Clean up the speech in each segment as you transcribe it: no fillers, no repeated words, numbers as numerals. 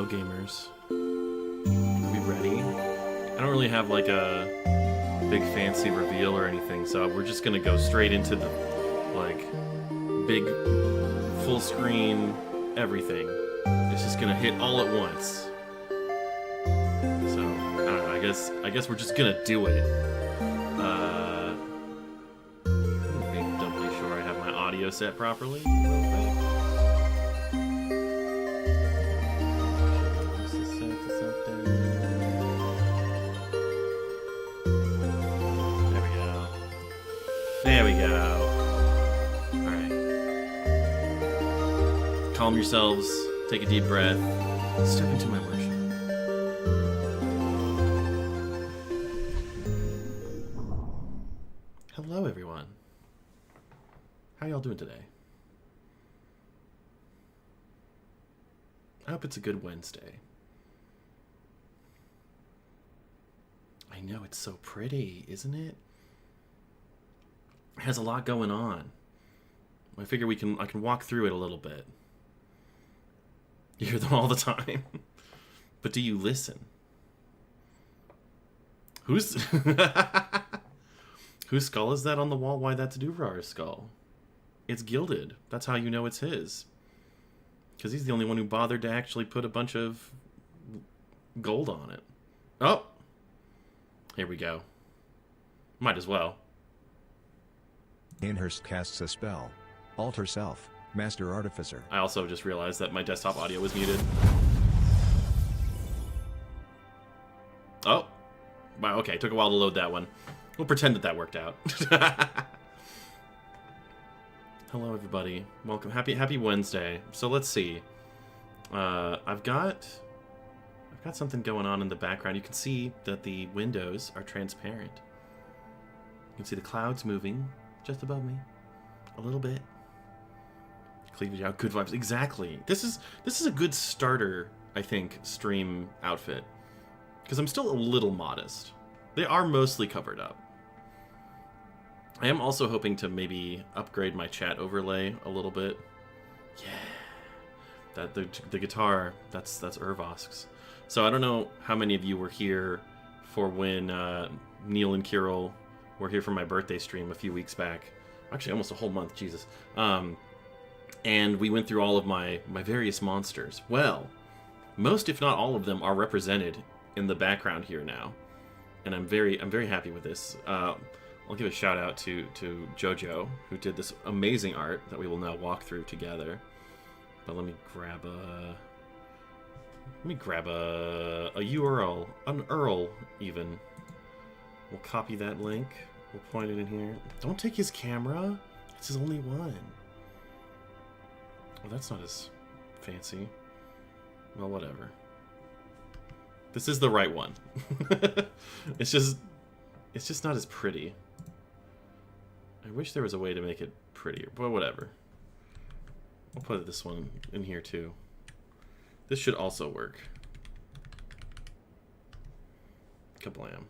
Hello, gamers. Are we ready? I don't really have like a big fancy reveal or anything, so we're just gonna go straight into the like big full screen everything. It's just gonna hit all at once. So I don't know. I guess we're just gonna do it. Make doubly sure I have my audio set properly. There we go. Alright. Calm yourselves. Take a deep breath. Step into my worship. Hello, everyone. How y'all doing today? I hope it's a good Wednesday. I know, it's so pretty, isn't it? Has a lot going on. I figure I can walk through it a little bit. You hear them all the time. But do you listen? Whose skull is that on the wall? Why, that's Duvrar's skull. It's gilded. That's how you know it's his. Because he's the only one who bothered to actually put a bunch of gold on it. Oh! Here we go. Might as well. Ainhurst casts a spell. Alter Self, Master Artificer. I also just realized that my desktop audio was muted. Oh. Wow, okay. Took a while to load that one. We'll pretend that worked out. Hello, everybody. Welcome. Happy Wednesday. So let's see. I've got something going on in the background. You can see that the windows are transparent. You can see the clouds moving just above me, a little bit. Cleavage out, good vibes. Exactly. This is a good starter, I think, stream outfit, because I'm still a little modest. They are mostly covered up. I am also hoping to maybe upgrade my chat overlay a little bit. Yeah, that the guitar. That's Urvosk's. So I don't know how many of you were here for when Neil and Kirill were here for my birthday stream a few weeks back. Actually, almost a whole month, Jesus. And we went through all of my various monsters. Well, most, if not all of them, are represented in the background here now. And I'm very happy with this. I'll give a shout out to Jojo, who did this amazing art that we will now walk through together. But let me grab a URL, an URL even. We'll copy that link. We'll point it in here. Don't take his camera. It's his only one. Well, that's not as fancy. Well, whatever. This is the right one. It's just not as pretty. I wish there was a way to make it prettier, but whatever. I'll put this one in here too. This should also work. Kablam.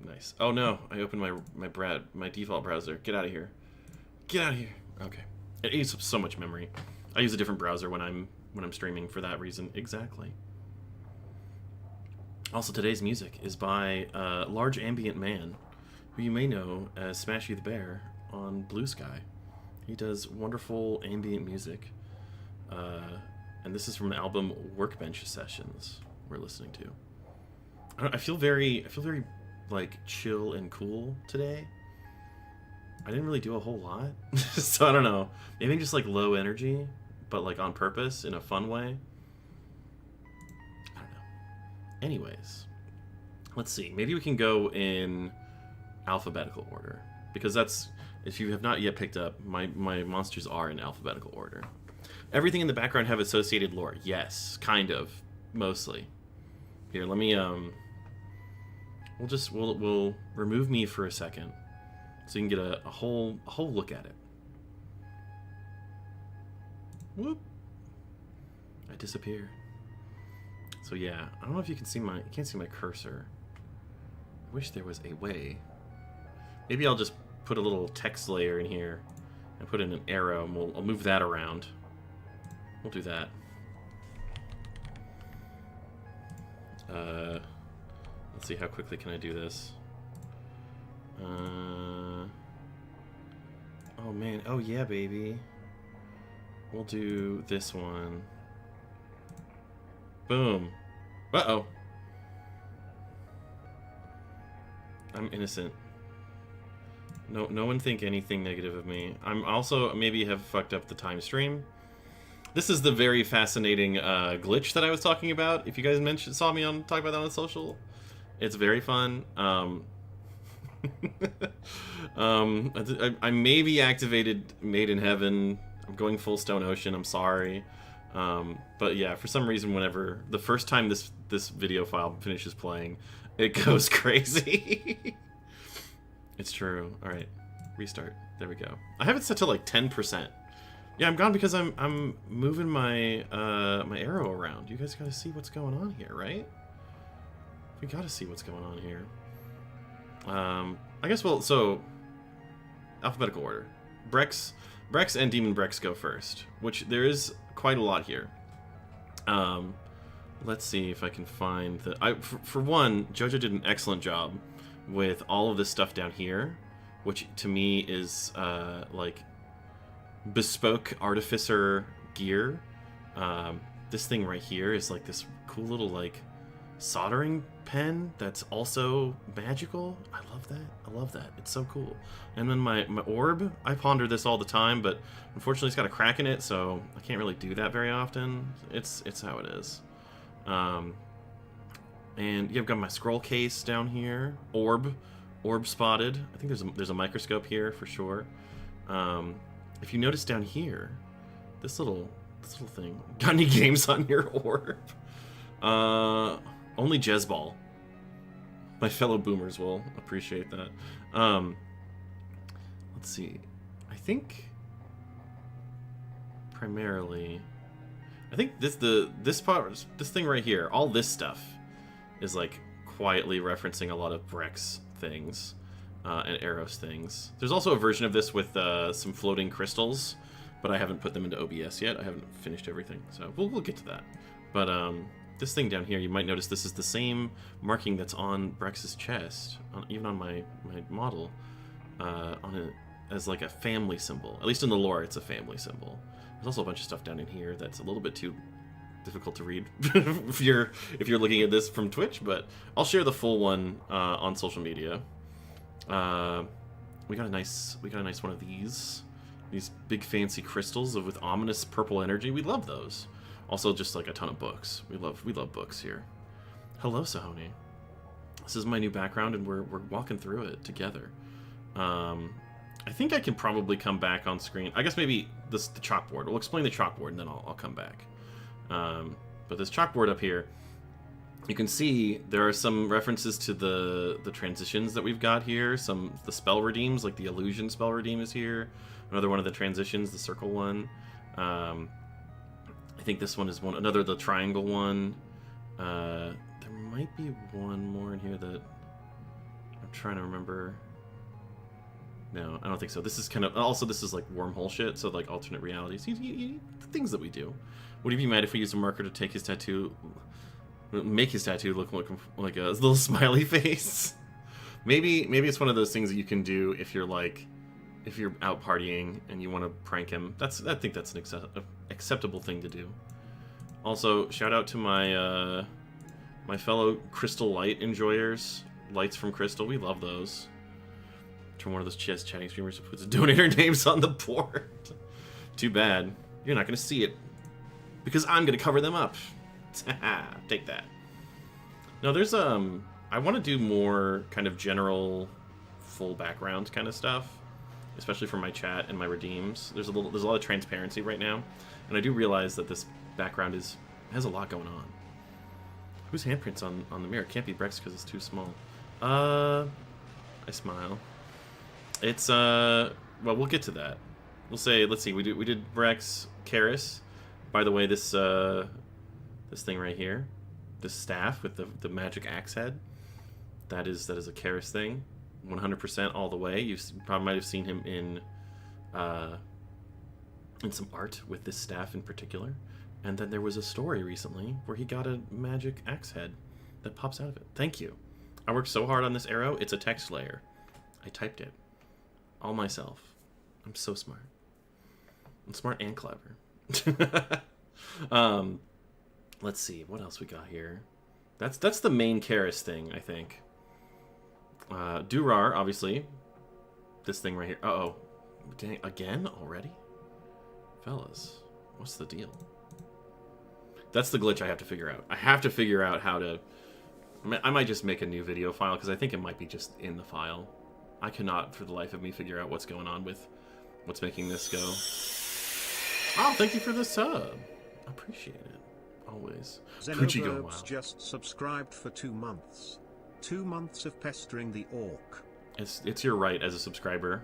Nice. Oh no, I opened my default browser. Get out of here. Get out of here. Okay. It eats up so much memory. I use a different browser when I'm streaming for that reason. Exactly. Also, today's music is by Large Ambient Man, who you may know as Smashy the Bear on Blue Sky. He does wonderful ambient music. And this is from the album Workbench Sessions we're listening to. I feel very like chill and cool today. I didn't really do a whole lot. So I don't know. Maybe just like low energy, but like on purpose in a fun way. I don't know. Anyways, let's see. Maybe we can go in alphabetical order, because that's, if you have not yet picked up, my monsters are in alphabetical order. Everything in the background have associated lore. Yes, kind of, mostly. Here, let me we'll remove me for a second, so you can get a whole look at it. Whoop! I disappeared. So yeah, I don't know if you can see you can't see my cursor. I wish there was a way. Maybe I'll just put a little text layer in here and put in an arrow, and I'll move that around. We'll do that. Let's see, how quickly can I do this? Oh man, oh yeah, baby. We'll do this one. Boom. Uh-oh. I'm innocent. No one think anything negative of me. I'm also maybe have fucked up the time stream. This is the very fascinating glitch that I was talking about. If you guys saw me talk about that on social, it's very fun. I maybe activated Made in Heaven. I'm going full Stone Ocean. I'm sorry. But yeah, for some reason, whenever the first time this video file finishes playing, it goes crazy. It's true. All right, restart. There we go. I have it set to like 10%. Yeah, I'm gone because I'm moving my my arrow around. You guys got to see what's going on here, right? We got to see what's going on here. I guess so alphabetical order. Brex and Demon Brex go first, which there is quite a lot here. Let's see if I can find for one, JoJo did an excellent job with all of this stuff down here, which to me is like bespoke artificer gear. This thing right here is like this cool little like soldering pen that's also magical. I love that. I love that. It's so cool. And then my orb, I ponder this all the time, but unfortunately it's got a crack in it, so I can't really do that very often. It's how it is. And you've got my scroll case down here. Orb spotted. I think there's a microscope here for sure. If you notice down here, this little thing. Got any games on your orb? Only Jezball. My fellow boomers will appreciate that. Let's see. I think primarily, I think this thing right here, all this stuff is like quietly referencing a lot of Brex things and Eros things. There's also a version of this with some floating crystals, but I haven't put them into OBS yet. I haven't finished everything, so we'll get to that. But this thing down here, you might notice this is the same marking that's on Brex's chest, even on my model, as like a family symbol. At least in the lore, it's a family symbol. There's also a bunch of stuff down in here that's a little bit too difficult to read if you're looking at this from Twitch, but I'll share the full one on social media. We got a nice one of these big fancy crystals with ominous purple energy. We love those. Also, just like a ton of books. We love books here. Hello, Sahoni. This is my new background, and we're walking through it together. I think I can probably come back on screen. I guess maybe the chalkboard. We'll explain the chalkboard, and then I'll come back. But this chalkboard up here, you can see there are some references to the transitions that we've got here. The spell redeems, like the illusion spell redeem is here. Another one of the transitions, the circle one. I think this one is another the triangle one. There might be one more in here that I'm trying to remember. No, I don't think so. This is kind of also this is like wormhole shit, so like alternate realities. The things that we do. Would he be mad if we used a marker to make his tattoo look like a little smiley face? Maybe it's one of those things that you can do if you're out partying and you want to prank him. I think that's an acceptable thing to do. Also, shout out to my my fellow Crystal Light enjoyers. Lights from Crystal, we love those. From one of those chatting streamers who puts donator names on the board. Too bad. You're not going to see it. Because I'm going to cover them up. Take that. No, there's I want to do more kind of general full background kind of stuff. Especially for my chat and my redeems. There's a lot of transparency right now. And I do realize that this background has a lot going on. Whose handprint's on the mirror? It can't be Brex because it's too small. I smile. It's well, we'll get to that. We'll say, let's see, we did Brex, Karis. By the way, this thing right here, this staff with the magic axe head, that is a Karis thing, 100% all the way. You probably might have seen him in some art with this staff in particular. And then there was a story recently where he got a magic axe head that pops out of it. Thank you. I worked so hard on this arrow, it's a text layer. I typed it. All myself. I'm so smart. I'm smart and clever. Let's see, what else we got here? That's the main Karis thing, I think. Durar, obviously. This thing right here. Uh-oh. Dang, again? Already? Fellas, what's the deal? That's the glitch I have to figure out. I have to figure out how to... I might just make a new video file, because I think it might be just in the file. I cannot, for the life of me, figure out what's going on with what's making this go. Oh, thank you for the sub. Appreciate it. Always. Orcvibes just subscribed for 2 months. 2 months of pestering the orc. It's your right as a subscriber.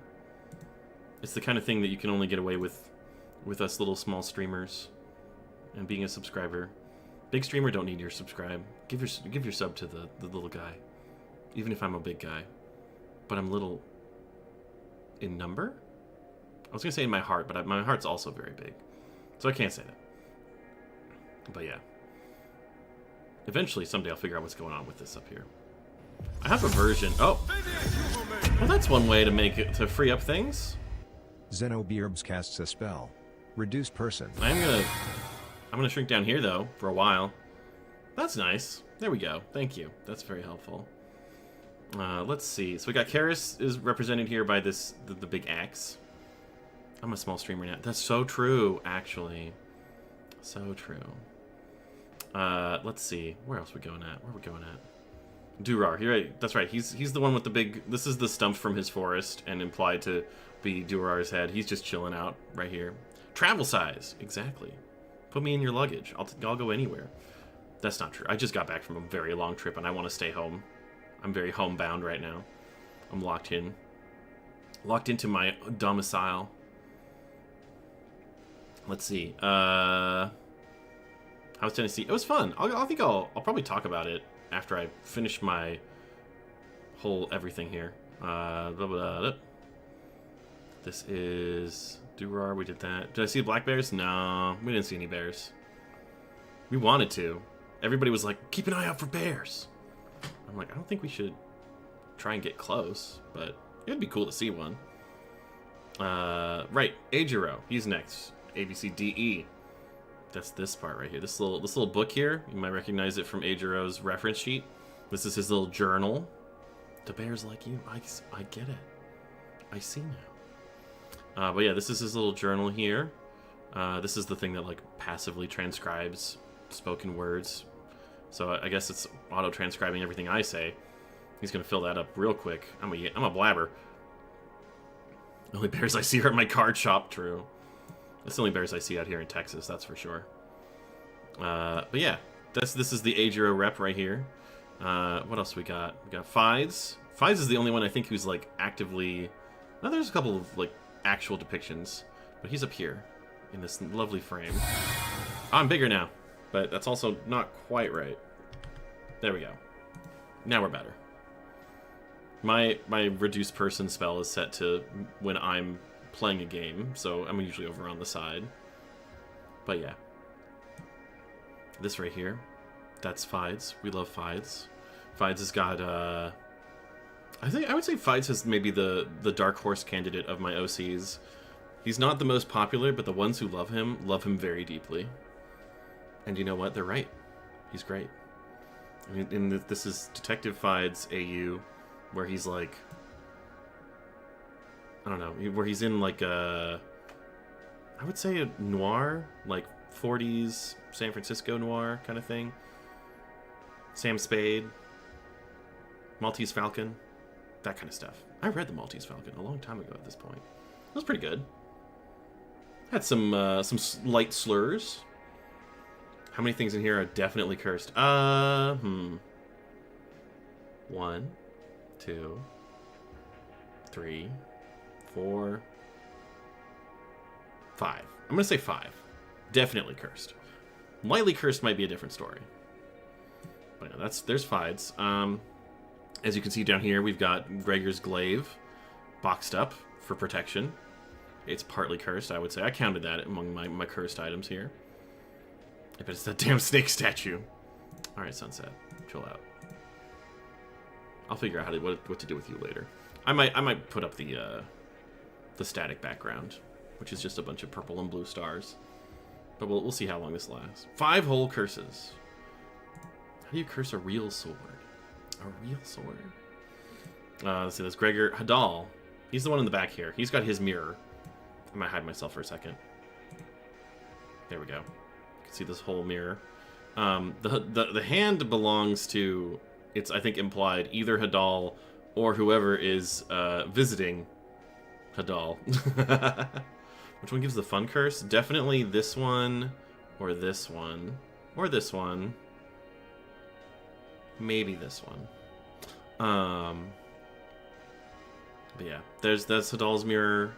It's the kind of thing that you can only get away with us little small streamers. And being a subscriber. Big streamer don't need your subscribe. Give your sub to the little guy. Even if I'm a big guy. But I'm little in number? I was going to say in my heart, but my heart's also very big. So I can't say that. But yeah. Eventually, someday I'll figure out what's going on with this up here. I have a version. Oh! Well, that's one way to make it, to free up things. Xenobearbs casts a spell. Reduce person. I'm gonna shrink down here, though, for a while. That's nice. There we go. Thank you. That's very helpful. Let's see. So we got Karis is represented here by this the big axe. I'm a small streamer now. That's so true, actually. So true. Let's see. Where else are we going at? Where are we going at? Durar. Right. That's right. He's the one with the big... This is the stump from his forest and implied to be Durar's head. He's just chilling out right here. Travel size. Exactly. Put me in your luggage. I'll go anywhere. That's not true. I just got back from a very long trip and I want to stay home. I'm very homebound right now. I'm locked in. Locked into my domicile. Let's see. How's Tennessee? It was fun. I think I'll probably talk about it after I finish my whole everything here. Blah, blah, blah. This is Durar. We did that. Did I see black bears? No, we didn't see any bears. We wanted to. Everybody was like, keep an eye out for bears. I'm like, I don't think we should try and get close, but it'd be cool to see one. Right, Ajiro. He's next. A, B, C, D, E. That's this part right here. This little book here. You might recognize it from Ajiro's reference sheet. This is his little journal. To bears like you. I get it. I see now. But yeah, this is his little journal here. This is the thing that like passively transcribes spoken words. So I guess it's auto-transcribing everything I say. He's gonna fill that up real quick. I'm a blabber. The only bears I see are at my card shop. True. That's the only bears I see out here in Texas, that's for sure. But yeah, this is the Ajiro rep right here. What else we got? We got Fides. Fides is the only one I think who's like actively... Now there's a couple of like actual depictions, but he's up here in this lovely frame. I'm bigger now, but that's also not quite right. There we go. Now we're better. My reduced person spell is set to when I'm playing a game, so I'm usually over on the side. But yeah. This right here, that's Fides. We love Fides. Fides has got, I would say Fides is maybe the dark horse candidate of my OCs. He's not the most popular, but the ones who love him very deeply. And you know what? They're right. He's great. I mean, this is Detective Fides AU, where he's like... I don't know, where he's in like a... I would say a noir, like 40s San Francisco noir kind of thing. Sam Spade, Maltese Falcon, that kind of stuff. I read the Maltese Falcon a long time ago at this point. It was pretty good. Had some light slurs. How many things in here are definitely cursed? 1, 2, 3, 4, 5. I'm gonna say 5. Definitely cursed. Lightly cursed might be a different story. But yeah, there's Fides. As you can see down here, we've got Gregor's Glaive boxed up for protection. It's partly cursed, I would say. I counted that among my cursed items here. bet it's that damn snake statue. Alright, Sunset. Chill out. I'll figure out what to do with you later. I might put up the static background, which is just a bunch of purple and blue stars. But we'll see how long this lasts. 5 whole curses. How do you curse a real sword? A real sword? Let's see, this Gregor Hadal. He's the one in the back here. He's got his mirror. I might hide myself for a second. There we go. You can see this whole mirror. The hand belongs to, it's I think implied, either Hadal or whoever is visiting Hadal. Which one gives the fun curse? Definitely this one, or this one, or this one. Maybe this one. But yeah, that's Hadal's mirror.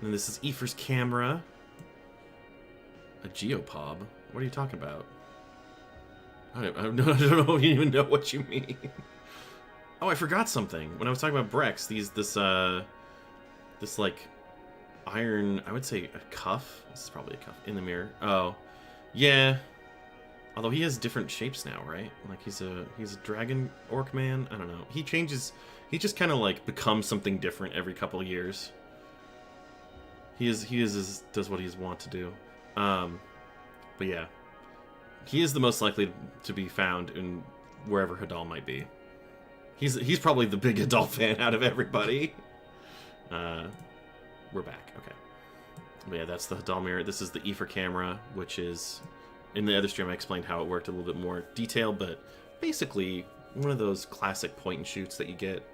And this is Aoife's camera. A geopob? What are you talking about? I don't even know what you mean. Oh, I forgot something. When I was talking about Brex, this like iron, I would say a cuff. This is probably a cuff in the mirror. Oh, yeah. Although he has different shapes now, right? Like he's a dragon orc man. I don't know. He changes. He just kind of like becomes something different every couple of years. He does what he's want to do. But yeah, he is the most likely to be found in wherever Hadal might be. He's probably the big Hadal fan out of everybody. We're back. Okay. But yeah, that's the Hadal mirror. This is the Aoife camera, which is, in the other stream I explained how it worked a little bit more detail, but basically one of those classic point and shoots that you get.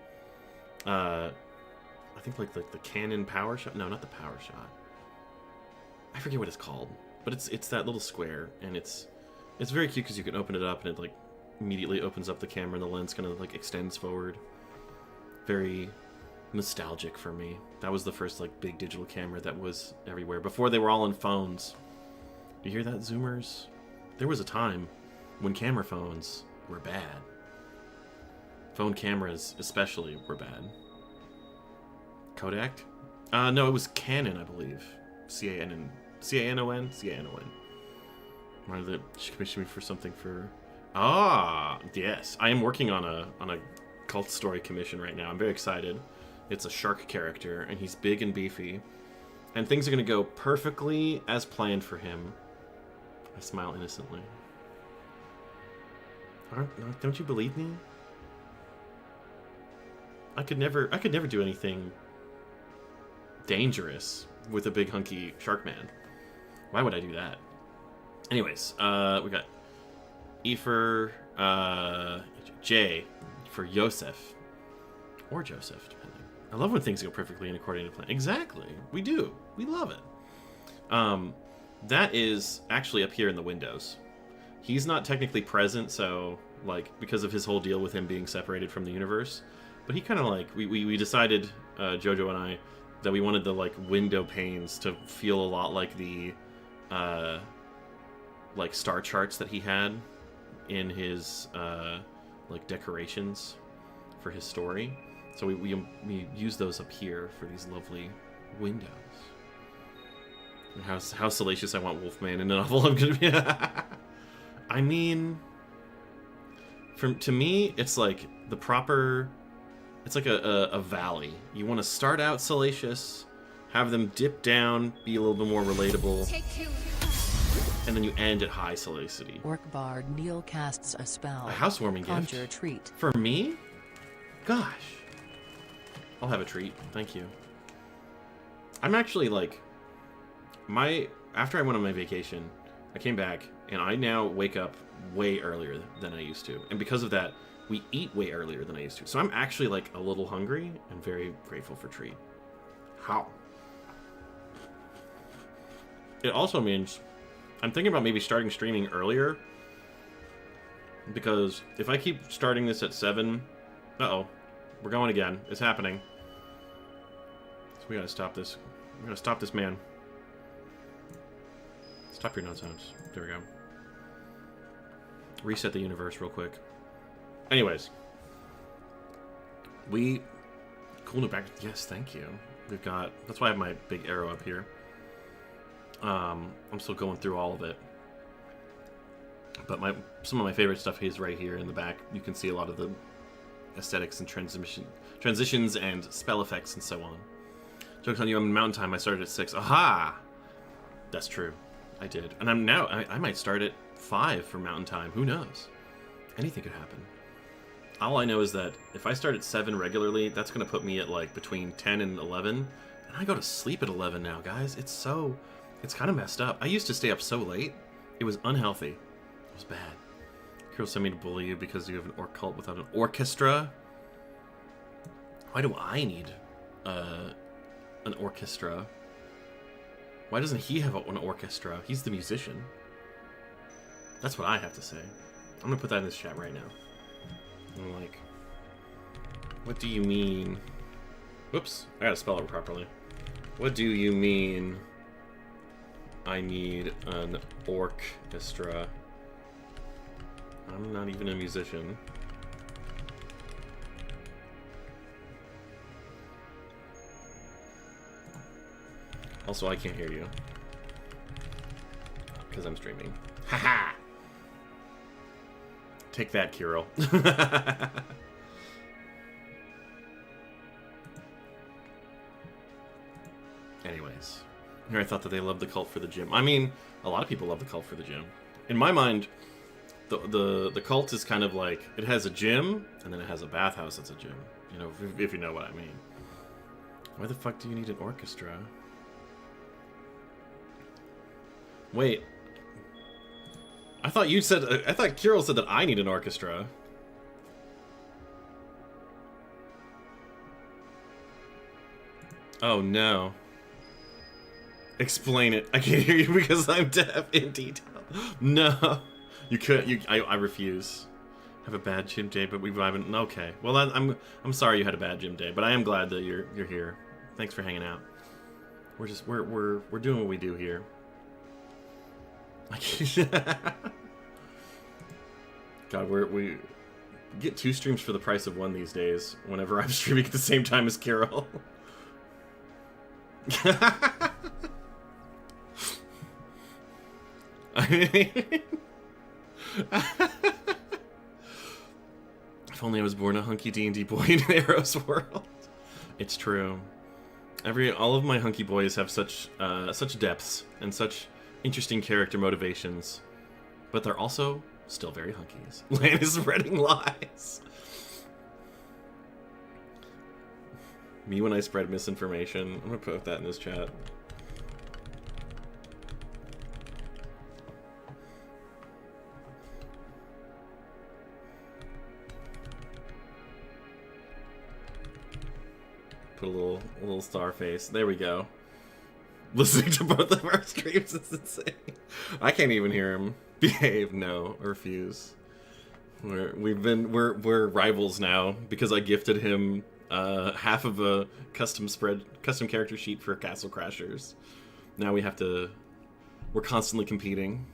I think like the cannon power shot. No, not the power shot. I forget what it's called, but it's that little square, and it's very cute because you can open it up and it like immediately opens up the camera and the lens kind of like extends forward. Very nostalgic for me. That was the first like big digital camera that was everywhere before they were all in phones. You hear that, Zoomers? There was a time when camera phones were bad. Phone cameras especially were bad. Kodak? No, it was Canon, I believe. C-A-N-N. C-A-N-O-N? C-A-N-O-N. Wanted to commission me for something for... Ah, yes. I am working on a cult story commission right now. I'm very excited. It's a shark character, and he's big and beefy. And things are going to go perfectly as planned for him. I smile innocently. Don't you believe me? I could never do anything dangerous with a big hunky shark man. Why would I do that? Anyways, we got Aoife, J for Yosef. Or Joseph, depending. I love when things go perfectly and according to plan. Exactly. We do. We love it. That is actually up here in the windows. He's not technically present, so, like, because of his whole deal with him being separated from the universe. But he kind of, like, we decided, Jojo and I, that we wanted the, like, window panes to feel a lot like the, like, star charts that he had in his, like, decorations for his story. So we use those up here for these lovely windows. And how salacious I want Wolfman in a novel I'm gonna be. I mean, to me, it's like the proper. It's like a valley. You want to start out salacious, have them dip down, be a little bit more relatable, and then you end at high salacity. Orc Bard Neil casts a spell. A housewarming gift. Conjure a treat. For me? Gosh. I'll have a treat. Thank you. I'm actually like... After I went on my vacation, I came back, and I now wake up way earlier than I used to. And because of that, we eat way earlier than I used to. So I'm actually like a little hungry and very grateful for treat. How? It also means I'm thinking about maybe starting streaming earlier, because if I keep starting this at 7... Uh-oh. We're going again. It's happening. So we gotta stop this. We gotta stop this man. Stop your nonsense. There we go. Reset the universe real quick. Anyways. Cool new back... Yes, thank you. We've got... That's why I have my big arrow up here. I'm still going through all of it. But some of my favorite stuff is right here in the back. You can see a lot of the aesthetics and transitions and spell effects and so on. Joke's on you, I'm in Mountain Time. I started at 6. Aha! That's true. I did. And I might start at 5 for Mountain Time. Who knows? Anything could happen. All I know is that if I start at 7 regularly, that's going to put me at like between 10 and 11. And I go to sleep at 11 now, guys. It's kind of messed up. I used to stay up so late. It was unhealthy. It was bad. Kirill sent me to bully you because you have an orc cult without an orchestra. Why do I need an orchestra? Why doesn't he have an orchestra? He's the musician. That's what I have to say. I'm gonna put that in this chat right now. I'm like, what do you mean? Whoops, I gotta spell it properly. What do you mean I need an orchestra? I'm not even a musician. Also, I can't hear you. Because I'm streaming. Haha! Take that, Kirill. Anyways. Here I thought that they loved the cult for the gym. I mean, a lot of people love the cult for the gym. In my mind, the cult is kind of like, it has a gym, and then it has a bathhouse that's a gym. You know, if you know what I mean. Why the fuck do you need an orchestra? Wait. I thought Kirill said that I need an orchestra. Oh no. Explain it. I can't hear you because I'm deaf in detail. No. I refuse. Have a bad gym day, but we vibing. Okay. Well, I'm sorry you had a bad gym day, but I am glad that you're here. Thanks for hanging out. We're doing what we do here. God, we get 2 streams for the price of 1 these days. Whenever I'm streaming at the same time as Carol. If only I was born a hunky D&D boy in Arrow's world. It's true. All of my hunky boys have such depths and such interesting character motivations, but they're also still very hunkies. Lan is spreading lies. Me when I spread misinformation. I'm gonna put that in this chat. Put a little star face. There we go. Listening to both of our streams is insane. I can't even hear him. Behave, no, or refuse. We're rivals now because I gifted him half of a custom character sheet for Castle Crashers. Now we're constantly competing.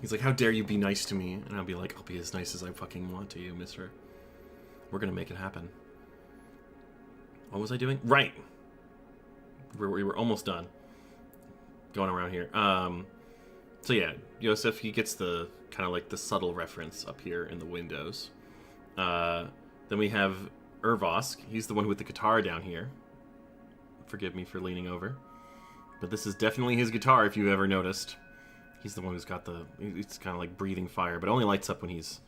He's like, how dare you be nice to me? And I'll be like, I'll be as nice as I fucking want to you, mister. We're gonna make it happen. What was I doing? Right. We were almost done. Going around here. So yeah, Yosef, he gets the kind of like the subtle reference up here in the windows. Then we have Urvosk. He's the one with the guitar down here. Forgive me for leaning over. But this is definitely his guitar, if you've ever noticed. He's the one who's got it's kind of like breathing fire, but it only lights up when he's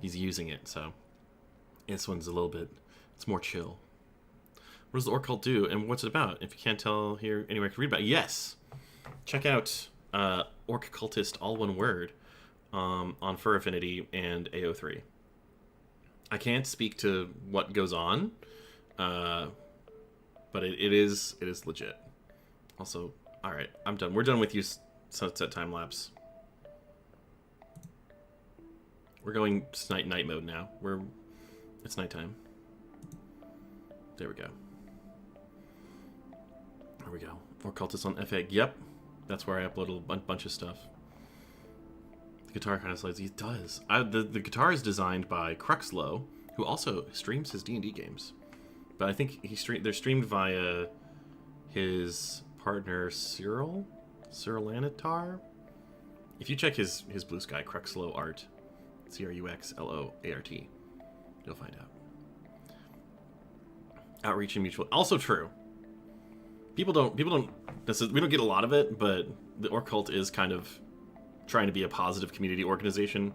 using it, so. This one's a little bit, it's more chill. What does the Orc Cult do, and what's it about? If you can't tell here anywhere to read about it, yes! Check out Orc Cultist, all one word, on Fur Affinity and AO3. I can't speak to what goes on, but it is legit. Also, alright, I'm done. We're done with you, Sunset Time Lapse. We're going night mode now. It's nighttime. There we go. There we go. Orc Cultist on FA. Yep. That's where I upload a bunch of stuff. The guitar kind of slides. It does. The guitar is designed by Cruxlow, who also streams his D&D games. But I think they're streamed via his partner Cyril Anitar. If you check his Blue Sky Cruxlow art, Cruxloart, you'll find out. Outreach and mutual, also true. People don't. We don't get a lot of it, but the Orc cult is kind of trying to be a positive community organization.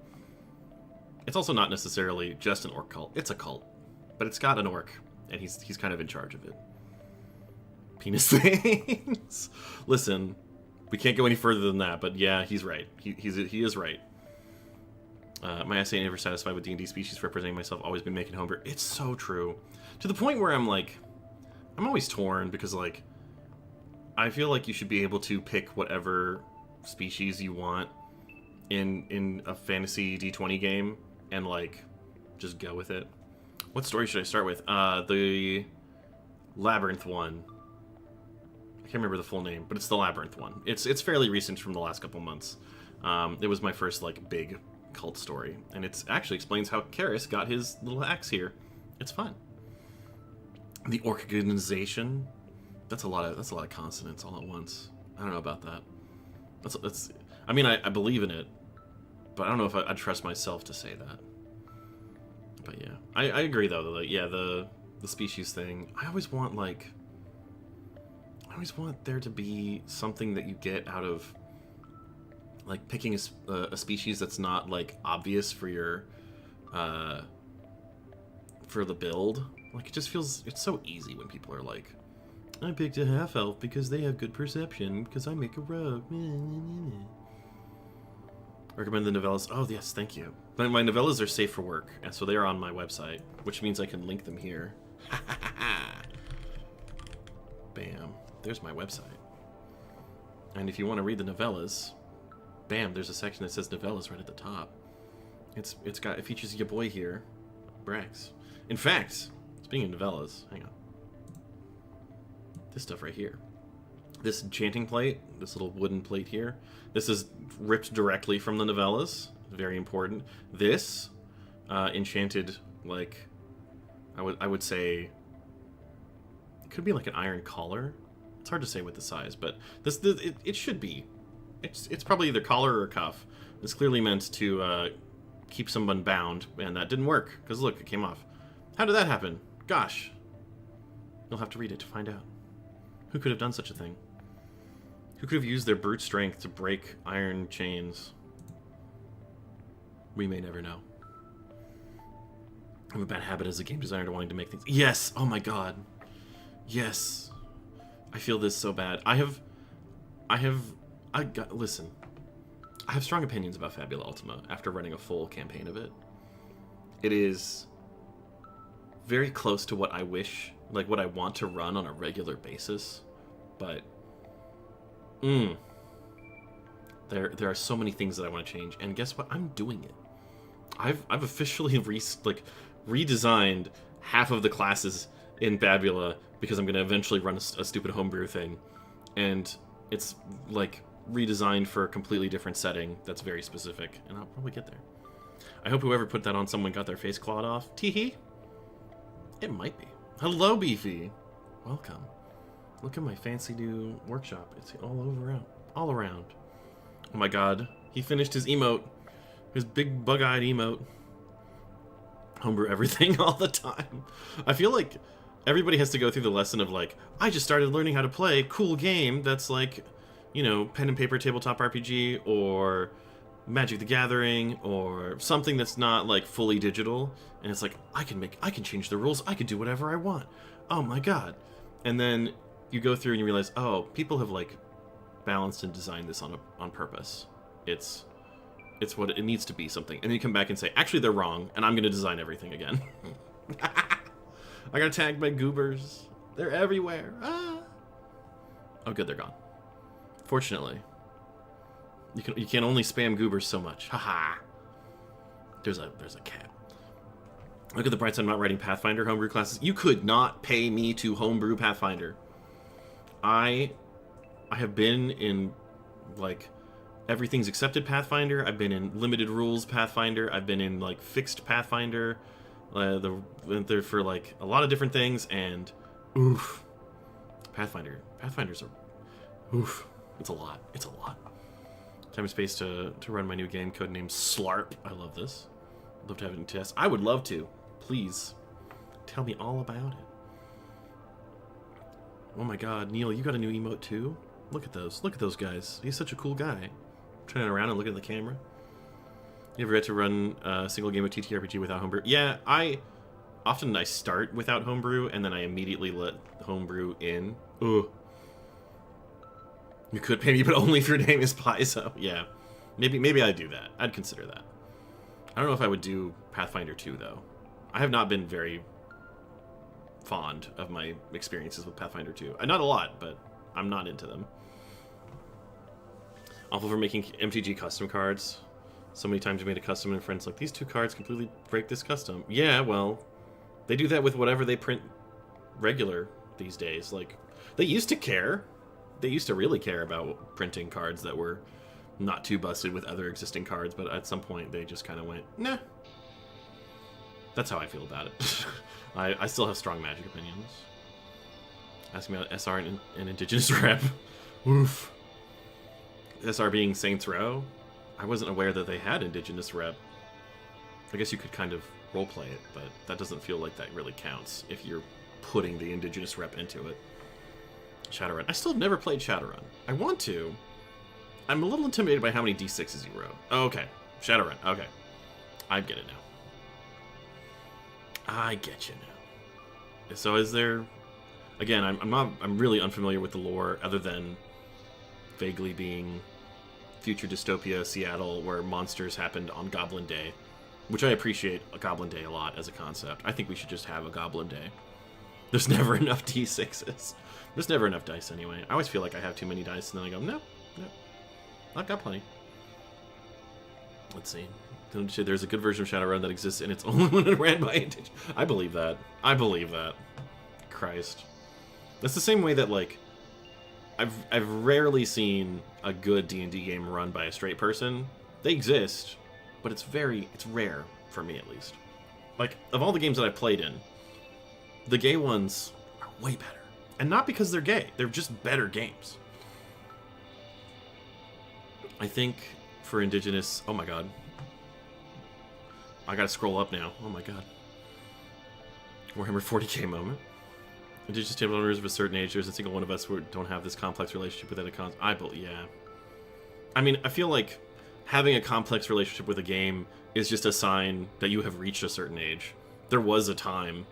It's also not necessarily just an Orc cult. It's a cult, but it's got an Orc, and he's kind of in charge of it. Penis things. Listen, we can't go any further than that, but yeah, he's right. He is right. My essay ain't never satisfied with D&D species representing myself. Always been making homebrew. It's so true. To the point where I'm like, I'm always torn because like, I feel like you should be able to pick whatever species you want in a fantasy D20 game and like just go with it. What story should I start with? The Labyrinth one. I can't remember the full name, but it's the Labyrinth one. It's fairly recent from the last couple months. It was my first like big cult story, and it actually explains how Karis got his little axe here. It's fun. The organization. That's a lot of consonants all at once. I don't know about that. That's. I mean, I believe in it, but I don't know if I'd trust myself to say that. But yeah, I agree though. Like, yeah, the species thing. I always want there to be something that you get out of like picking a species that's not like obvious for your for the build. Like it just feels it's so easy when people are like, I picked a half elf because they have good perception because I make a rogue. Recommend the novellas. Oh yes, thank you. My novellas are safe for work, and so they are on my website, which means I can link them here. Bam. There's my website. And if you want to read the novellas, bam, there's a section that says novellas right at the top. It features your boy here, Brax. In fact, speaking of novellas, hang on. This stuff right here. This enchanting plate, this little wooden plate here, this is ripped directly from the novellas. Very important. This enchanted, like, I would say, it could be like an iron collar. It's hard to say with the size, but it should be. It's probably either collar or cuff. It's clearly meant to keep someone bound, and that didn't work because look, it came off. How did that happen? Gosh, you'll have to read it to find out. Who could have done such a thing? Who could have used their brute strength to break iron chains? We may never know. I have a bad habit as a game designer to wanting to make things. Yes! Oh my god. Yes. I feel this so bad. Listen. I have strong opinions about Fabula Ultima after running a full campaign of it. It is very close to what I wish, like what I want to run on a regular basis, but there are so many things that I want to change, and guess what? I'm doing it. I've officially redesigned half of the classes in Fabula because I'm going to eventually run a stupid homebrew thing, and it's like redesigned for a completely different setting that's very specific, and I'll probably get there. I hope whoever put that on someone got their face clawed off. Teehee. It might be. Hello, Beefy. Welcome. Look at my fancy new workshop. It's all around. Oh my god. He finished his emote. His big bug-eyed emote. Homebrew everything all the time. I feel like everybody has to go through the lesson of like, I just started learning how to play cool game that's like, you know, pen and paper tabletop RPG or Magic the Gathering or something that's not like fully digital, and it's like I can change the rules, I can do whatever I want. Oh my god. And then you go through and you realize, oh, people have like balanced and designed this on purpose. It's what it needs to be, something. And then you come back and say, actually they're wrong, and I'm going to design everything again. I got tagged by goobers. They're everywhere. Ah. Oh good, they're gone. Fortunately. You can only spam goobers so much. Haha. There's a cat. Look at the bright side. I'm not writing Pathfinder homebrew classes. You could not pay me to homebrew Pathfinder. I have been in like everything's accepted Pathfinder. I've been in limited rules Pathfinder. I've been in like fixed Pathfinder. They're for like a lot of different things, and oof. Pathfinders are oof. It's a lot. Time and space to run my new game, codenamed Slarp. I love this. I'd love to have it in test. I would love to. Please. Tell me all about it. Oh my god, Neil, you got a new emote too? Look at those. Look at those guys. He's such a cool guy. Turning around and looking at the camera. You ever had to run a single game of TTRPG without homebrew? Yeah, often I start without homebrew, and then I immediately let homebrew in. Ugh. You could pay me, but only if your name is Paizo. Yeah. Maybe I'd do that. I'd consider that. I don't know if I would do Pathfinder 2, though. I have not been very fond of my experiences with Pathfinder 2. Not a lot, but I'm not into them. Awful for making MTG custom cards. So many times you made a custom and friends like, these 2 cards completely break this custom. Yeah, well, they do that with whatever they print regular these days. Like, they used to care. They used to really care about printing cards that were not too busted with other existing cards, but at some point they just kind of went, nah. That's how I feel about it. I still have strong Magic opinions. Ask me about SR and Indigenous Rep. Oof. SR being Saints Row? I wasn't aware that they had Indigenous Rep. I guess you could kind of roleplay it, but that doesn't feel like that really counts if you're putting the Indigenous Rep into it. Shadowrun. I still have never played Shadowrun. I want to. I'm a little intimidated by how many D6s you wrote. Oh, okay. Shadowrun. Okay. I get it now. I get you now. So is there... Again, I'm really unfamiliar with the lore other than vaguely being future dystopia Seattle where monsters happened on Goblin Day, which I appreciate a Goblin Day a lot as a concept. I think we should just have a Goblin Day. There's never enough D6s. There's never enough dice anyway. I always feel like I have too many dice, and then I go, no, I've got plenty. Let's see. There's a good version of Shadowrun that exists, and it's only when it ran by Indigenous. I believe that. I believe that. Christ. That's the same way that, like, I've rarely seen a good D&D game run by a straight person. They exist, but it's rare, for me at least. Like, of all the games that I've played in, the gay ones are way better. And not because they're gay, they're just better games. I think for Indigenous... Oh my god. I gotta scroll up now. Oh my god. Warhammer 40k moment. Indigenous table owners of a certain age, there's a single one of us who don't have this complex relationship with it. Yeah. I mean, I feel like having a complex relationship with a game is just a sign that you have reached a certain age. There was a time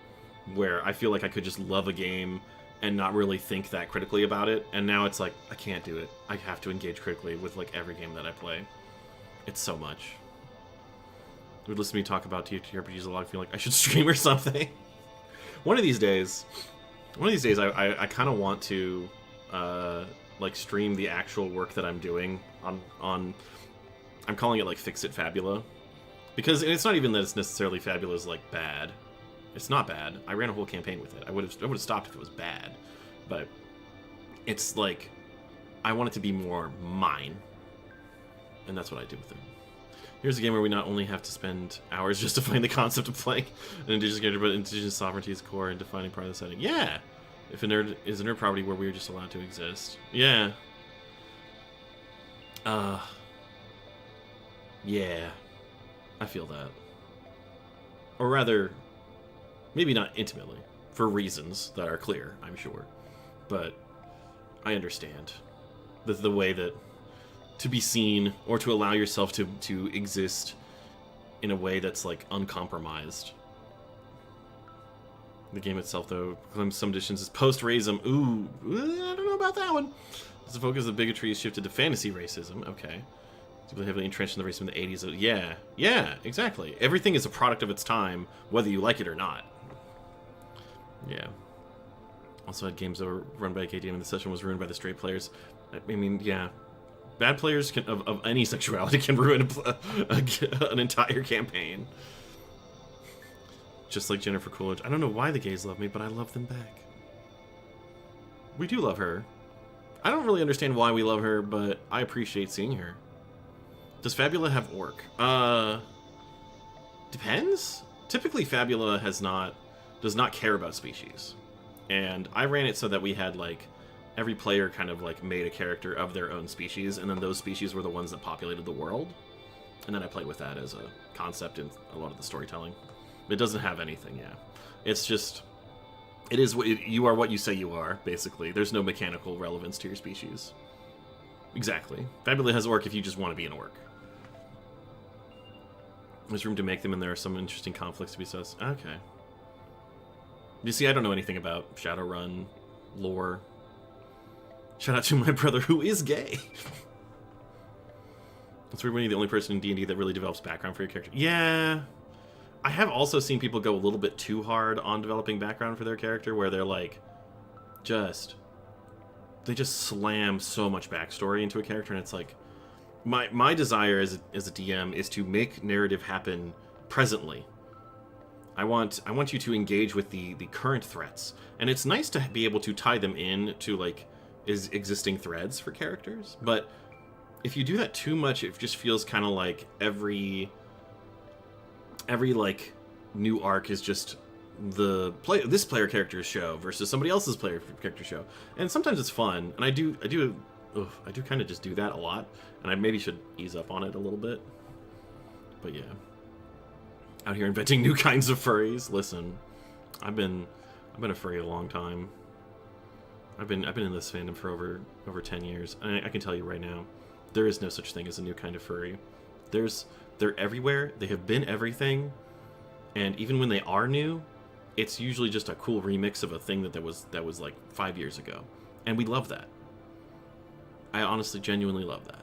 where I feel like I could just love a game and not really think that critically about it, and now it's like, I can't do it. I have to engage critically with, like, every game that I play. It's so much. You would listen to me talk about TTRPGs a lot, I feel like I should stream or something. One of these days, I kind of want to, like, stream the actual work that I'm doing on I'm calling it, like, Fix It Fabula. Because it's not even that it's necessarily Fabula's, like, bad. It's not bad. I ran a whole campaign with it. I would have stopped if it was bad. But it's like, I want it to be more mine. And that's what I do with it. Here's a game where we not only have to spend hours justifying the concept of playing an indigenous character, but indigenous sovereignty is core and defining part of the setting. Yeah! If a nerd is a nerd property where we're just allowed to exist. Yeah. Yeah. I feel that. Or rather, maybe not intimately, for reasons that are clear, I'm sure. But I understand the way that to be seen or to allow yourself to exist in a way that's, like, uncompromised. The game itself, though, claims some editions as post-racism. Ooh, I don't know about that one. The focus of bigotry is shifted to fantasy racism. Okay. People heavily entrenched in the racism in the 80s. Yeah, exactly. Everything is a product of its time, whether you like it or not. Yeah. Also had games that were run by a gay DM, and the session was ruined by the straight players. I mean, yeah. Bad players of any sexuality can ruin an entire campaign. Just like Jennifer Coolidge. I don't know why the gays love me, but I love them back. We do love her. I don't really understand why we love her, but I appreciate seeing her. Does Fabula have orc? Depends. Typically, Fabula does not care about species. And I ran it so that we had, like, every player kind of like made a character of their own species, and then those species were the ones that populated the world. And then I played with that as a concept in a lot of the storytelling. It doesn't have anything, yeah. It's just, you are what you say you are, basically. There's no mechanical relevance to your species. Exactly. Fabula has orc if you just want to be an orc. There's room to make them, and there are some interesting conflicts to be discussed. Okay. You see, I don't know anything about Shadowrun lore. Shout out to my brother who is gay. That's weird when you're the only person in D&D that really develops background for your character. Yeah. I have also seen people go a little bit too hard on developing background for their character, where they're like, they just slam so much backstory into a character, and it's like, my desire as a DM is to make narrative happen presently. I want you to engage with the current threats, and it's nice to be able to tie them in to like existing threads for characters, but if you do that too much, it just feels kind of like every like new arc is just this player character's show versus somebody else's player character show, and sometimes it's fun, and I do kind of just do that a lot, and I maybe should ease up on it a little bit. But yeah, out here inventing new kinds of furries. Listen, I've been a furry a long time. I've been in this fandom for over 10 years, and I can tell you right now, there is no such thing as a new kind of furry. They're everywhere. They have been everything, and even when they are new, it's usually just a cool remix of a thing that was like 5 years ago, and we love that. I honestly, genuinely love that.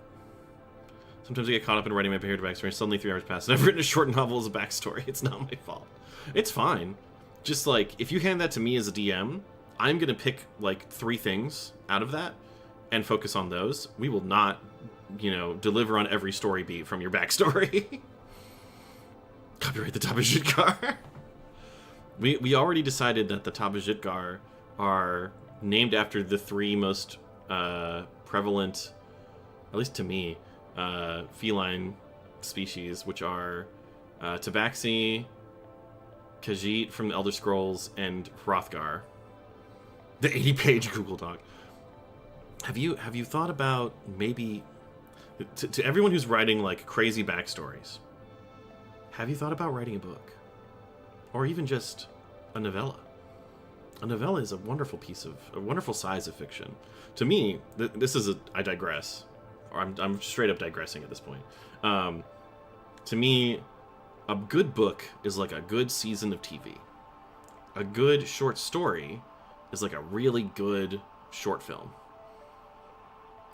Sometimes I get caught up in writing my prepared backstory, and suddenly 3 hours pass, and I've written a short novel as a backstory. It's not my fault. It's fine. Just like, if you hand that to me as a DM, I'm gonna pick like 3 things out of that and focus on those. We will not, deliver on every story beat from your backstory. Copyright the Tabajitgar. We already decided that the Tabajitgar are named after the 3 most prevalent, at least to me, feline species, which are Tabaxi, Khajiit from the Elder Scrolls, and Hrothgar. The 80-page Google Doc. Have you thought about maybe to everyone who's writing like crazy backstories? Have you thought about writing a book, or even just a novella? A novella is a wonderful size of fiction. To me, I digress, or I'm straight up digressing at this point. To me, a good book is like a good season of TV. A good short story is like a really good short film.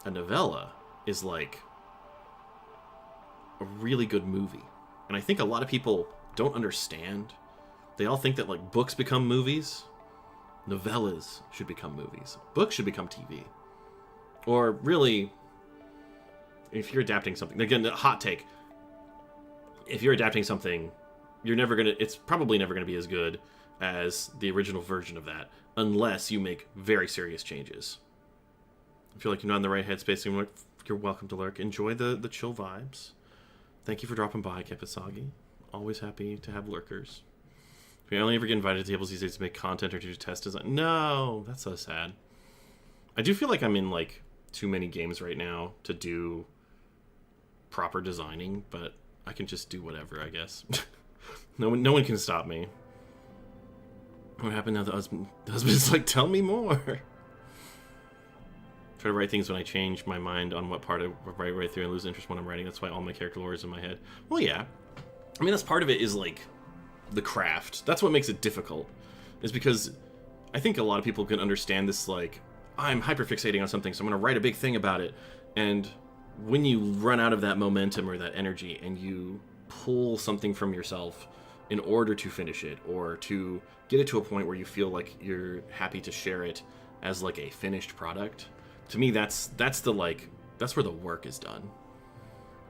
A novella is like a really good movie. And I think a lot of people don't understand. They all think that like books become movies. Novellas should become movies. Books should become TV. Or really, if you're adapting something, again, hot take. If you're adapting something, it's probably never gonna be as good as the original version of that, unless you make very serious changes. I feel like you're not in the right headspace, you're welcome to lurk. Enjoy the chill vibes. Thank you for dropping by, Kepisagi. Always happy to have lurkers. We only ever get invited to tables these days to make content or to do test design. No, that's so sad. I do feel like I'm in like too many games right now to do proper designing, but I can just do whatever, I guess. No one can stop me. What happened now? The husband's like, tell me more. Try to write things when I change my mind on what part I write right through and lose interest when I'm writing. That's why all my character lore is in my head. Well, yeah. I mean, that's part of it, is like the craft. That's what makes it difficult, is because I think a lot of people can understand this, like, I'm hyperfixating on something, so I'm going to write a big thing about it. And when you run out of that momentum or that energy and you pull something from yourself in order to finish it or to get it to a point where you feel like you're happy to share it as like a finished product, to me that's where the work is done.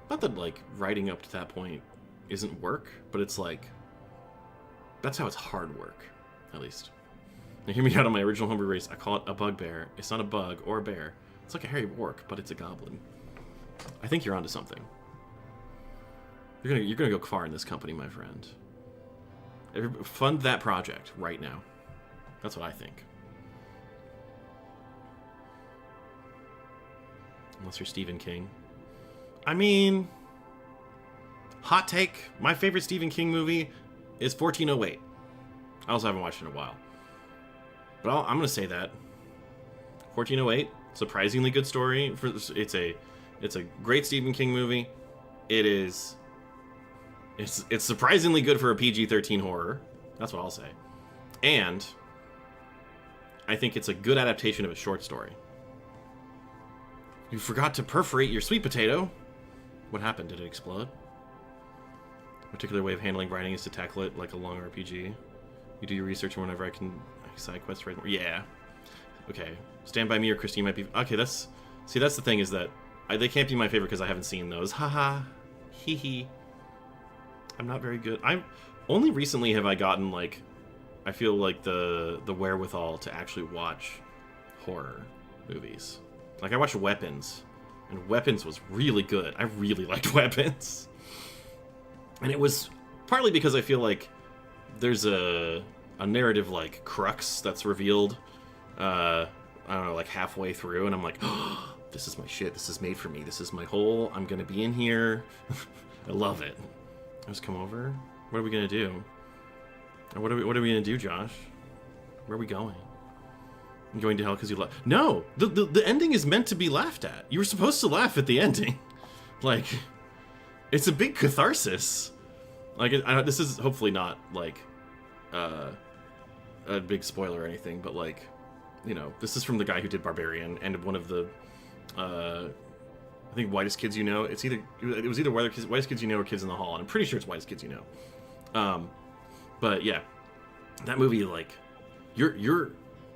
Not that like writing up to that point isn't work, but it's like that's how it's hard work, at least. Now hear me out on my original homebrew race. I call it a bugbear. It's not a bug or a bear. It's like a hairy orc, but it's a goblin. I think you're onto something. You're gonna go far in this company, my friend. Fund that project right now. That's what I think. Unless you're Stephen King. I mean, hot take. My favorite Stephen King movie is 1408. I also haven't watched it in a while. But I'm going to say that. 1408, surprisingly good story. It's a great Stephen King movie. It's surprisingly good for a PG-13 horror. That's what I'll say. And I think it's a good adaptation of a short story. You forgot to perforate your sweet potato. What happened? Did it explode? A particular way of handling writing is to tackle it like a long RPG. You do your research, and whenever I can side quests right more. Yeah. Okay. Stand By Me or Christine might be... Okay, that's the thing is that they can't be my favorite because I haven't seen those. Haha. Hee hee. I'm not very good. Only recently have I gotten, like... I feel like the wherewithal to actually watch horror movies. Like, I watched Weapons, and Weapons was really good. I really liked Weapons. And it was partly because I feel like there's a narrative, like, crux that's revealed, I don't know, like, halfway through, and I'm like, oh, this is my shit. This is made for me. This is my whole, I'm gonna be in here. I love it. Let's come over. What are we gonna do? What are we gonna do, Josh? Where are we going? I'm going to hell because you laugh. No, the ending is meant to be laughed at. You were supposed to laugh at the ending. Like, it's a big catharsis. Like, this is hopefully not like a big spoiler or anything, but like, you know, this is from the guy who did Barbarian and one of the, I think Whitest Kids You Know. It was either Whitest Kids You Know or Kids in the Hall, and I'm pretty sure it's Whitest Kids You Know. But yeah, that movie, like, you're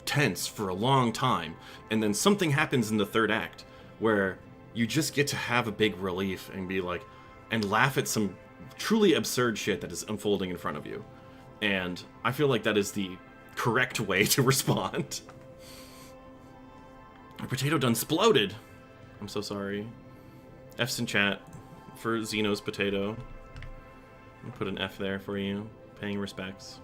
tense for a long time, and then something happens in the third act where you just get to have a big relief and be like, and laugh at some truly absurd shit that is unfolding in front of you. And I feel like that is the correct way to respond. Our potato done exploded. I'm so sorry. F's in chat for Xeno's potato. I'll put an F there for you. Paying respects.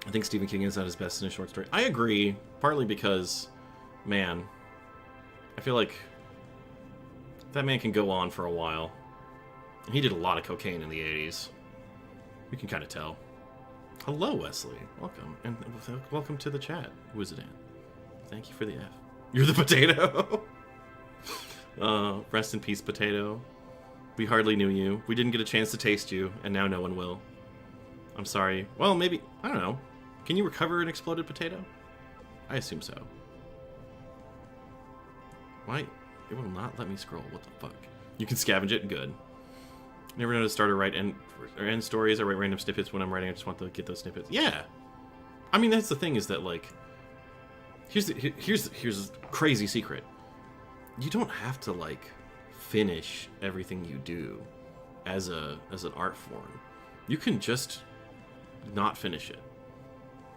I think Stephen King is at his best in a short story. I agree, partly because, man, I feel like that man can go on for a while. He did a lot of cocaine in the 80s. You can kind of tell. Hello, Wesley. Welcome. And welcome to the chat, Wizadan. Thank you for the F. You're the potato. Rest in peace, potato. We hardly knew you. We didn't get a chance to taste you, and now no one will. I'm sorry. Well, maybe, I don't know. Can you recover an exploded potato? I assume so. Why? It will not let me scroll. What the fuck? You can scavenge it? Good. Never know to start or write end stories. I write random snippets when I'm writing. I just want to get those snippets. Yeah. I mean, that's the thing is that, like, here's a crazy secret. You don't have to, like, finish everything you do as an art form. You can just not finish it,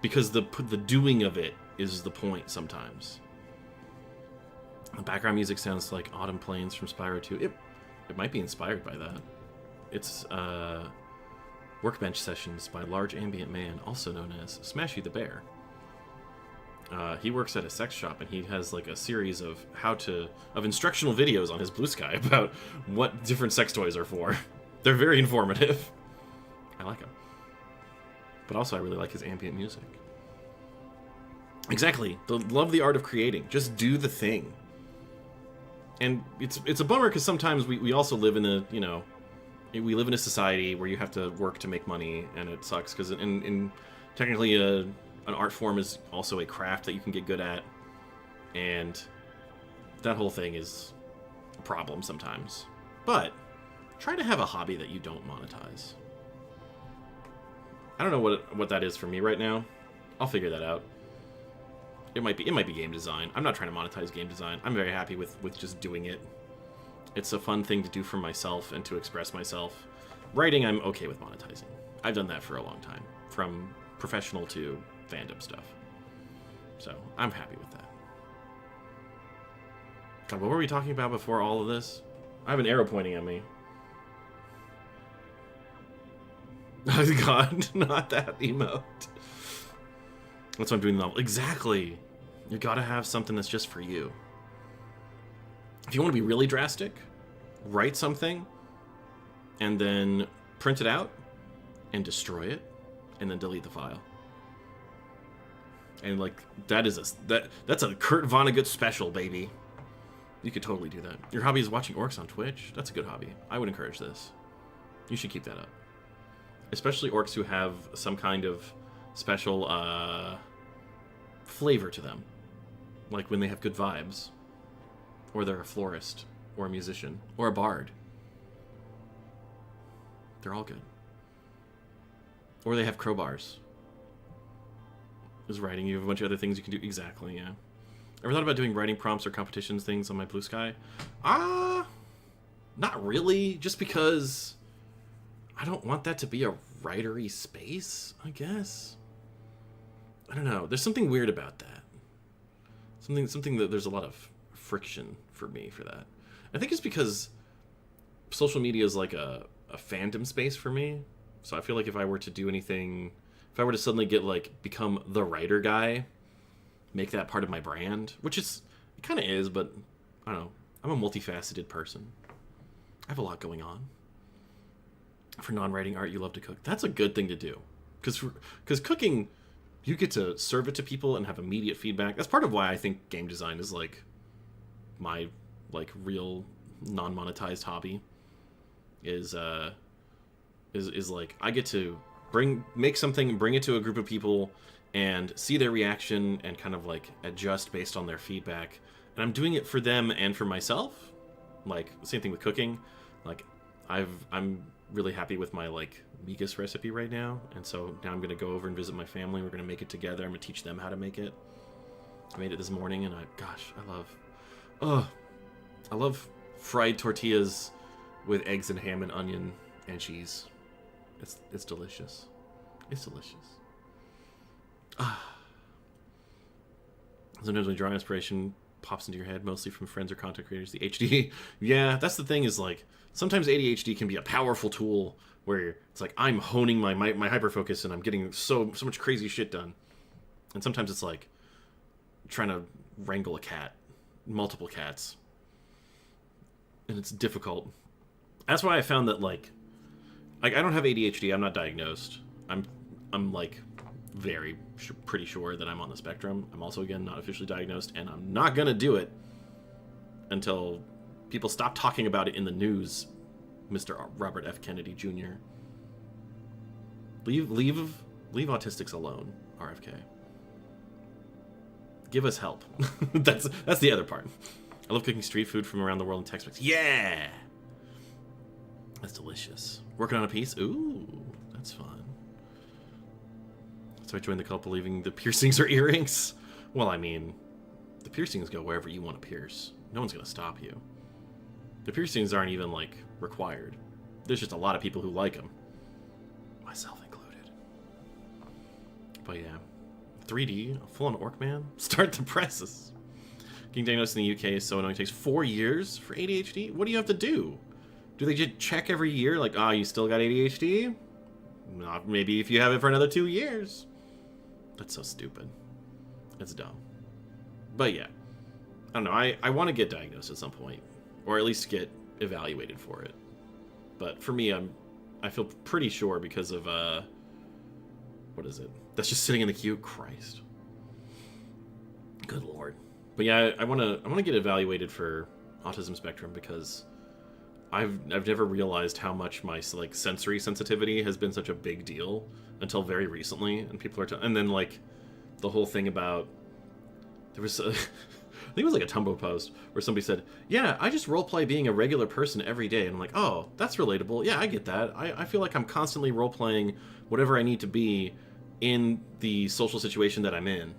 because the doing of it is the point sometimes. The background music sounds like Autumn Plains from Spyro 2. It might be inspired by that. It's Workbench Sessions by Large Ambient Man, also known as Smashy the Bear. He works at a sex shop, and he has like a series of instructional videos on his Blue Sky about what different sex toys are for. They're very informative. I like them. But also I really like his ambient music. Exactly. Love the art of creating. Just do the thing. And it's a bummer because sometimes we also live in a, you know, we live in a society where you have to work to make money, and it sucks because in technically an art form is also a craft that you can get good at, and that whole thing is a problem sometimes. But try to have a hobby that you don't monetize. I don't know what that is for me right now. I'll figure that out. It might be game design. I'm not trying to monetize game design. I'm very happy with just doing it. It's a fun thing to do for myself and to express myself. Writing, I'm okay with monetizing. I've done that for a long time, from professional to fandom stuff. So I'm happy with that. God, what were we talking about before all of this? I have an arrow pointing at me. Oh God, not that emote. That's what I'm doing now. Exactly. You gotta have something that's just for you. If you want to be really drastic, write something and then print it out and destroy it and then delete the file. And like that's a Kurt Vonnegut special, baby. You could totally do that. Your hobby is watching orcs on Twitch. That's a good hobby. I would encourage this. You should keep that up. Especially orcs who have some kind of special flavor to them. Like when they have good vibes. Or they're a florist. Or a musician. Or a bard. They're all good. Or they have crowbars. Is writing. You have a bunch of other things you can do. Exactly, yeah. Ever thought about doing writing prompts or competitions things on my Blue Sky? Not really. Just because I don't want that to be a writery space, I guess. I don't know. There's something weird about that. Something that there's a lot of friction for me for that. I think it's because social media is like a fandom space for me. So I feel like if I were to do anything, if I were to suddenly get like become the writer guy, make that part of my brand, which is it kind of is, but I don't know. I'm a multifaceted person. I have a lot going on. For non-writing art, you love to cook. That's a good thing to do, because cooking, you get to serve it to people and have immediate feedback. That's part of why I think game design is like my like real non-monetized hobby. Is like I get to make something, bring it to a group of people, and see their reaction and kind of like adjust based on their feedback. And I'm doing it for them and for myself. Like same thing with cooking. Like I'm really happy with my like migas recipe right now, and so now I'm gonna go over and visit my family. We're gonna make it together. I'm gonna teach them how to make it. I made it this morning, and I love fried tortillas with eggs and ham and onion and cheese. It's delicious. It's delicious. Sometimes when drawing inspiration pops into your head, mostly from friends or content creators, the HD. Yeah, that's the thing is like, sometimes ADHD can be a powerful tool where it's like, I'm honing my hyperfocus and I'm getting so much crazy shit done. And sometimes it's like trying to wrangle a cat, multiple cats. And it's difficult. That's why I found that like I don't have ADHD, I'm not diagnosed. I'm like pretty sure that I'm on the spectrum. I'm also, again, not officially diagnosed, and I'm not gonna do it until people stop talking about it in the news, Mr. Robert F. Kennedy Jr. Leave autistics alone, RFK. Give us help. That's the other part. I love cooking street food from around the world in Tex-Mex. Yeah! That's delicious. Working on a piece? Ooh, that's fun. So I joined the cult believing the piercings are earrings. Well, I mean, the piercings go wherever you want to pierce. No one's going to stop you. The piercings aren't even, like, required. There's just a lot of people who like them. Myself included. But yeah. 3D, a full-on orc man? Start the presses. Getting diagnosed in the UK is so annoying. It takes 4 years for ADHD? What do you have to do? Do they just check every year? Like, you still got ADHD? Not maybe if you have it for another 2 years. That's so stupid. It's dumb. But yeah. I don't know. I want to get diagnosed at some point. Or at least get evaluated for it. But for me, I feel pretty sure because of, what is it? That's just sitting in the queue? Christ. Good lord. But yeah, I want to get evaluated for autism spectrum because I've never realized how much my like sensory sensitivity has been such a big deal until very recently, and people are and then like the whole thing about there was I think it was like a Tumblr post where somebody said, "Yeah, I just roleplay being a regular person every day," and I'm like, "Oh, that's relatable. Yeah, I get that. I feel like I'm constantly roleplaying whatever I need to be in the social situation that I'm in."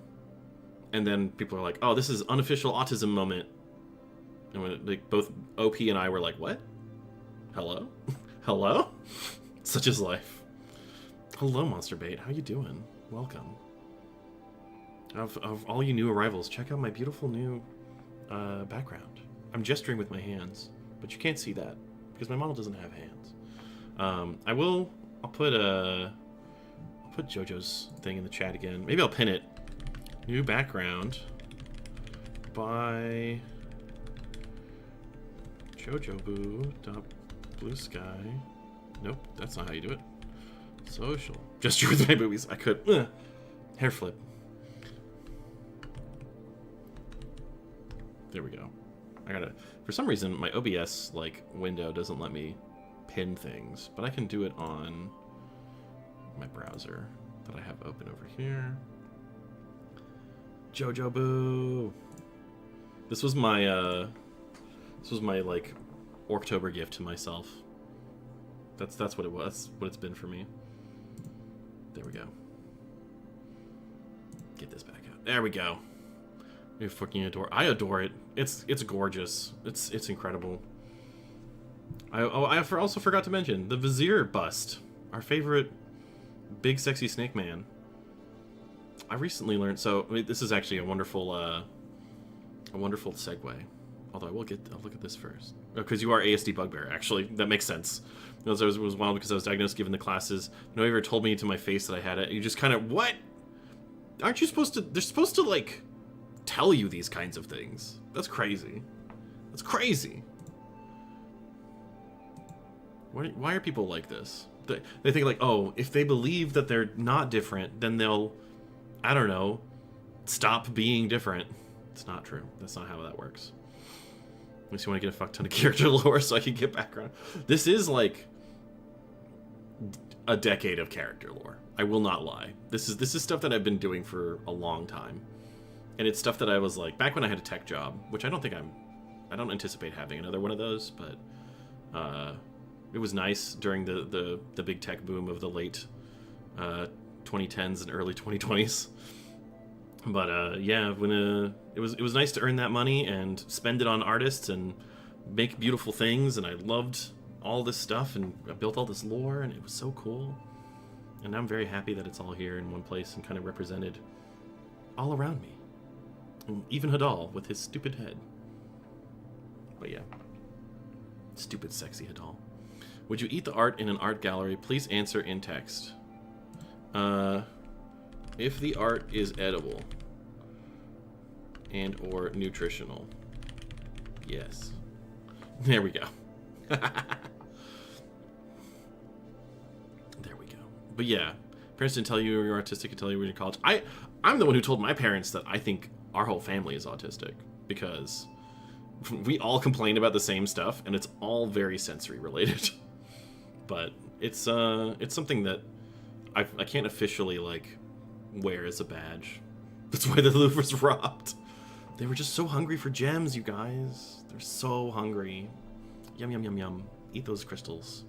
And then people are like, "Oh, this is unofficial autism moment," and when like both OP and I were like, "What? Hello? Hello?" Such is life. Hello, Monster Bait. How you doing? Welcome. Of all you new arrivals, check out my beautiful new background. I'm gesturing with my hands, but you can't see that because my model doesn't have hands. I'll put JoJo's thing in the chat again. Maybe I'll pin it. New background by... What is it? That's just sitting in the queue. Christ. I love cooking street food from around the world in Tex-Mex. Yeah, that's the thing is like I want to get diagnosed at some point. Or at least get evaluated for it. But for me, I feel pretty sure because of, what is it? That's just sitting in the queue. New background by Jojobu. Blue sky. Nope, that's not how you do it. Social. Gesture with my boobies. I could. Hair flip. There we go. I gotta. For some reason, my OBS like window doesn't let me pin things, but I can do it on my browser that I have open over here. Jojobu. This was my like Orctober gift to myself. That's what it was. What it's been for me. There we go. Get this back out. There we go. You fucking adore. I adore it. It's gorgeous. It's incredible. I also forgot to mention the Vizier bust. Our favorite big sexy snake man. I recently learned. So I mean, this is actually a wonderful segue. Although I'll look at this first. Because you are ASD bugbear. Actually, that makes sense. It was wild because I was diagnosed given the classes. Nobody ever told me to my face that I had it. You just kind of, what? Aren't you supposed to? They're supposed to like tell you these kinds of things. That's crazy. That's crazy. Why are people like this? They think like, oh, if they believe that they're not different, then they'll, I don't know, stop being different. It's not true. That's not how that works. Unless you want to get a fuck ton of character lore so I can get background. This is like a decade of character lore. I will not lie. This is stuff that I've been doing for a long time. And it's stuff that I was like, back when I had a tech job, which I don't anticipate having another one of those, but it was nice during the big tech boom of the late 2010s and early 2020s. But yeah, when it was nice to earn that money and spend it on artists and make beautiful things, and I loved all this stuff, and I built all this lore, and it was so cool. And I'm very happy that it's all here in one place and kind of represented all around me. And even Hadal with his stupid head. But yeah. Stupid, sexy Hadal. Would you eat the art in an art gallery? Please answer in text. If the art is edible and or nutritional. Yes. There we go. There we go. But yeah, parents didn't tell you you're autistic until you were in college. I'm the one who told my parents that I think our whole family is autistic because we all complain about the same stuff and it's all very sensory related. But it's something that I can't officially like wear as a badge. That's why the Louvre's robbed. They were just so hungry for gems, you guys. They're so hungry. Yum, yum, yum, yum. Eat those crystals.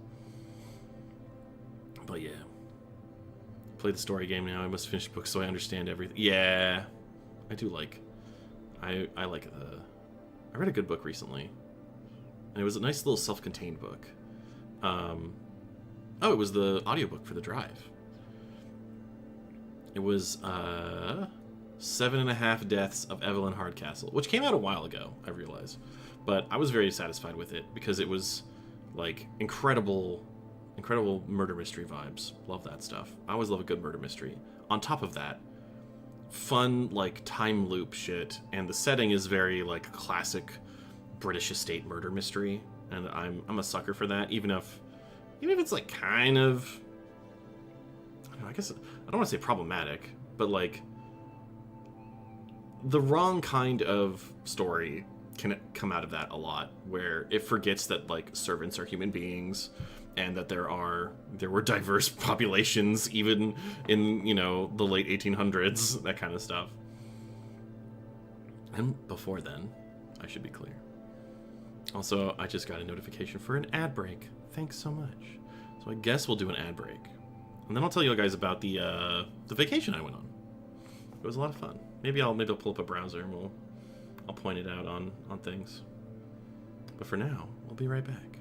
But yeah. Play the story game now. I must finish the book so I understand everything. Yeah. I do like... I like the... I read a good book recently. And it was a nice little self-contained book. Oh, it was the audiobook for the Drive. It was 7.5 Deaths of Evelyn Hardcastle, which came out a while ago, I realize. But I was very satisfied with it because it was like incredible murder mystery vibes. Love that stuff. I always love a good murder mystery. On top of that, fun like time loop shit, and the setting is very like classic British estate murder mystery, and I'm a sucker for that. Even if it's like kind of, I don't know, I guess I don't want to say problematic, but like the wrong kind of story can come out of that a lot, where it forgets that like servants are human beings and that there were diverse populations even in, you know, the late 1800s, that kind of stuff. And before then, I should be clear. Also, I just got a notification for an ad break. Thanks so much. So I guess we'll do an ad break. And then I'll tell you guys about the vacation I went on. It was a lot of fun. Maybe I'll pull up a browser and I'll point it out on things. But for now, we'll be right back.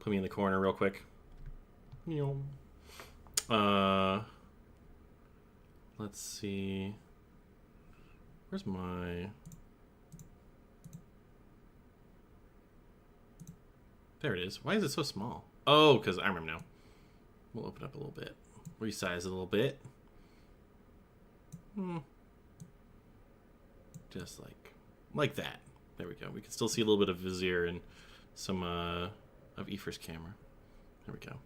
put me in the corner real quick. Let's see. Where's my... There it is. Why is it so small? Oh, because I remember now. We'll open up a little bit. Resize it a little bit. Just like that. There we go. We can still see a little bit of Vizier and some of Aoifre's camera. There we go.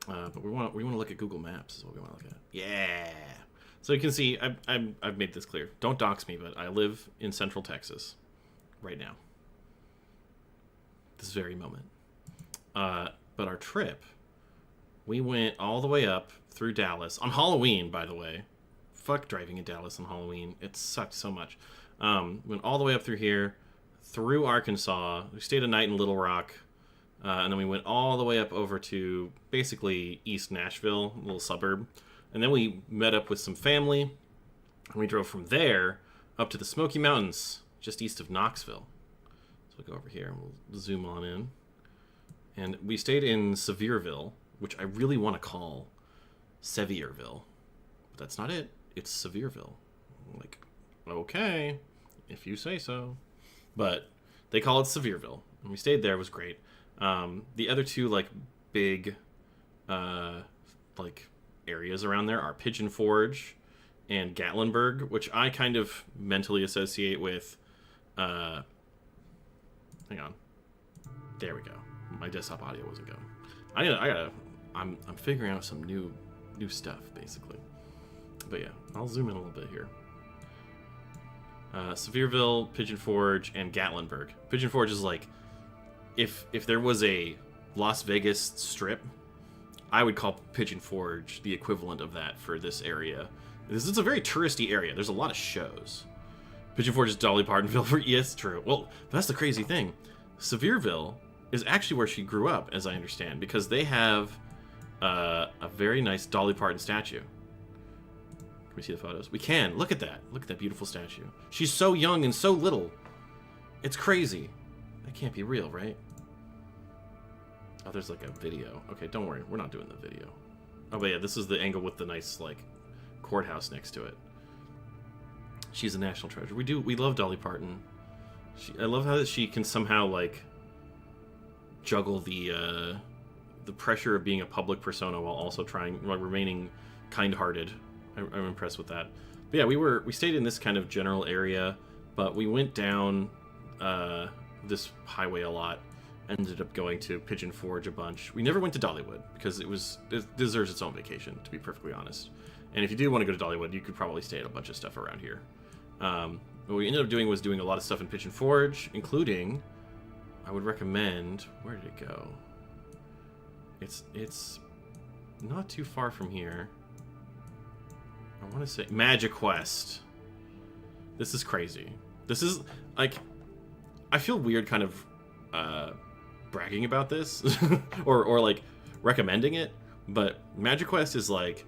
But we want to look at Google Maps is what we want to look at. Yeah. So you can see I've made this clear. Don't dox me, but I live in Central Texas right now. This very moment. But our trip, we went all the way up through Dallas on Halloween, by the way. Fuck driving in Dallas on Halloween. It sucked so much. Went all the way up through here, through Arkansas. We stayed a night in Little Rock. And then we went all the way up over to basically East Nashville, a little suburb. And then we met up with some family. And we drove from there up to the Smoky Mountains, just east of Knoxville. So we'll go over here and we'll zoom on in. And we stayed in Sevierville, which I really want to call Sevierville. But that's not it. It's Sevierville. Like, okay, if you say so. But they call it Sevierville. And we stayed there. It was great. The other two, like, big, like, areas around there are Pigeon Forge and Gatlinburg, which I kind of mentally associate with, hang on. There we go. My desktop audio wasn't going. I'm figuring out some new stuff, basically. But yeah, I'll zoom in a little bit here. Sevierville, Pigeon Forge, and Gatlinburg. Pigeon Forge is like, if there was a Las Vegas strip, I would call Pigeon Forge the equivalent of that for this area. This is a very touristy area. There's a lot of shows. Pigeon Forge is Dolly Partonville. Yes, true. Well, that's the crazy thing. Sevierville is actually where she grew up, as I understand, because they have a very nice Dolly Parton statue. Can we see the photos? We can. Look at that. Look at that beautiful statue. She's so young and so little. It's crazy. That can't be real, right? Oh, there's like a video. Okay, don't worry. We're not doing the video. Oh, but yeah, this is the angle with the nice, like, courthouse next to it. She's a national treasure. We love Dolly Parton. I love how she can somehow, like, juggle the pressure of being a public persona while also remaining kind-hearted. I'm impressed with that. But yeah, we stayed in this kind of general area, but we went down this highway a lot. Ended up going to Pigeon Forge a bunch. We never went to Dollywood because it deserves its own vacation, to be perfectly honest. And if you do want to go to Dollywood, you could probably stay at a bunch of stuff around here. What we ended up doing was doing a lot of stuff in Pigeon Forge, including, I would recommend, where did it go? It's not too far from here. I want to say Magic Quest. This is crazy. This is, like, I feel weird kind of bragging about this or like recommending it, but Magic Quest is like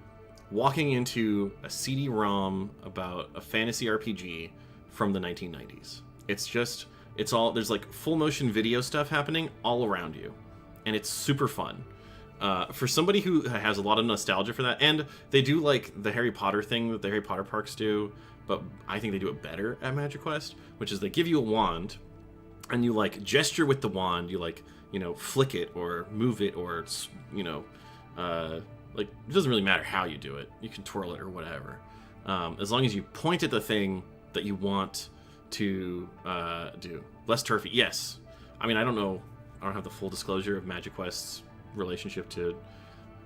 walking into a CD-ROM about a fantasy RPG from the 1990s. It's all, there's like full motion video stuff happening all around you, and it's super fun. For somebody who has a lot of nostalgia for that, and they do like the Harry Potter thing that the Harry Potter parks do, but I think they do it better at Magic Quest, which is they give you a wand, and you like gesture with the wand, you like, you know, flick it or move it or, you know, like, it doesn't really matter how you do it. You can twirl it or whatever. As long as you point at the thing that you want to do. Less turfy, yes. I mean, I don't have the full disclosure of Magic Quest's relationship to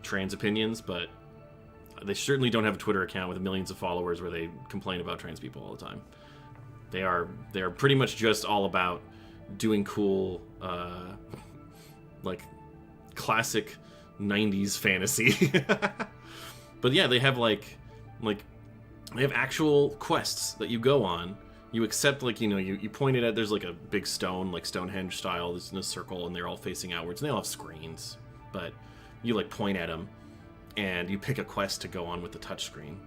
trans opinions, but they certainly don't have a Twitter account with millions of followers where they complain about trans people all the time. They are pretty much just all about doing cool, like, classic 90s fantasy. But yeah, they have like they have actual quests that you go on. You accept, like, you know, you point it at, there's like a big stone, like Stonehenge style, there's in a circle, and they're all facing outwards, and they all have screens, but you like point at them and you pick a quest to go on with the touch screen.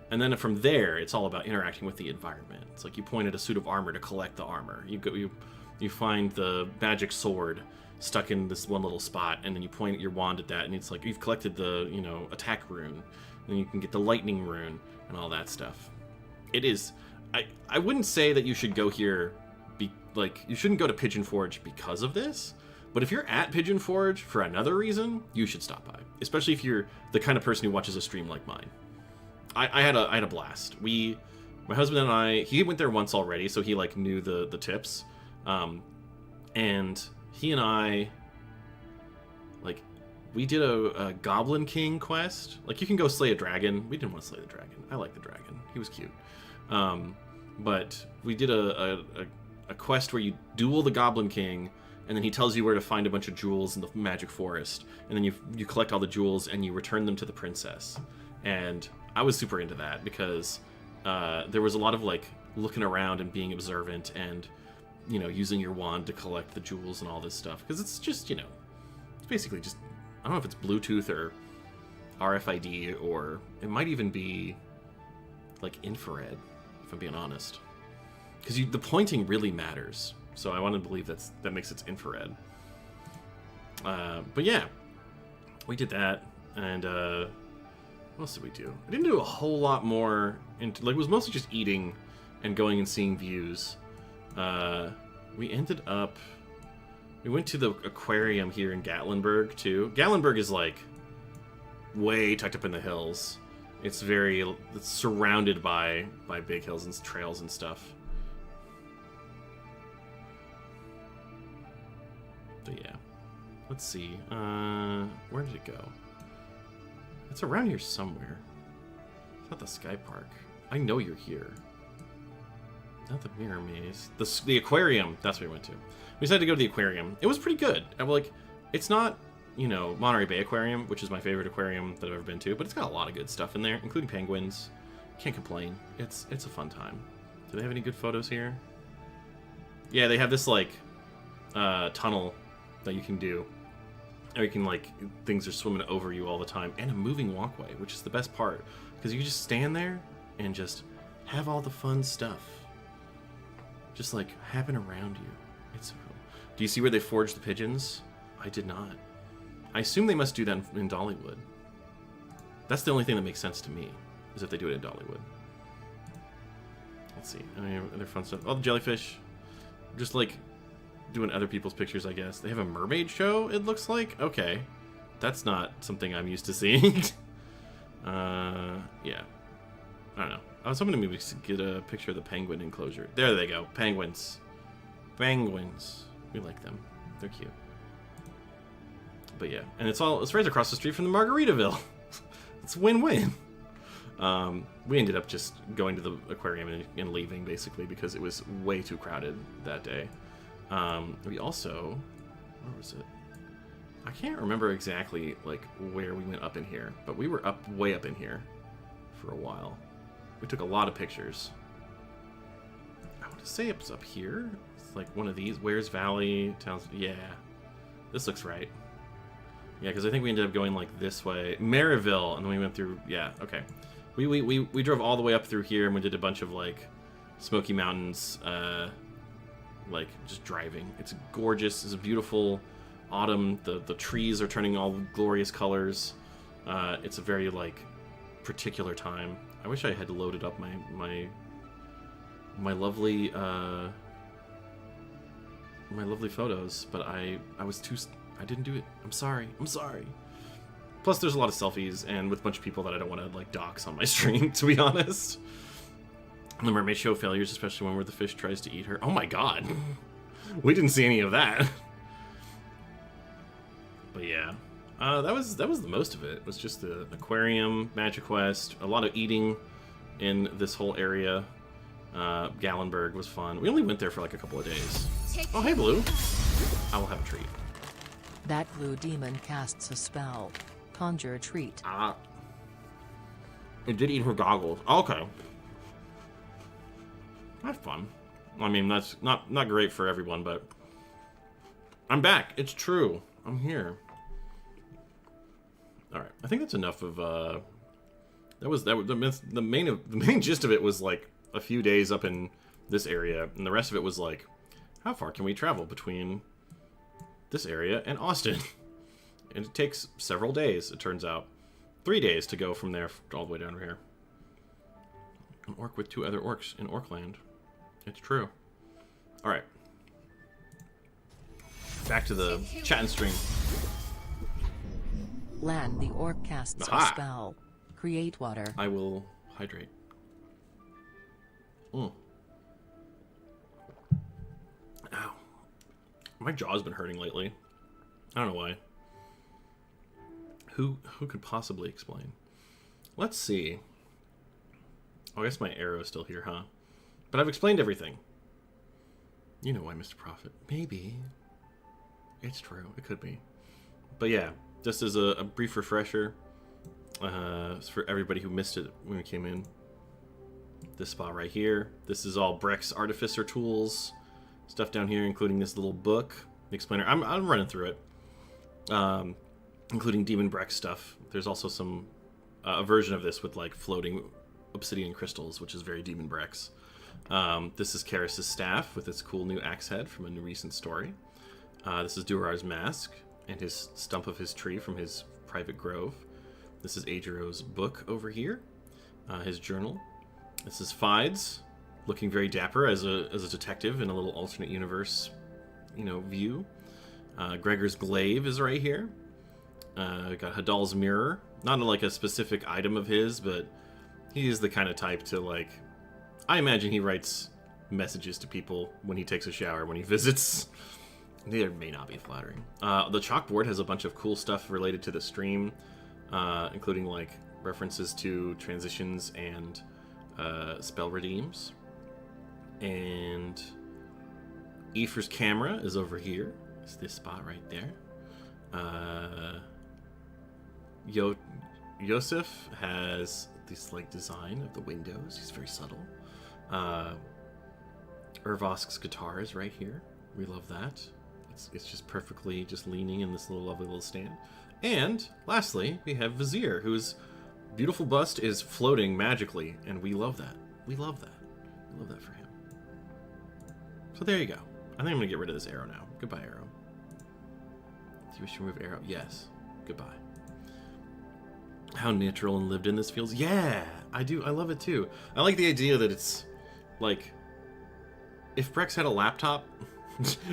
And then from there, it's all about interacting with the environment. It's like you point at a suit of armor to collect the armor. You find the magic sword stuck in this one little spot, and then you point your wand at that, and it's like you've collected the, you know, attack rune, and you can get the lightning rune and all that stuff. It is. I wouldn't say that you should go here. You shouldn't go to Pigeon Forge because of this. But if you're at Pigeon Forge for another reason, you should stop by. Especially if you're the kind of person who watches a stream like mine. I had a blast. My husband and I, he went there once already, so he like knew the tips. And he and I, like, we did a Goblin King quest. Like, you can go slay a dragon. We didn't want to slay the dragon. I like the dragon. He was cute. But we did a quest where you duel the Goblin King, and then he tells you where to find a bunch of jewels in the magic forest, and then you collect all the jewels and you return them to the princess. And I was super into that because there was a lot of like looking around and being observant and, you know, using your wand to collect the jewels and all this stuff, because it's just, you know, it's basically just, I don't know if it's Bluetooth or RFID, or it might even be like infrared, if I'm being honest, because the pointing really matters. So I want to believe that makes it infrared. But yeah, we did that, and what else did we do? I didn't do a whole lot more. It was mostly just eating and going and seeing views. We ended up. We went to the aquarium here in Gatlinburg too. Gatlinburg is like way tucked up in the hills. It's surrounded by big hills and trails and stuff. But yeah, let's see. Where did it go? It's around here somewhere. It's not the Sky Park. I know you're here. Not the Mirror Maze. The aquarium. That's where we went to. We decided to go to the aquarium. It was pretty good. I'm like, it's not, you know, Monterey Bay Aquarium, which is my favorite aquarium that I've ever been to, but it's got a lot of good stuff in there, including penguins. Can't complain. It's a fun time. Do they have any good photos here? Yeah, they have this like tunnel that you can do, or you can, like, things are swimming over you all the time, and a moving walkway, which is the best part, because you can just stand there and just have all the fun stuff just like happen around you. It's so cool. Do you see where they forged the pigeons? I did not. I assume they must do that in Dollywood. That's the only thing that makes sense to me, is if they do it in Dollywood. Let's see. Any other fun stuff? Oh, the jellyfish. Just like doing other people's pictures, I guess. They have a mermaid show, it looks like. Okay. That's not something I'm used to seeing. Yeah. I don't know. I was hoping to maybe get a picture of the penguin enclosure. There they go. Penguins. Penguins. We like them. They're cute. But yeah. And it's right across the street from the Margaritaville. It's win-win. We ended up just going to the aquarium and leaving, basically, because it was way too crowded that day. We also... Where was it? I can't remember exactly, like, where we went up in here, but we were way up in here for a while. We took a lot of pictures. I want to say it was up here. It's like one of these. Where's Valley? Towns. Yeah. This looks right. Yeah, because I think we ended up going, like, this way. Maryville, and then we went through... Yeah, okay. We drove all the way up through here, and we did a bunch of, like, Smoky Mountains, like, just driving. It's gorgeous. It's a beautiful autumn. The trees are turning all glorious colors. It's a very, like, particular time. I wish I had loaded up my lovely photos, but I didn't do it. I'm sorry. Plus, there's a lot of selfies, and with a bunch of people that I don't want to, like, dox on my stream, to be honest. And the mermaid show failures, especially one where the fish tries to eat her. Oh my god. We didn't see any of that. But yeah. That was the most of it. It was just the aquarium, Magic Quest, a lot of eating in this whole area. Gallenberg was fun. We only went there for like a couple of days. Oh, hey, Blue. I will have a treat. That blue demon casts a spell. Conjure a treat. It did eat her goggles. Okay. That's fun. I mean, that's not great for everyone, but I'm back. It's true. I'm here. All right. I think that's enough of the main gist of it was like a few days up in this area, and the rest of it was like, how far can we travel between this area and Austin. And it takes several days, it turns out. 3 days to go from there all the way down here. An orc with 2 other orcs in Orcland. It's true. Alright. Back to the chat and stream. Land the orc casts Aha! a spell. Create water. I will hydrate. Ow. My jaw's been hurting lately. I don't know why. Who could possibly explain? Let's see. Oh, I guess my arrow's still here, huh? But I've explained everything. You know why, Mr. Prophet. Maybe. It's true. It could be. But yeah, just as a brief refresher, for everybody who missed it when we came in. This spot right here. This is all Breck's Artificer tools. Stuff down here, including this little book, the explainer. I'm running through it. Including Demon Breck stuff. There's also some a version of this with like floating obsidian crystals, which is very Demon Breck's. This is Karis' staff with its cool new axe head from a new recent story. This is Durar's mask and his stump of his tree from his private grove. This is Ajiro's book over here, his journal. This is Fides, looking very dapper as a detective in a little alternate universe, view. Gregor's glaive is right here. Got Hadal's mirror. Not like a specific item of his, but he is the kind of type to, like... I imagine he writes messages to people when he takes a shower, when he visits. They may not be flattering. The chalkboard has a bunch of cool stuff related to the stream, including, like, references to transitions and spell redeems. And Aoifre's camera is over here. It's this spot right there. Yosef has this like design of the windows. He's very subtle. Urvosk's guitar is right here. We love that. It's just perfectly just leaning in this lovely little stand. And lastly, we have Vizier, whose beautiful bust is floating magically, and we love that. We love that. We love that for him. So there you go. I think I'm gonna get rid of this arrow now. Goodbye, arrow. Do you wish to remove arrow? Yes. Goodbye. How natural and lived in this feels. Yeah, I do. I love it too. I like the idea that it's like if Brex had a laptop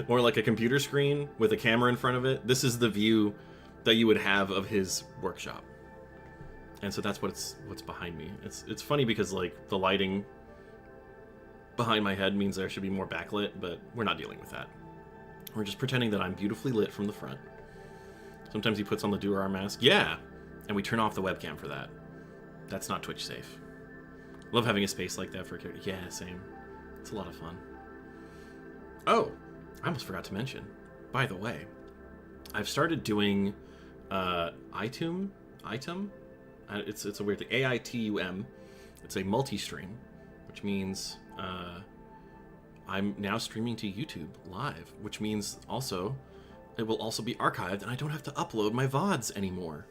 or like a computer screen with a camera in front of it, this is the view that you would have of his workshop. And so that's what's behind me. It's funny because like the lighting behind my head means there should be more backlit, but we're not dealing with that. We're just pretending that I'm beautifully lit from the front. Sometimes he puts on the Durar mask. Yeah! And we turn off the webcam for that. That's not Twitch safe. Love having a space like that for a character. Yeah, same. It's a lot of fun. Oh! I almost forgot to mention. By the way, I've started doing item. It's a weird thing. AITUM. It's a multi-stream, which means I'm now streaming to YouTube live, which means also it will also be archived, and I don't have to upload my VODs anymore.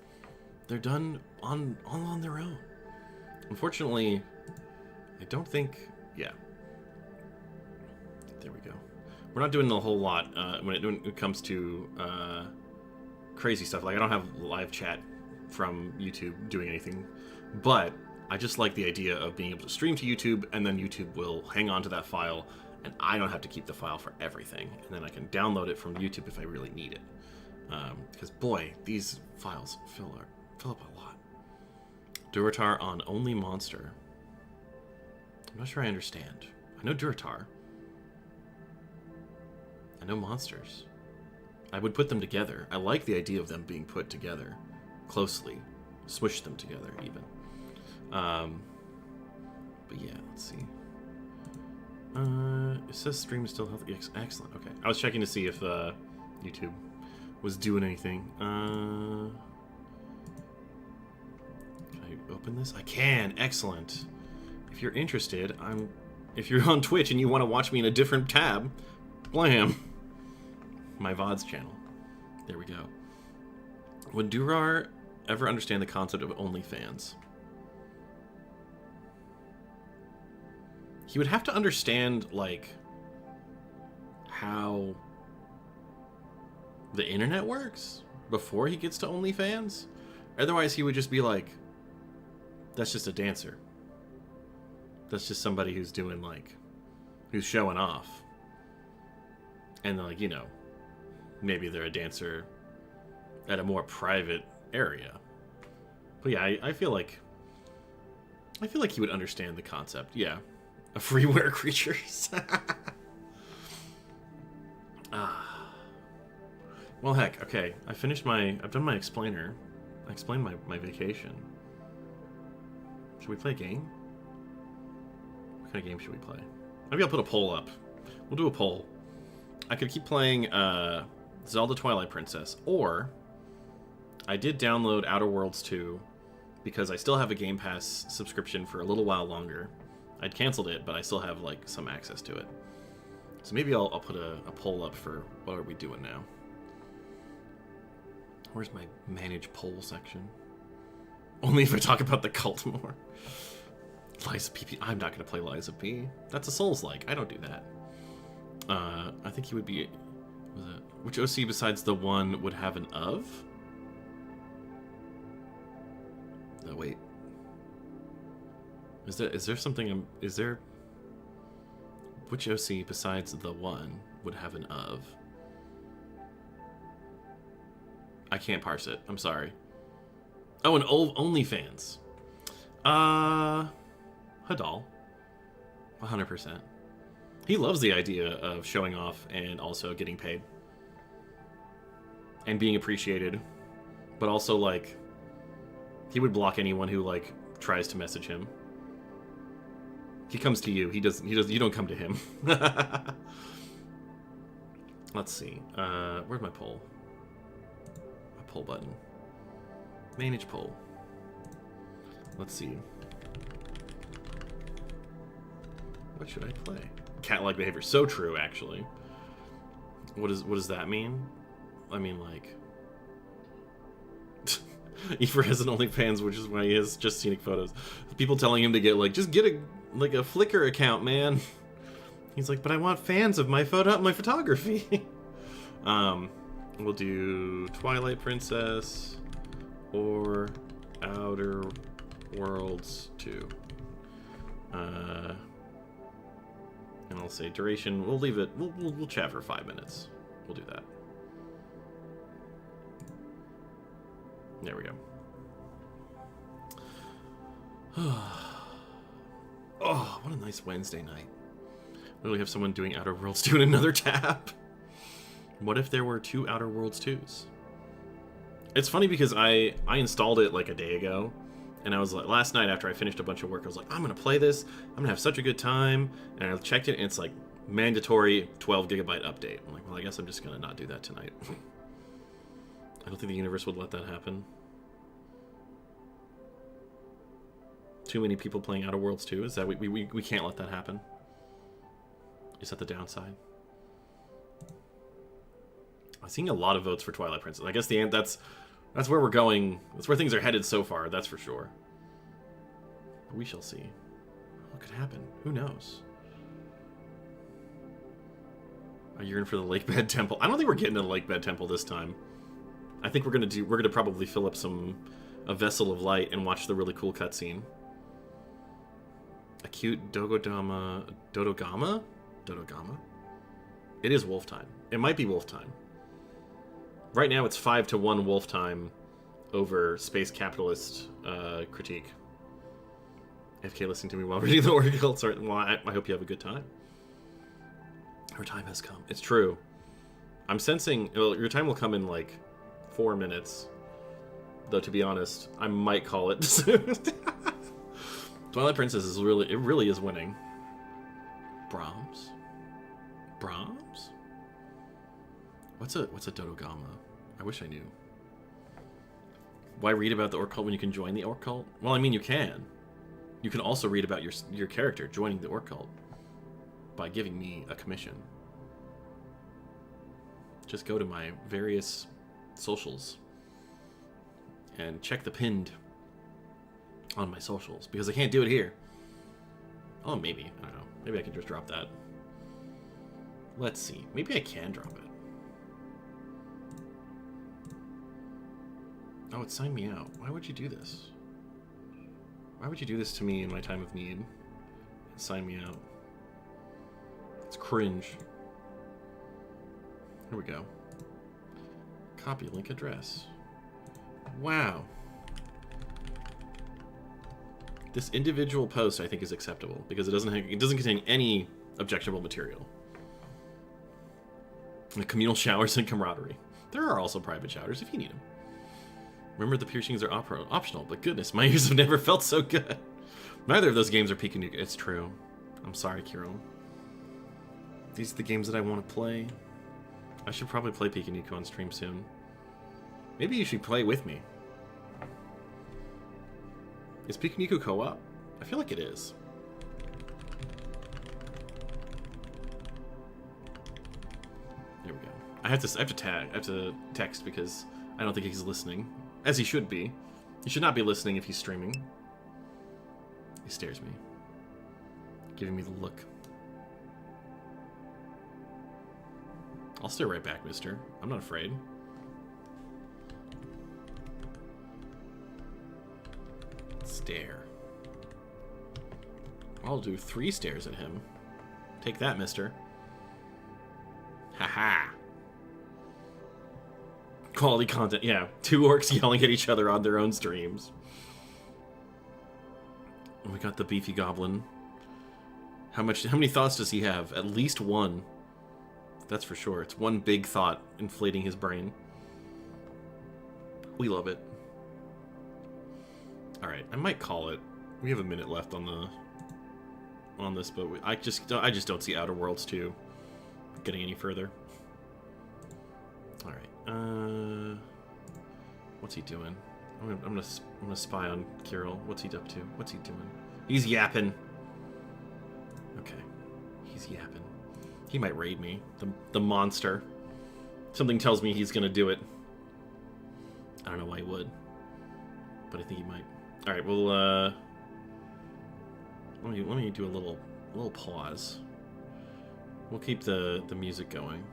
They're done all on their own. Unfortunately, I don't think... Yeah. There we go. We're not doing a whole lot when it comes to crazy stuff. Like, I don't have live chat from YouTube doing anything, but I just like the idea of being able to stream to YouTube, and then YouTube will hang on to that file, and I don't have to keep the file for everything, and then I can download it from YouTube if I really need it. Because, boy, these files fill up a lot. Durotar on Only Monster. I'm not sure I understand. I know Durotar. I know monsters. I would put them together. I like the idea of them being put together closely. Smush them together, even. But yeah, let's see. It says stream is still healthy. Excellent. Okay. I was checking to see if YouTube was doing anything. Can I open this? I can. Excellent. If you're interested, if you're on Twitch and you want to watch me in a different tab, blam. My VODs channel. There we go. Would Durar ever understand the concept of OnlyFans? He would have to understand, like, how the internet works before he gets to OnlyFans. Otherwise, he would just be like, that's just a dancer. That's just somebody who's doing, like, who's showing off. And, like, you know, maybe they're a dancer at a more private area. But yeah, I feel like he would understand the concept. Yeah. Of freeware creatures. Well, heck, okay. I've done my explainer. I explained my vacation. Should we play a game? What kind of game should we play? Maybe I'll put a poll up. We'll do a poll. I could keep playing Zelda Twilight Princess, or I did download Outer Worlds 2 because I still have a Game Pass subscription for a little while longer. I'd canceled it, but I still have, like, some access to it. So maybe I'll put a poll up for what are we doing now. Where's my manage poll section? Only if I talk about the cult more. Lies of P. I'm not going to play Lies of P. That's a Souls-like. I don't do that. I think he would be... Which OC besides the one would have an of? Oh, wait. Is there something... Is there... Which OC besides the one would have an of? I can't parse it. I'm sorry. Oh, an OnlyFans. Hadal. 100%. He loves the idea of showing off and also getting paid. And being appreciated. But also, like, he would block anyone who, like, tries to message him. He comes to you. He doesn't, you don't come to him. Let's see. Where's my poll? My poll button. Manage poll. Let's see. What should I play? Cat-like behavior. So true, actually. What does that mean? I mean, like... Efer has an OnlyFans, which is why he has just scenic photos. People telling him to get, like, just get a Flickr account, man. He's like, but I want fans of my photography. We'll do Twilight Princess or Outer Worlds 2. And I'll say duration. We'll leave it. We'll chat for 5 minutes. We'll do that. There we go. Oh, what a nice Wednesday night. Literally have someone doing Outer Worlds 2 in another tab. What if there were 2 Outer Worlds 2s? It's funny because I installed it like a day ago, and I was like, last night after I finished a bunch of work, I was like, I'm gonna play this, I'm gonna have such a good time, and I checked it, and it's like, mandatory 12 gigabyte update. I'm like, well, I guess I'm just gonna not do that tonight. I don't think the universe would let that happen. Too many people playing Outer Worlds 2? Is that we can't let that happen? Is that the downside? I'm seeing a lot of votes for Twilight Princess. I guess that's where we're going. That's where things are headed so far. That's for sure. But we shall see. What could happen? Who knows? A yearn for the Lakebed Temple. I don't think we're getting to the Lakebed Temple this time. I think we're gonna probably fill up a vessel of light and watch the really cool cutscene. A cute Dodogama? It is wolf time. It might be wolf time. Right now it's 5-1 wolf time over space capitalist critique. FK listening to me while reading the Oracles. Well, I hope you have a good time. Your time has come. It's true. I'm sensing... Well, your time will come in, like, 4 minutes. Though, to be honest, I might call it soon. Twilight Princess is really is winning. Brahms? What's a Dodogama? I wish I knew. Why read about the Orc cult when you can join the Orc cult? Well, I mean, you can. You can also read about your character joining the Orc cult by giving me a commission. Just go to my various socials and check the pinned on my socials, because I can't do it here. Oh, maybe. I don't know. Maybe I can just drop that. Let's see. Maybe I can drop it. Oh, it signed me out. Why would you do this? Why would you do this to me in my time of need? Sign me out. It's cringe. Here we go. Copy link address. Wow. This individual post I think is acceptable because it doesn't contain any objectionable material. The communal showers and camaraderie. There are also private showers if you need them. Remember, the piercings are optional, but goodness, my ears have never felt so good. Neither of those games are Pikachu. It's true. I'm sorry, Kirill. These are the games that I want to play. I should probably play Pikachu on stream soon. Maybe you should play with me. Is Pikachu co-op? I feel like it is. Here we go. I have to text because I don't think he's listening. As he should be. He should not be listening if he's streaming. He stares me. Giving me the look. I'll stare right back, mister. I'm not afraid. Stare. I'll do 3 stares at him. Take that, mister. Haha. Quality content, yeah. 2 orcs yelling at each other on their own streams. We got the beefy goblin. How many thoughts does he have? At least 1. That's for sure. It's one big thought inflating his brain. We love it. Alright, I might call it. We have a minute left on this, but I just don't see Outer Worlds 2 getting any further. Alright, what's he doing? I'm gonna spy on Kirill. What's he up to? What's he doing? He's yapping. Okay, he's yapping. He might raid me. The monster. Something tells me he's gonna do it. I don't know why he would, but I think he might. All right, well, let me do a little pause. We'll keep the music going.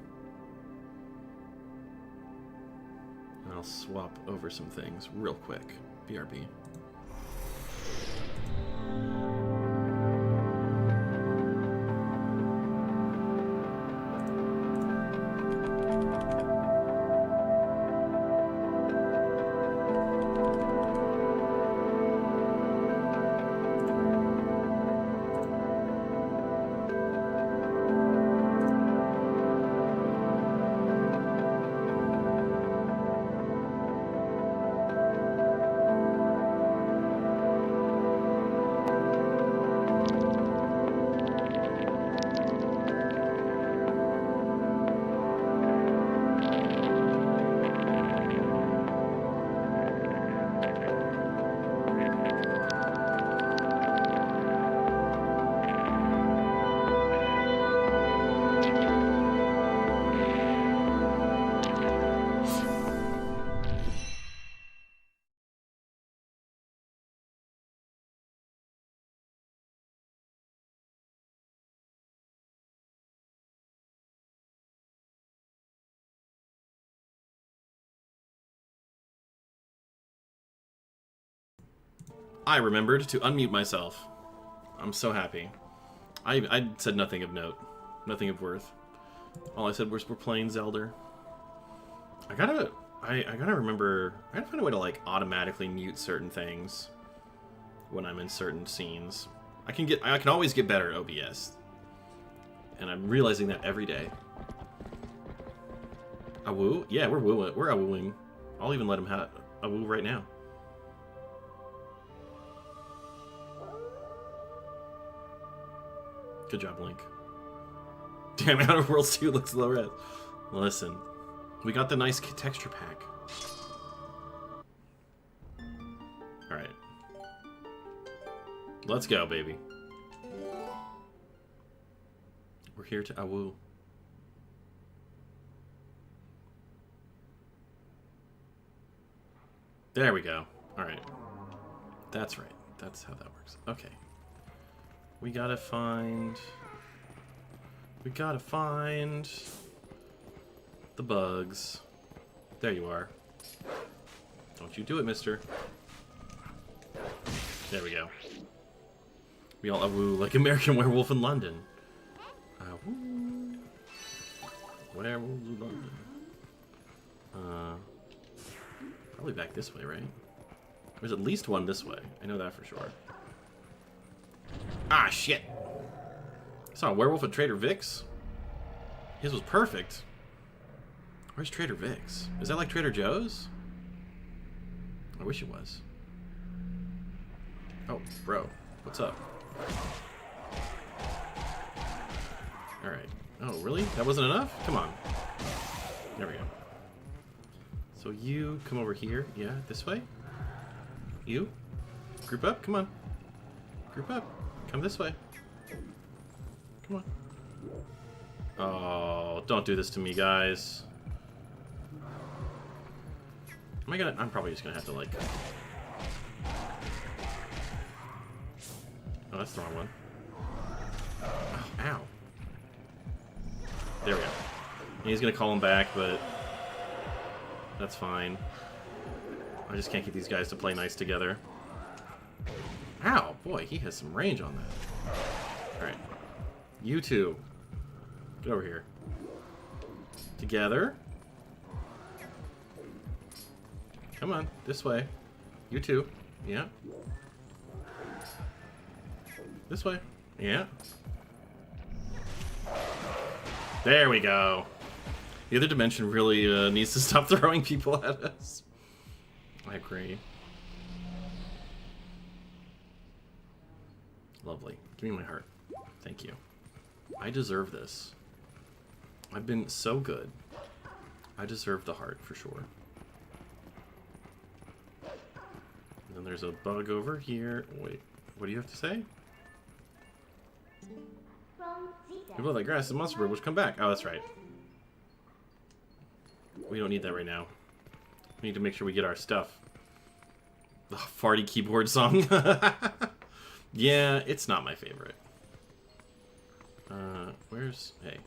And I'll swap over some things real quick. BRB. I remembered to unmute myself. I'm so happy. I said nothing of note. Nothing of worth. All I said was we're playing Zelda. I gotta remember... I gotta find a way to, like, automatically mute certain things when I'm in certain scenes. I can always get better at OBS. And I'm realizing that every day. A woo? Yeah, we're wooing. We're a wooing. I'll even let him have a woo right now. Good job, Link. Damn, Outer Worlds 2 looks low res. Listen, we got the nice texture pack. Alright. Let's go, baby. We're here to awoo. There we go. Alright. That's right. That's how that works. Okay. We gotta find the bugs. There you are. Don't you do it, mister. There we go. We all woo like American Werewolf in London. Woo. Werewolves in London. Probably back this way, right? There's at least one this way. I know that for sure. Ah, shit! I saw a werewolf at Trader Vic's. His was perfect. Where's Trader Vic's? Is that like Trader Joe's? I wish it was. Oh, bro. What's up? Alright. Oh, really? That wasn't enough? Come on. There we go. So you come over here. Yeah, this way. You. Group up. Come on. Group up. Come this way. Come on. Oh, don't do this to me, guys. Am I gonna... I'm probably just gonna have to, like... Oh, that's the wrong one. Oh, ow. There we go. And he's gonna call him back, but... That's fine. I just can't get these guys to play nice together. Ow! Boy, he has some range on that. Alright. You two. Get over here. Together. Come on, this way. You two. Yeah. This way. Yeah. There we go. The other dimension really needs to stop throwing people at us. I agree. Lovely. Give me my heart. Thank you. I deserve this. I've been so good. I deserve the heart for sure. And then there's a bug over here. Wait, what do you have to say? People like grass and monster bird which come back. Oh, that's right. We don't need that right now. We need to make sure we get our stuff. The farty keyboard song. Yeah, it's not my favorite. Where's... Hey,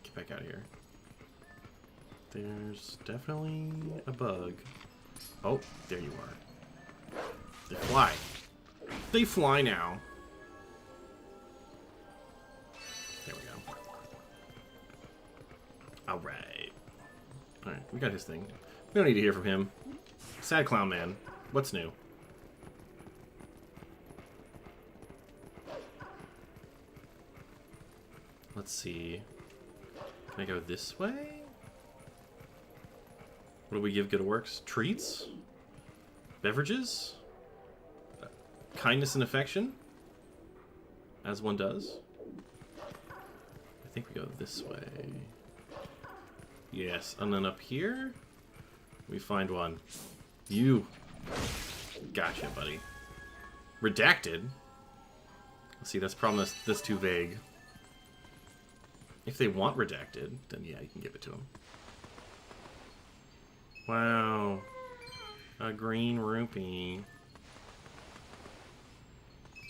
get back out of here. There's definitely a bug. Oh, there you are. They fly. They fly now. There we go. Alright. Alright, we got his thing. We don't need to hear from him. Sad clown man. What's new? Let's see. Can I go this way? What do we give Good Works? Treats? Beverages? Kindness and affection? As one does? I think we go this way. Yes, and then up here, we find one. You. Gotcha, buddy. Redacted? Let's see, that's probably that's too vague. If they want redacted, then yeah, you can give it to them. Wow. A green rupee.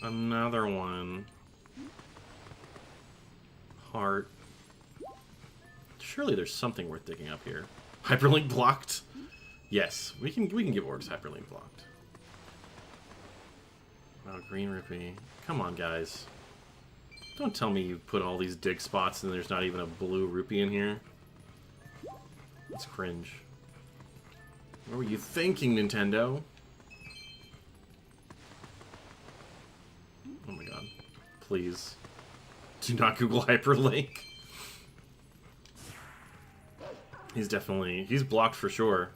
Another one. Heart. Surely there's something worth digging up here. Hyperlink blocked? Yes, we can give orcs hyperlink blocked. Wow, green rupee. Come on, guys. Don't tell me you put all these dig spots and there's not even a blue rupee in here. That's cringe. What were you thinking, Nintendo? Oh my god. Please. Do not Google hyperlink. He's blocked for sure.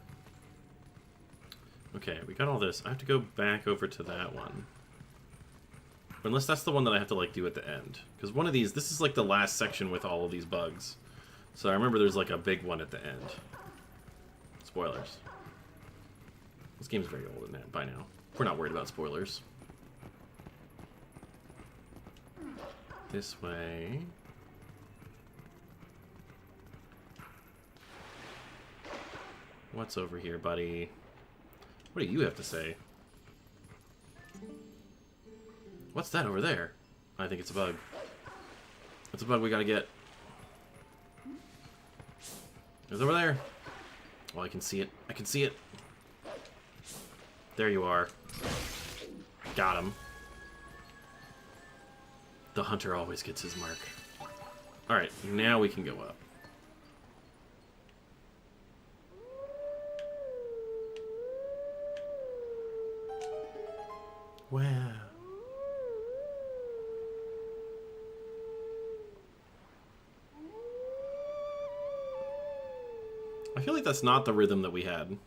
Okay, we got all this. I have to go back over to that one. Unless that's the one that I have to, like, do at the end. Because one of these, this is, like, the last section with all of these bugs. So I remember there's, like, a big one at the end. Spoilers. This game's very old by now. We're not worried about spoilers. This way. What's over here, buddy? What do you have to say? What's that over there? I think it's a bug. It's a bug we gotta get. It's over there. Oh, I can see it. I can see it. There you are. Got him. The hunter always gets his mark. Alright, now we can go up. Wow. I feel like that's not the rhythm that we had.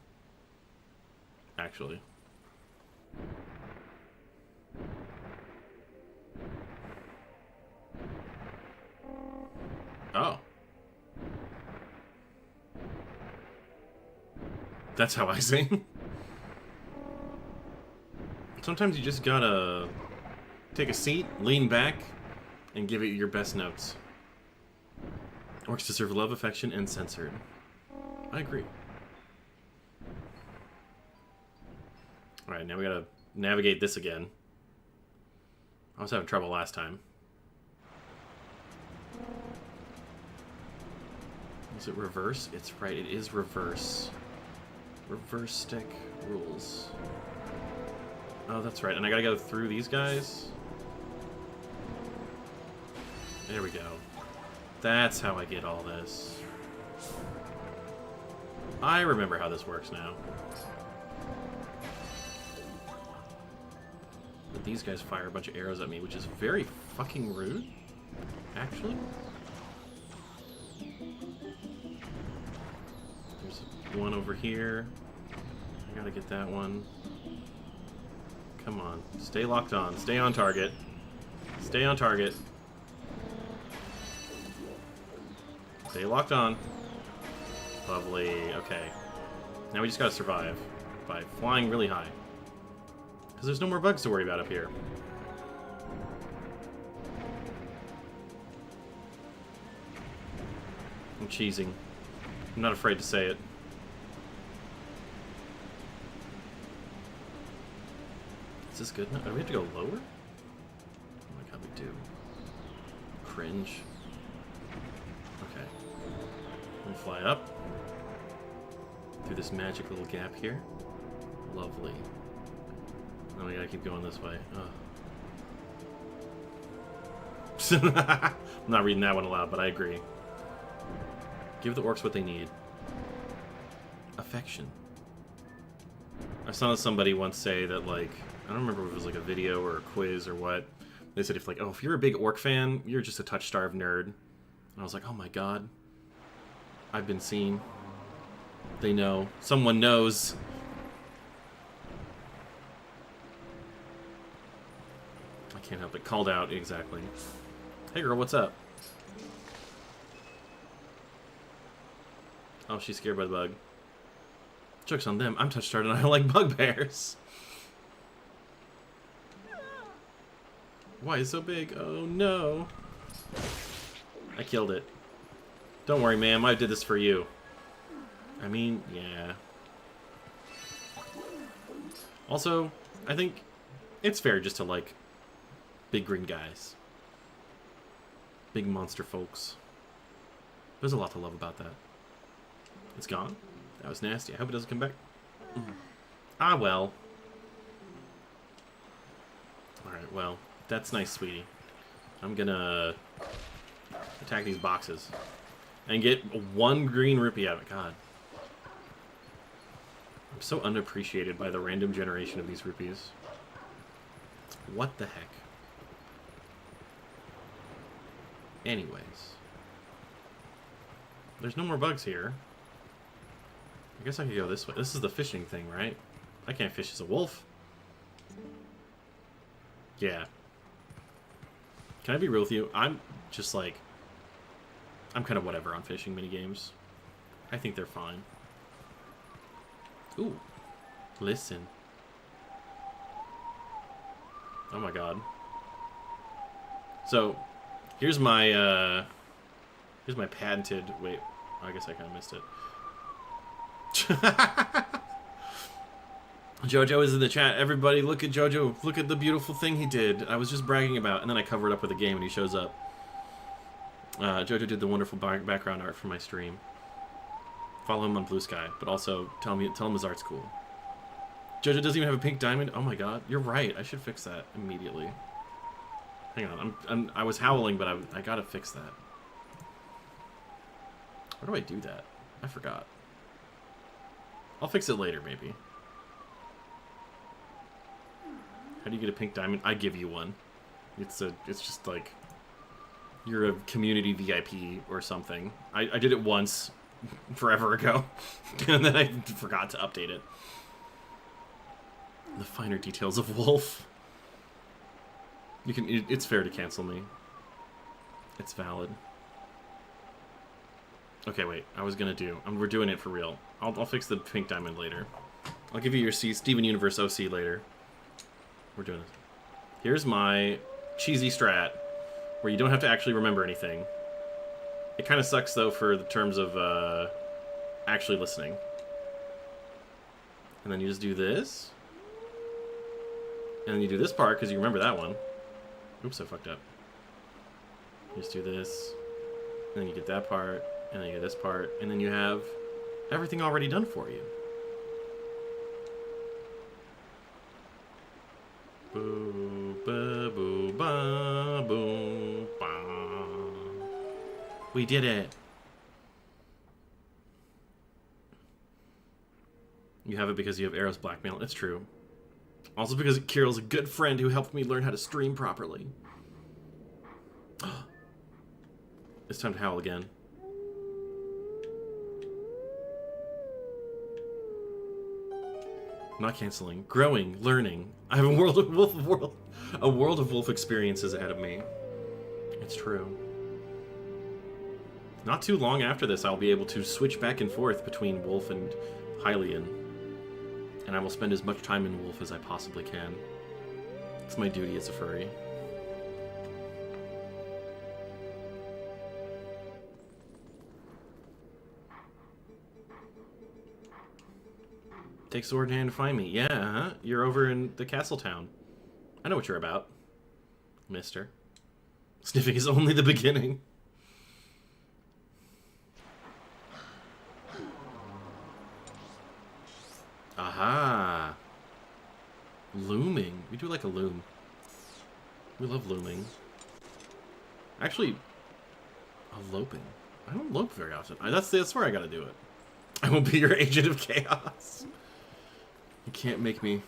Actually. Oh. That's how I sing. Sometimes you just gotta take a seat, lean back, and give it your best notes. Orcs deserve love, affection, and censored. I agree. Alright, now we gotta navigate this again. I was having trouble last time. Is it reverse? It's right, it is reverse. Reverse stick rules. Oh, that's right, and I gotta go through these guys? There we go. That's how I get all this. I remember how this works now. But these guys fire a bunch of arrows at me, which is very fucking rude, actually. There's one over here. I gotta get that one. Come on. Stay locked on. Stay on target. Stay on target. Stay locked on. Lovely. Okay. Now we just gotta survive by flying really high. Because there's no more bugs to worry about up here. I'm cheesing. I'm not afraid to say it. Is this good enough? Do we have to go lower? Oh my god, we do. Cringe. Okay. I'm gonna fly up. Through this magic little gap here. Lovely. Oh, we gotta keep going this way. I'm not reading that one aloud, but I agree. Give the orcs what they need. Affection. I saw somebody once say that, like, I don't remember if it was like a video or a quiz or what. They said if you're a big orc fan, you're just a touch-starved nerd. And I was like, oh my god. I've been seen. They know. Someone knows. I can't help it. Called out, exactly. Hey girl, what's up? Oh, she's scared by the bug. Joke's on them. I'm touch-starved and I don't like bugbears. Why is it so big? Oh no. I killed it. Don't worry, ma'am. I did this for you. I mean, yeah. Also, I think it's fair just to like big green guys. Big monster folks. There's a lot to love about that. It's gone. That was nasty. I hope it doesn't come back. Ah, well. Alright, well. That's nice, sweetie. I'm gonna attack these boxes. And get one green rupee out of it. God. I'm so unappreciated by the random generation of these rupees. What the heck? Anyways. There's no more bugs here. I guess I could go this way. This is the fishing thing, right? I can't fish as a wolf. Yeah. Can I be real with you? I'm just like... I'm kind of whatever on fishing minigames. I think they're fine. Ooh. Listen. Oh my god. So, here's my patented... Wait, I guess I kind of missed it. Jojo is in the chat. Everybody, look at Jojo. Look at the beautiful thing he did. I was just bragging about, and then I cover it up with a game, and he shows up. Jojo did the wonderful background art for my stream. Follow him on Blue Sky, but also tell him his art's cool. Jojo doesn't even have a pink diamond. Oh my god, you're right. I should fix that immediately. Hang on, I was howling, but I gotta fix that. Where do I do that? I forgot. I'll fix it later, maybe. How do you get a pink diamond? I give you one. It's just like you're a community VIP or something. I did it once forever ago, and then I forgot to update it. The finer details of Wolf. You can. It's fair to cancel me. It's valid. Okay, wait. I was gonna do. We're doing it for real. I'll fix the pink diamond later. I'll give you your Steven Universe OC later. We're doing it. Here's my cheesy strat, where you don't have to actually remember anything. It kind of sucks though for the terms of actually listening. And then you just do this. And then you do this part, because you remember that one. Oops, I fucked up. You just do this. And then you get that part. And then you get this part. And then you have everything already done for you. Boo, ba, boo, ba, boo, ba. We did it. You have it because you have Arrow's blackmail. It's true. Also because Kirill's a good friend who helped me learn how to stream properly. It's time to howl again. I'm not canceling. Growing, learning. I have a world of Wolf experiences ahead of me. It's true. Not too long after this, I'll be able to switch back and forth between Wolf and Hylian. And I will spend as much time in Wolf as I possibly can. It's my duty as a furry. Take sword in hand to find me. Yeah, huh? You're over in the castle town. I know what you're about, mister. Sniffing is only the beginning. Aha! Looming. We do like a loom. We love looming. Actually, eloping. I don't lope very often. That's where I gotta do it. I will be your agent of chaos. You can't make me.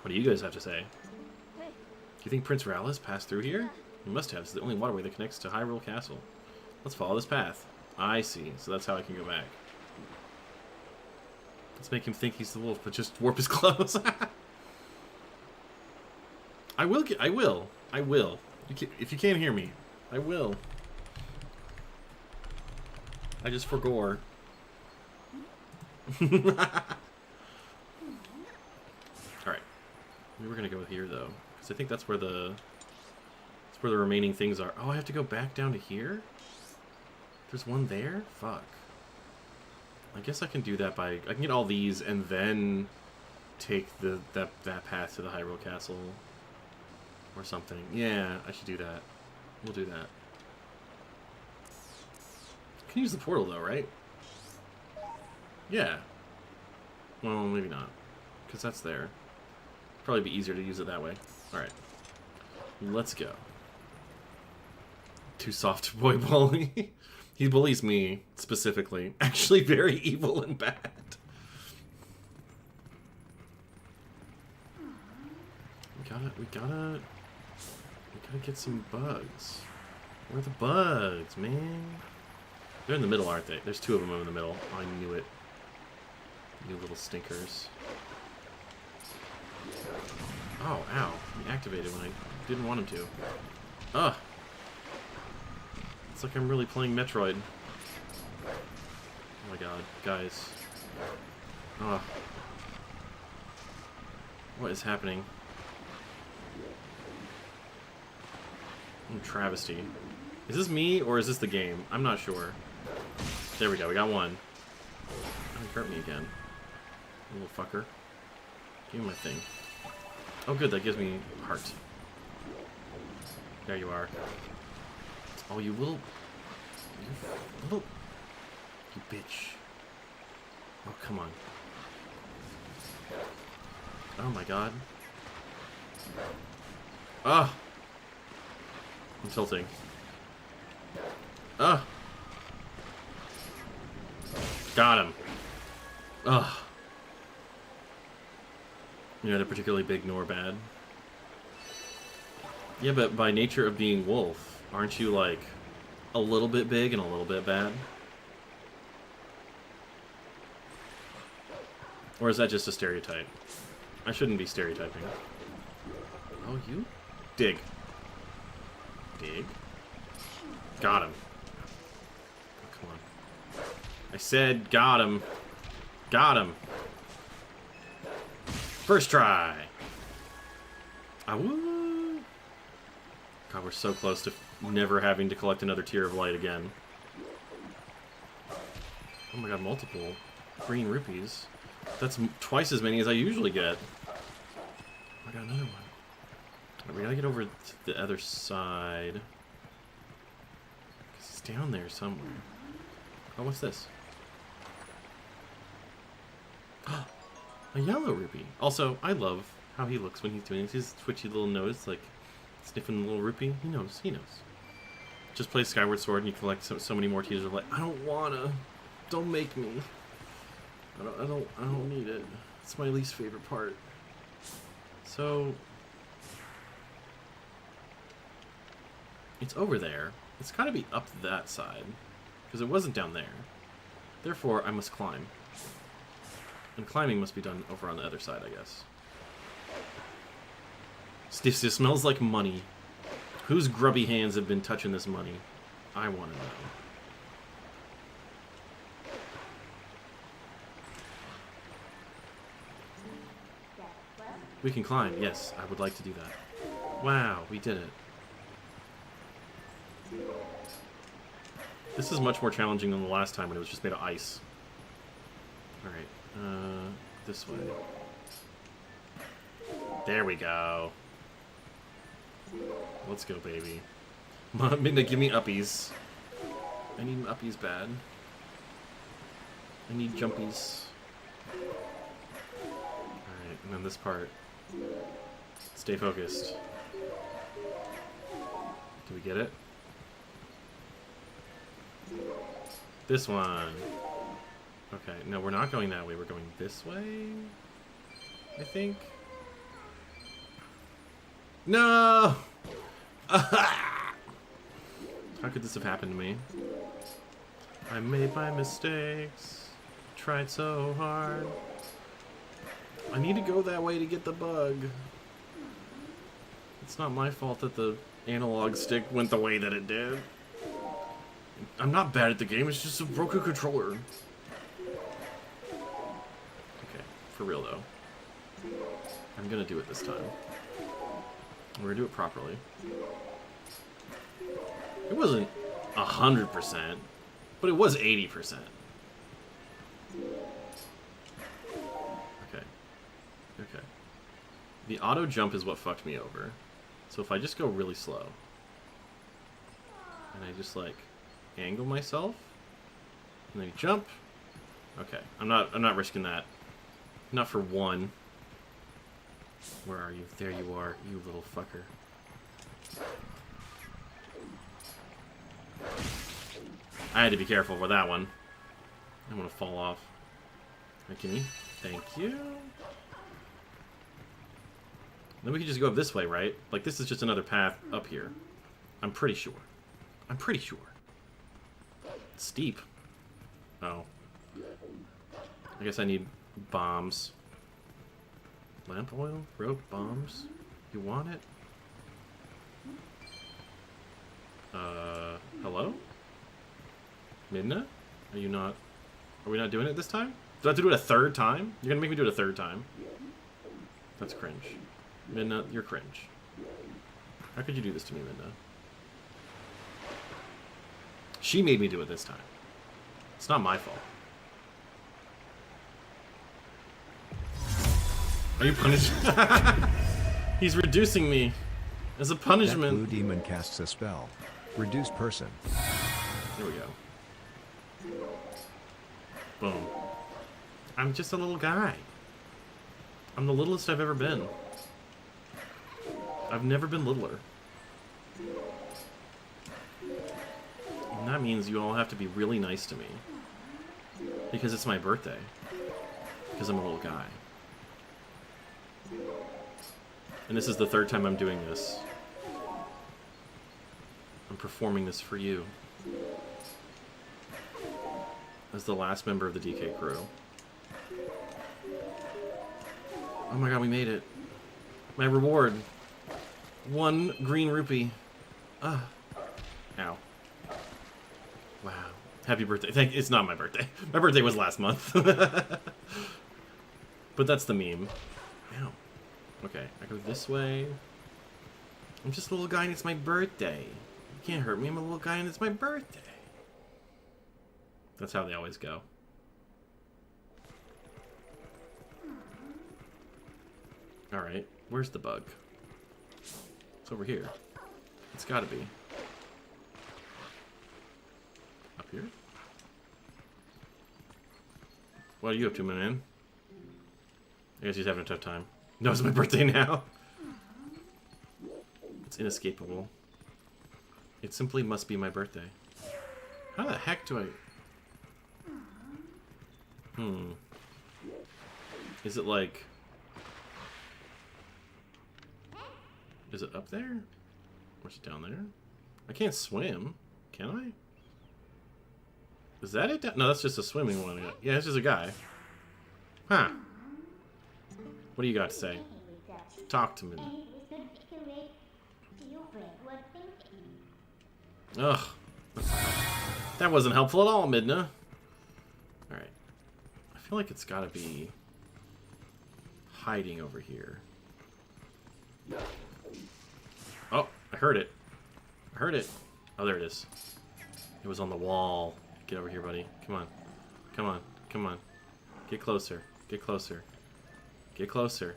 What do you guys have to say? Do you think Prince Rallis passed through here? He must have. It's the only waterway that connects to Hyrule Castle. Let's follow this path. I see. So that's how I can go back. Let's make him think he's the wolf, but just warp his clothes. I will. If you can't hear me, I will. I just forgore. Alright. We were gonna go here though. Because I think that's where the remaining things are. Oh, I have to go back down to here? There's one there? Fuck. I guess I can do that by... I can get all these and then take that path to the Hyrule Castle. Or something. Yeah, I should do that. We'll do that. Can use the portal though, right? Yeah. Well, maybe not. Because that's there. Probably be easier to use it that way. Alright. Let's go. Too soft boy bully. He bullies me, specifically. Actually very evil and bad. We gotta get some bugs. Where are the bugs, man? They're in the middle, aren't they? There's two of them in the middle. Oh, I knew it. You little stinkers. Oh, ow. He activated when I didn't want him to. Ugh. It's like I'm really playing Metroid. Oh my god, guys. Ugh. What is happening? Travesty. Is this me, or is this the game? I'm not sure. There we go, we got one. Don't hurt me again. You little fucker. Give me my thing. Oh good, that gives me heart. There you are. Oh, you little... You bitch. Oh, come on. Oh my god. Ah! I'm tilting. Ah! Got him. Ugh. You're neither particularly big nor bad. Yeah, but by nature of being wolf, aren't you like a little bit big and a little bit bad? Or is that just a stereotype? I shouldn't be stereotyping. Oh, you? Dig. Dig. Got him. Oh, come on. I said got him. Got him. First try. Awoo. God, we're so close to never having to collect another tier of light again. Oh my god, multiple green rupees. That's twice as many as I usually get. I got another one. Right, we gotta get over to the other side. 'Cause he's down there somewhere. Oh, what's this? A yellow rupee. Also, I love how he looks when he's doing his twitchy little nose, like sniffing the little rupee. He knows. He knows. Just play Skyward Sword and you collect so many more tears of light. I don't wanna. Don't make me. I don't need it. It's my least favorite part. So it's over there. It's gotta be up that side. Because it wasn't down there. Therefore, I must climb. And climbing must be done over on the other side, I guess. This smells like money. Whose grubby hands have been touching this money? I want to know. We can climb. Yes, I would like to do that. Wow, we did it. This is much more challenging than the last time when it was just made of ice. Alright, this way. There we go. Let's go, baby. Midna, give me uppies. I need uppies bad. I need jumpies. Alright, and then this part. Stay focused. Do we get it? This one. Okay, no, we're not going that way. We're going this way, I think. No! How could this have happened to me? I made my mistakes. Tried so hard. I need to go that way to get the bug. It's not my fault that the analog stick went the way that it did. I'm not bad at the game, it's just a broken controller. Okay, for real though. I'm gonna do it this time. We're gonna do it properly. It wasn't 100%, but it was 80%. Okay. Okay. The auto jump is what fucked me over. So if I just go really slow, and I just like angle myself, and then jump. Okay, I'm not risking that. Not for one. Where are you? There you are, you little fucker. I had to be careful with that one. I'm gonna fall off. Okay, thank you. Then we can just go up this way, right? Like this is just another path up here. I'm pretty sure. I'm pretty sure. It's steep. Oh. I guess I need bombs. Lamp oil? Rope? Bombs? You want it? Hello? Midna? Are you not... Are we not doing it this time? Do I have to do it a third time? You're gonna make me do it a third time? That's cringe. Midna, you're cringe. How could you do this to me, Midna? She made me do it this time. It's not my fault. Are you punished? He's reducing me as a punishment. That blue demon casts a spell. Reduce person. Here we go. Boom. I'm just a little guy. I'm the littlest I've ever been. I've never been littler. And that means you all have to be really nice to me. Because it's my birthday. Because I'm a little guy. And this is the third time I'm doing this. I'm performing this for you. As the last member of the DK crew. Oh my god, we made it. My reward. 1 green rupee. Ah. Ow. Wow. Happy birthday. It's not my birthday. My birthday was last month. But that's the meme. Ow. Okay, I go this way. I'm just a little guy and it's my birthday. You can't hurt me. I'm a little guy and it's my birthday. That's how they always go. Alright, where's the bug? It's over here. It's gotta be. Up here? What are you up to, my man? I guess he's having a tough time. No, it's my birthday now. It's inescapable. It simply must be my birthday. How the heck do I... Is it like... Is it up there? Or is it down there? I can't swim. Can I? Is that it? No, that's just a swimming one. Yeah, it's just a guy. Huh. What do you got to say? Talk to me. Ugh. That wasn't helpful at all, Midna. Alright. I feel like it's gotta be hiding over here. Oh, I heard it. I heard it. Oh, there it is. It was on the wall. Get over here, buddy. Come on. Come on. Come on. Get closer. Get closer. Get closer.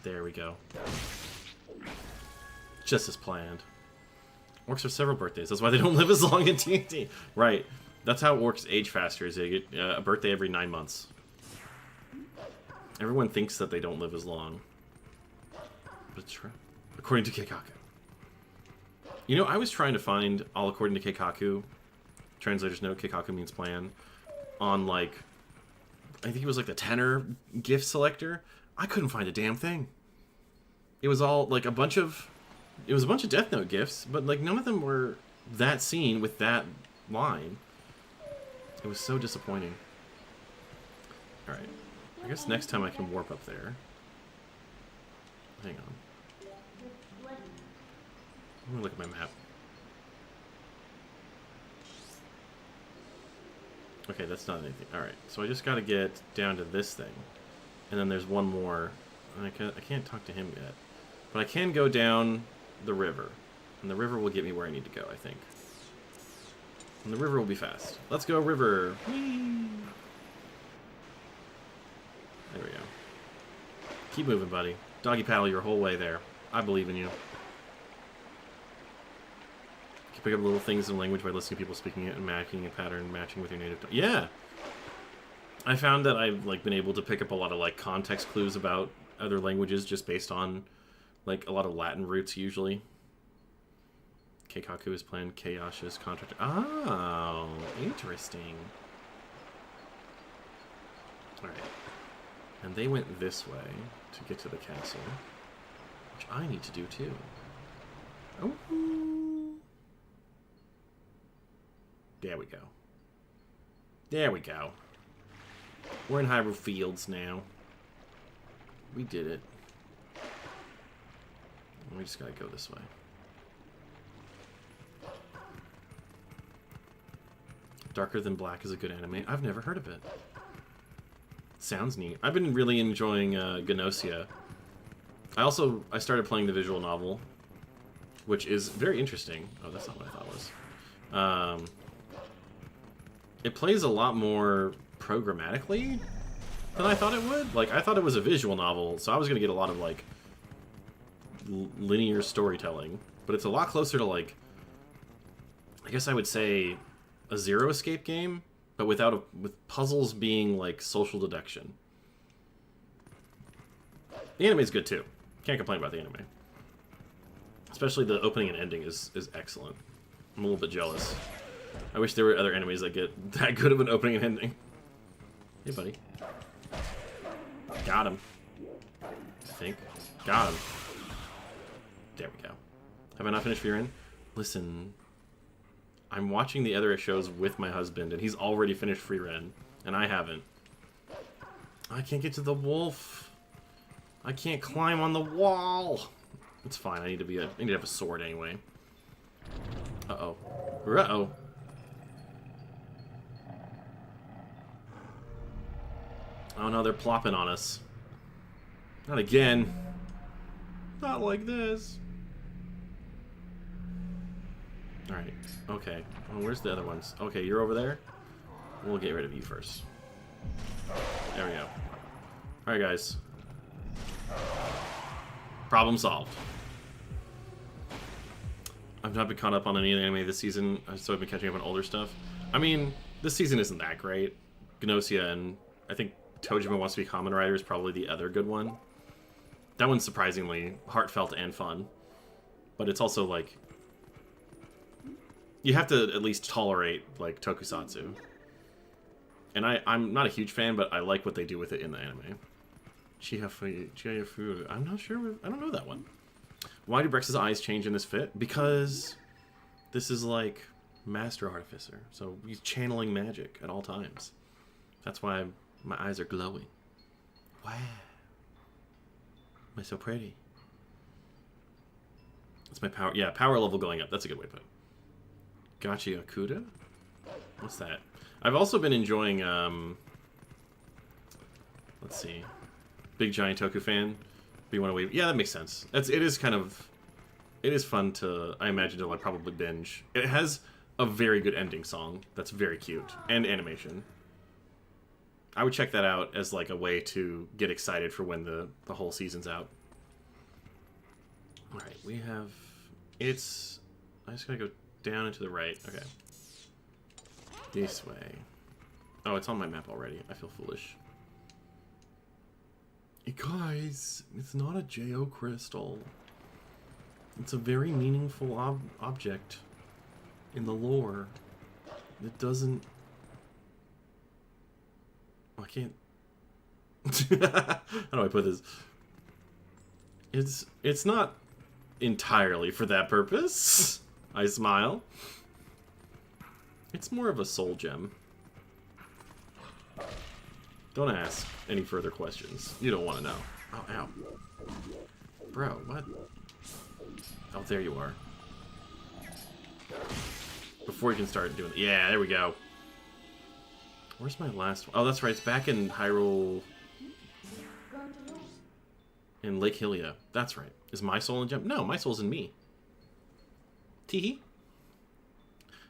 There we go. Just as planned. Orcs have several birthdays. That's why they don't live as long in TNT. Right. That's how orcs age faster, is they get a birthday every 9 months. Everyone thinks that they don't live as long. But it's true. According to Keikaku. You know, I was trying to find all according to Keikaku. Translator's note, Keikaku means plan. On, like, I think it was like the tenor gift selector. I couldn't find a damn thing. It was all, like, a bunch of... It was a bunch of Death Note gifts, but, like, none of them were that scene with that line. It was so disappointing. Alright. I guess next time I can warp up there. Hang on. I'm gonna look at my map. Okay, that's not anything. Alright, so I just gotta get down to this thing. And then there's one more. And I can't talk to him yet. But I can go down the river. And the river will get me where I need to go, I think. And the river will be fast. Let's go, river! Whee! There we go. Keep moving, buddy. Doggy paddle your whole way there. I believe in you. Keep picking up little things in language by listening to people speaking it and matching a pattern, matching with your native tongue. Yeah! I found that I've like been able to pick up a lot of like context clues about other languages just based on like a lot of Latin roots usually. Keikaku is planned, Chaos is contracted. Oh, interesting. Alright. And they went this way to get to the castle. Which I need to do too. Oh. There we go. There we go. We're in Hyrule Fields now. We did it. We just gotta go this way. Darker Than Black is a good anime. I've never heard of it. Sounds neat. I've been really enjoying Gnosia. I started playing the visual novel, which is very interesting. Oh, that's not what I thought it was. It plays a lot more programmatically than I thought it would. Like, I thought it was a visual novel, so I was going to get a lot of, like, linear storytelling. But it's a lot closer to, like, I guess I would say a Zero Escape game. but with puzzles being like social deduction. The anime's good too. Can't complain about the anime. Especially the opening and ending is excellent. I'm a little bit jealous. I wish there were other animes that get that good of an opening and ending. Hey, buddy. Got him. I think. Got him. There we go. Have I not finished Fear In? Listen, I'm watching the other shows with my husband, and he's already finished Free Ren, and I haven't. I can't get to the wolf. I can't climb on the wall. It's fine. I need to have a sword anyway. Uh-oh. Uh-oh. Oh no, they're plopping on us. Not again. Not like this. Alright. Okay. Well, where's the other ones? Okay, you're over there. We'll get rid of you first. There we go. Alright, guys. Problem solved. I've not been caught up on any anime this season, so I've been catching up on older stuff. I mean, this season isn't that great. Gnosia and I think Tojima Wants to Be Kamen Rider is probably the other good one. That one's surprisingly heartfelt and fun. But it's also like... you have to at least tolerate, like, tokusatsu. And I'm not a huge fan, but I like what they do with it in the anime. Chihafu. I'm not sure. I don't know that one. Why do Brex's eyes change in this fit? Because this is like Master Artificer. So he's channeling magic at all times. That's why my eyes are glowing. Wow. Am I so pretty? That's my power. Yeah, power level going up. That's a good way to put it. Gachi Akuda? What's that? I've also been enjoying, let's see. Big Giant Toku fan. B108. Yeah, that makes sense. It is fun to, I imagine, to like probably binge. It has a very good ending song that's very cute. And animation. I would check that out as like a way to get excited for when the whole season's out. Alright, we have... I just gotta go down and to the right. Okay. This way. Oh, it's on my map already. I feel foolish. Hey guys, it's not a JO crystal. It's a very meaningful object in the lore. It doesn't... I can't... How do I put this? It's not entirely for that purpose. I smile. It's more of a soul gem. Don't ask any further questions. You don't want to know. Oh, ow. Bro, what? Oh, there you are. Before you can start doing... yeah, there we go. Where's my last one? Oh, that's right. It's back in Hyrule... in Lake Hylia. That's right. Is my soul in gem? No, my soul's in me. Teehee.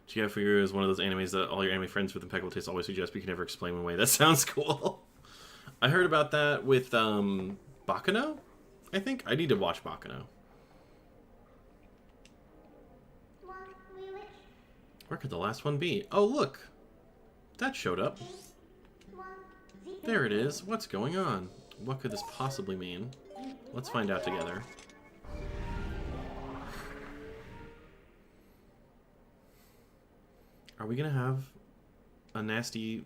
Chihafu is one of those animes that all your anime friends with impeccable taste always suggest, but you can never explain one way. That sounds cool. I heard about that with Baccano, I think. I need to watch Baccano. Where could the last one be? Oh, look. That showed up. There it is. What's going on? What could this possibly mean? Let's find out together. Are we gonna have a nasty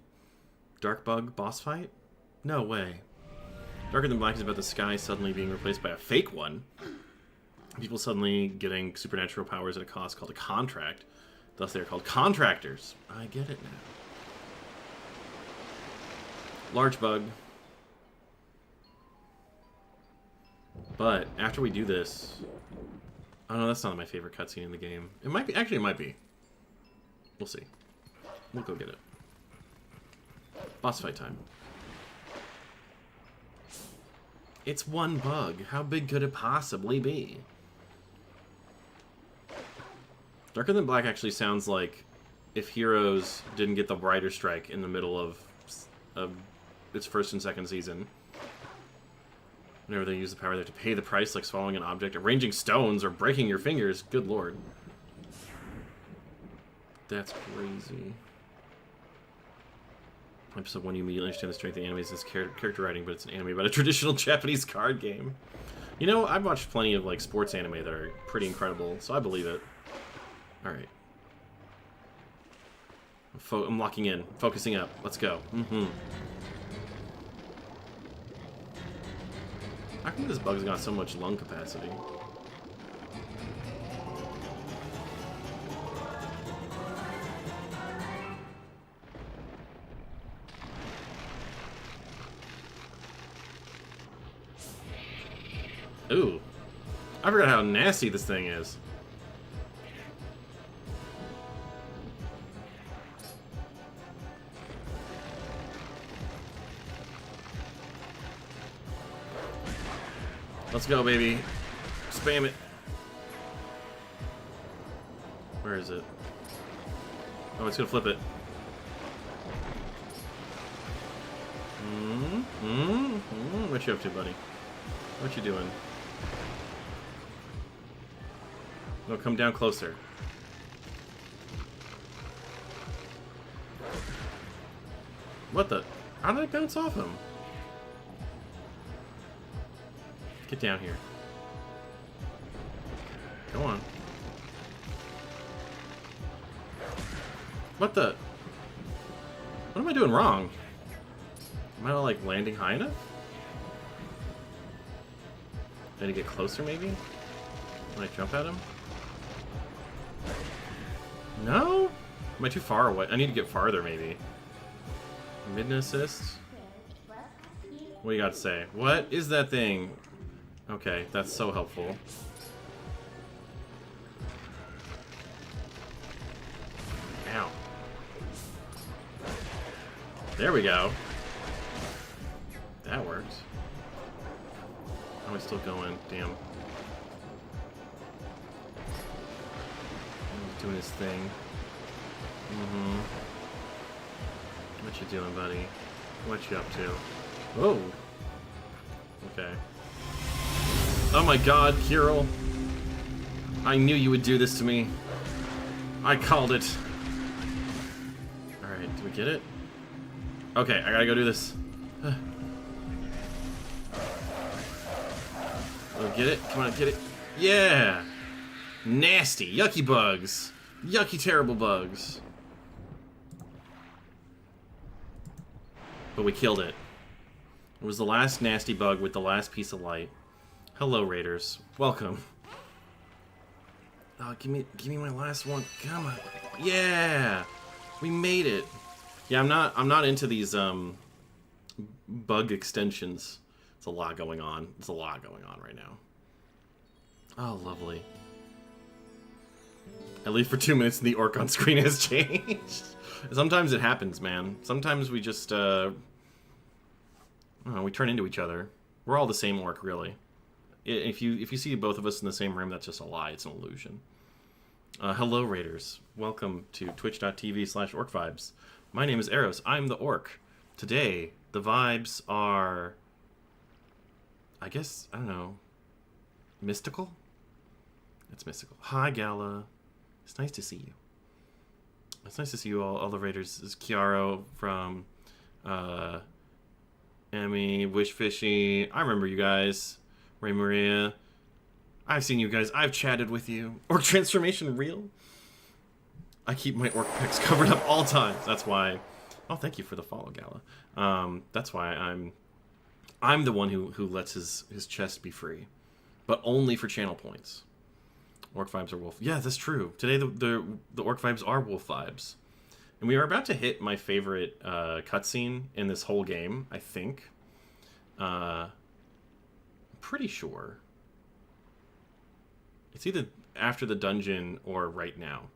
dark bug boss fight? No way. Darker Than Black is about the sky suddenly being replaced by a fake one. People suddenly getting supernatural powers at a cost called a contract. Thus they are called contractors. I get it now. Large bug. But after we do this... oh no, that's not my favorite cutscene in the game. It might be. Actually, it might be. We'll see. We'll go get it. Boss fight time. It's one bug. How big could it possibly be? Darker Than Black actually sounds like if Heroes didn't get the writer strike in the middle of its first and second season. Whenever they use the power, they have to pay the price, like swallowing an object, arranging stones, or breaking your fingers. Good lord. That's crazy. Episode 1, you immediately understand the strength of anime is this character writing, but it's an anime about a traditional Japanese card game. You know, I've watched plenty of like sports anime that are pretty incredible, so I believe it. Alright. I'm locking in. Focusing up. Let's go. How come this bug's got so much lung capacity? Ooh. I forgot how nasty this thing is. Let's go, baby. Spam it. Where is it? Oh, it's gonna flip it. What you up to, buddy? What you doing? No, come down closer. What the? How did I bounce off him? Get down here. Go on. What the? What am I doing wrong? Am I like landing high enough? Did I get closer maybe? When I jump at him? No? Am I too far away? I need to get farther maybe. Mid assist? What do you got to say? What is that thing? Okay, that's so helpful. Ow. There we go. That worked. How am I still going? Damn. He's doing his thing. What you doing, buddy? What you up to? Whoa. Okay. Oh my god, Kirill. I knew you would do this to me. I called it. Alright, do we get it? Okay, I gotta go do this. Oh, get it? Come on, get it. Yeah! Nasty, yucky bugs. Yucky, terrible bugs. But we killed it. It was the last nasty bug with the last piece of light. Hello, Raiders. Welcome. Oh, give me my last one. Come on. Yeah! We made it. Yeah, I'm not into these bug extensions. There's a lot going on. There's a lot going on right now. Oh, lovely. At least for 2 minutes, the orc on screen has changed. Sometimes it happens, man. Sometimes we just, we turn into each other. We're all the same orc, really. If you see both of us in the same room, that's just a lie. It's an illusion. Hello, Raiders. Welcome to twitch.tv/Orcvibes. My name is Eros. I'm the orc. Today, the vibes are, I guess, I don't know, mystical? It's mystical. Hi, Gala. It's nice to see you. It's nice to see you all the Raiders. This is Chiaro from Emmy, Wish Fishy. I remember you guys. Ray Maria. I've seen you guys. I've chatted with you. Orc transformation real? I keep my orc pics covered up all times. That's why. Oh, thank you for the follow, Gala. That's why I'm the one who lets his chest be free, but only for channel points. Orc vibes are wolf. Yeah, that's true. Today the orc vibes are wolf vibes, and we are about to hit my favorite cutscene in this whole game. I think. I'm pretty sure. It's either after the dungeon or right now.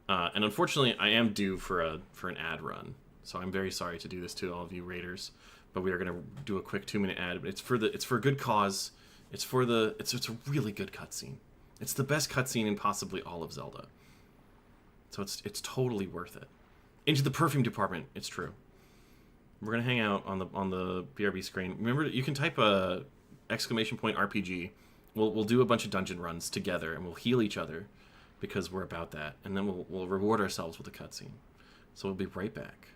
And unfortunately, I am due for an ad run, so I'm very sorry to do this to all of you Raiders. But we are going to do a quick 2-minute ad. But it's for a good cause. It's a really good cutscene. It's the best cutscene in possibly all of Zelda. So it's totally worth it. Into the perfume department. It's true. We're gonna hang out on the BRB screen. Remember, you can type a !RPG. We'll do a bunch of dungeon runs together, and we'll heal each other because we're about that. And then we'll reward ourselves with a cutscene. So we'll be right back.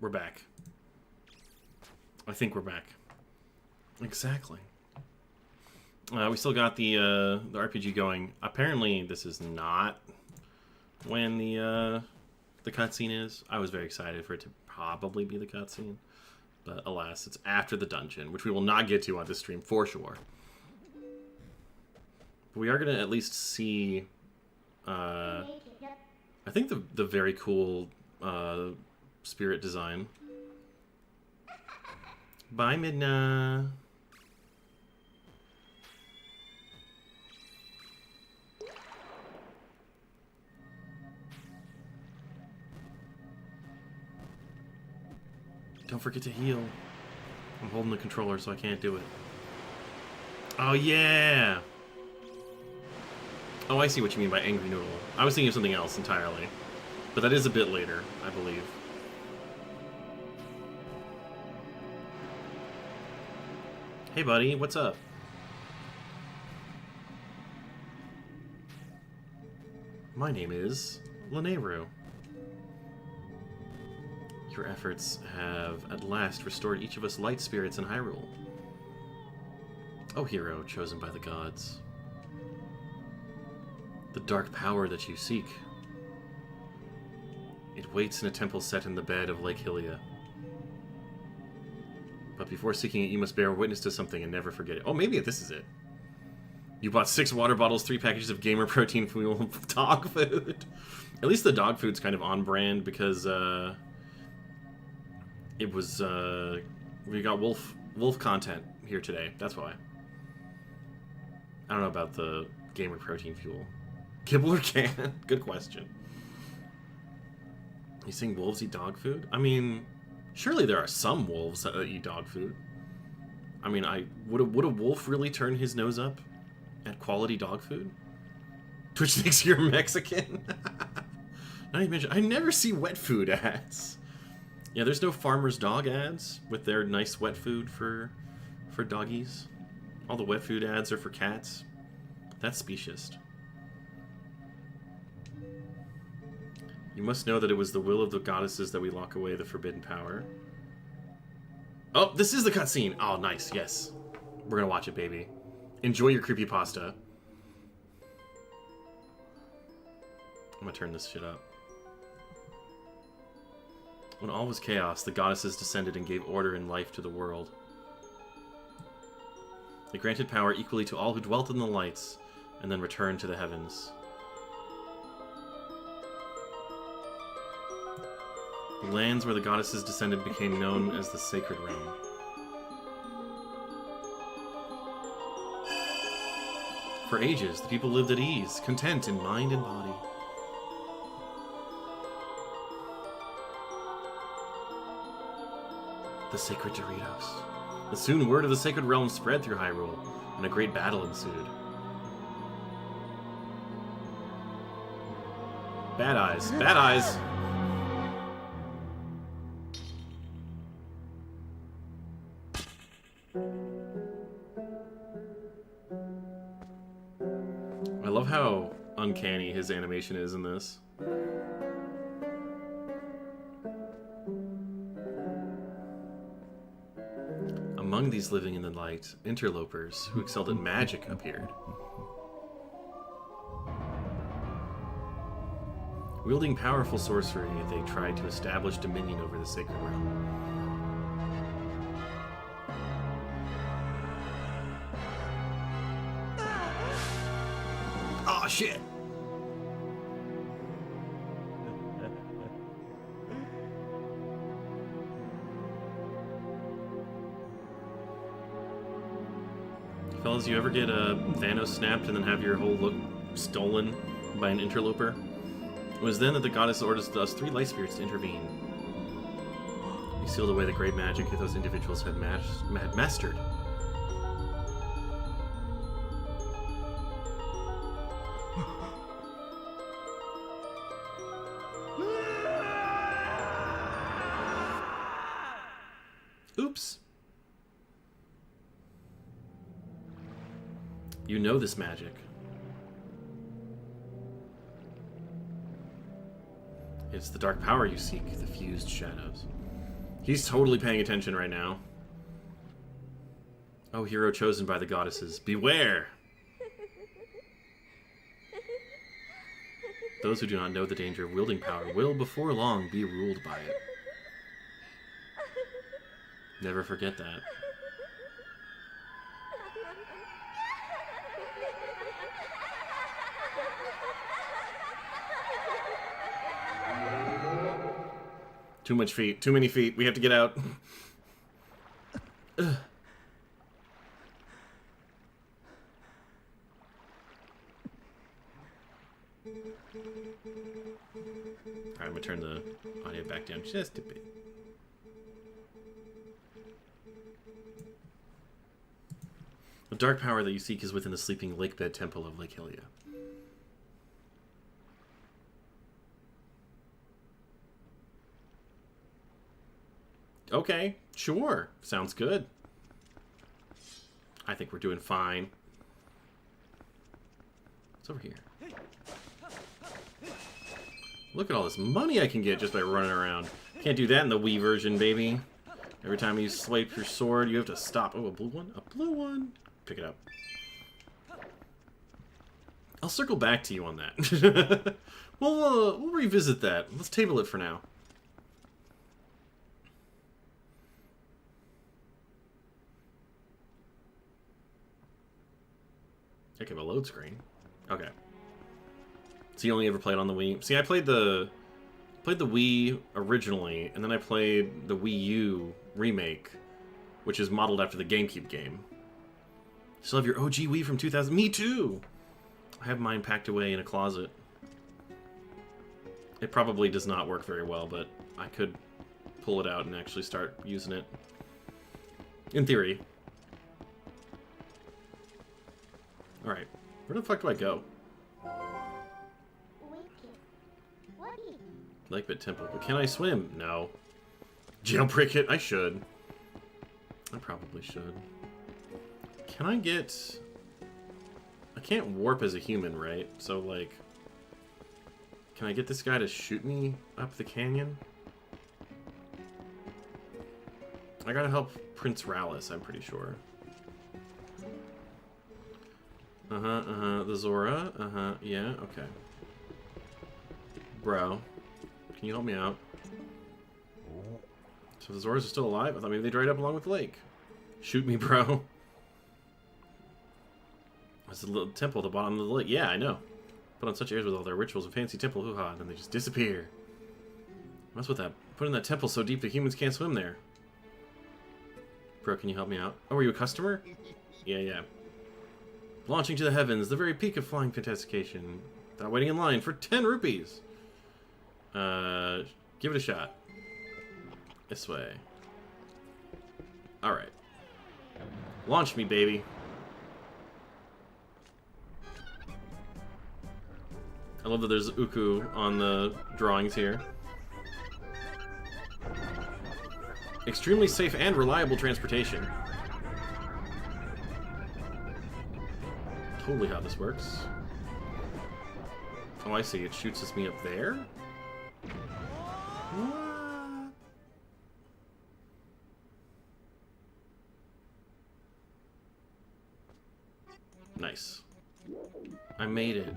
we're back. I think we're back. Exactly. We still got the RPG going. Apparently, this is not when the cutscene is. I was very excited for it to probably be the cutscene, but alas, it's after the dungeon, which we will not get to on this stream for sure. But we are gonna at least see. I think the very cool spirit design. Bye, Midna. Don't forget to heal. I'm holding the controller, so I can't do it. Oh, yeah! Oh, I see what you mean by Angry Noodle. I was thinking of something else entirely. But that is a bit later, I believe. Hey, buddy, what's up? My name is Lanayru. Your efforts have at last restored each of us light spirits in Hyrule. O hero chosen by the gods. The dark power that you seek. It waits in a temple set in the bed of Lake Hylia. But before seeking it, you must bear witness to something and never forget it. Oh, maybe this is it. You bought 6 water bottles, 3 packages of gamer protein fuel, dog food. At least the dog food's kind of on brand because, it was, we got wolf content here today. That's why. I don't know about the gamer protein fuel. Kibble or can? Good question. You saying wolves eat dog food? I mean, surely there are some wolves that eat dog food. I mean, would a wolf really turn his nose up at quality dog food? Twitch thinks you're Mexican. Not even mention, I never see wet food ads. Yeah, there's no farmer's dog ads with their nice wet food for doggies. All the wet food ads are for cats. That's speciest. You must know that it was the will of the goddesses that we lock away the forbidden power. Oh, this is the cutscene! Oh, nice, yes. We're gonna watch it, baby. Enjoy your creepypasta. I'm gonna turn this shit up. When all was chaos, the goddesses descended and gave order and life to the world. They granted power equally to all who dwelt in the lights, and then returned to the heavens. The lands where the goddesses descended became known as the Sacred Realm. For ages, the people lived at ease, content in mind and body. The Sacred Doritos. And soon word of the Sacred Realm spread through Hyrule, and a great battle ensued. Bad eyes. Bad eyes! I love how uncanny his animation is in this. Among these living in the light, interlopers who excelled at magic appeared. Wielding powerful sorcery, they tried to establish dominion over the Sacred Realm. Aw, shit! Fellas, you ever get a Thanos snapped and then have your whole look stolen by an interloper? It was then that the goddess ordered us 3 light spirits to intervene. We sealed away the great magic that those individuals had mastered. Oops. You know this magic. It's the dark power you seek, the fused shadows. He's totally paying attention right now. Oh, hero chosen by the goddesses, beware! Those who do not know the danger of wielding power will, before long, be ruled by it. Never forget that. Too much feet. Too many feet. We have to get out. Ugh. Alright, I'm gonna turn the audio back down just a bit. The dark power that you seek is within the sleeping lakebed temple of Lake Hylia. Okay, sure. Sounds good. I think we're doing fine. What's over here? Look at all this money I can get just by running around. Can't do that in the Wii version, baby. Every time you swipe your sword, you have to stop. Oh, a blue one? A blue one? Pick it up. I'll circle back to you on that. We'll revisit that. Let's table it for now. Heck of a load screen. Okay. So you only ever played on the Wii? See, I played the Wii originally, and then I played the Wii U remake, which is modeled after the GameCube game. You still have your OG Wii from 2000? Me too! I have mine packed away in a closet. It probably does not work very well, but I could pull it out and actually start using it. In theory. Alright. Where the fuck do I go? Lakebed Temple. But can I swim? No. Jailbreak it? I should. I probably should. Can I get... I can't warp as a human, right? So, like... Can I get this guy to shoot me up the canyon? I gotta help Prince Rallis, I'm pretty sure. The Zora. Yeah, okay. Bro. Can you help me out? So the Zoras are still alive? I thought maybe they dried up along with the lake. Shoot me, bro. There's a little temple at the bottom of the lake. Yeah, I know. Put on such airs with all their rituals and fancy temple hoo-ha, and then they just disappear. What's with that? Put in that temple so deep that humans can't swim there. Bro, can you help me out? Oh, are you a customer? Yeah. Launching to the heavens, the very peak of flying fantastication. Without waiting in line for 10 rupees. Give it a shot. This way. Alright. Launch me, baby. I love that there's Uku on the drawings here. Extremely safe and reliable transportation. Totally how this works. Oh, I see. It shoots me up there? What? Nice. I made it.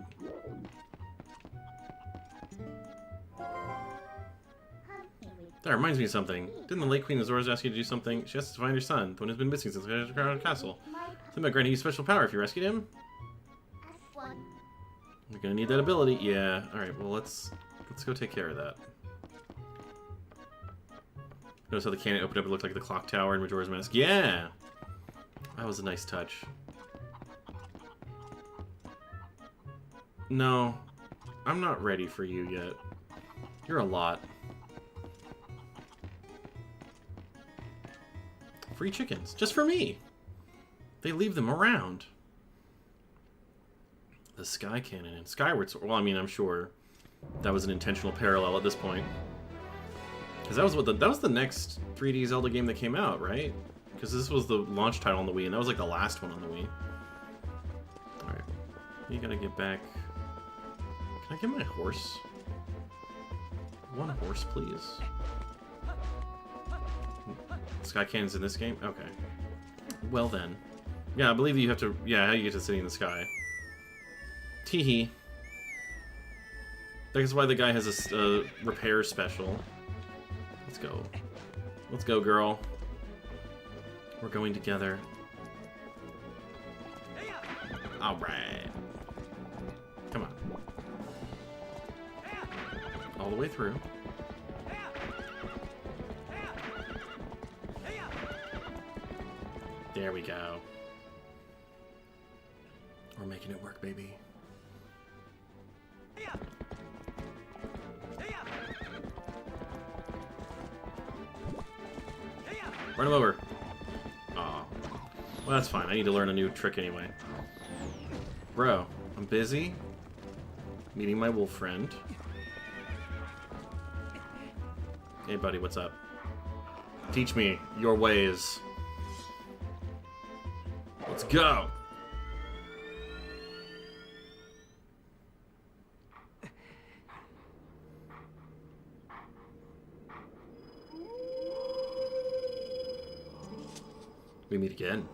That reminds me of something. Didn't the Lake Queen Azores ask you to do something? She has to find her son, the one who's been missing since the Crown Castle. Something about granting you special power if you rescued him? You're gonna need that ability. Yeah. Alright, well let's go take care of that. Notice how the cannon opened up, it looked like the clock tower in Majora's Mask. Yeah! That was a nice touch. No. I'm not ready for you yet. You're a lot. Free chickens. Just for me. They leave them around. The Sky Cannon and Skyward Sword. Well, I mean, I'm sure that was an intentional parallel at this point. Because that was the next 3D Zelda game that came out, right? Because this was the launch title on the Wii, and that was like the last one on the Wii. Alright. You gotta get back... Can I get my horse? One horse, please. Sky cannons in this game? Okay. Well then. Yeah, I believe you have to... Yeah, how you get to the city in the sky. Teehee. That's why the guy has a repair special. Let's go. Let's go, girl. We're going together. Alright. Come on. All the way through. There we go. We're making it work, baby. Run him over. Aw. Well, that's fine. I need to learn a new trick anyway. Bro, I'm busy meeting my wolf friend. Hey, buddy, what's up? Teach me your ways. Let's go! We meet again.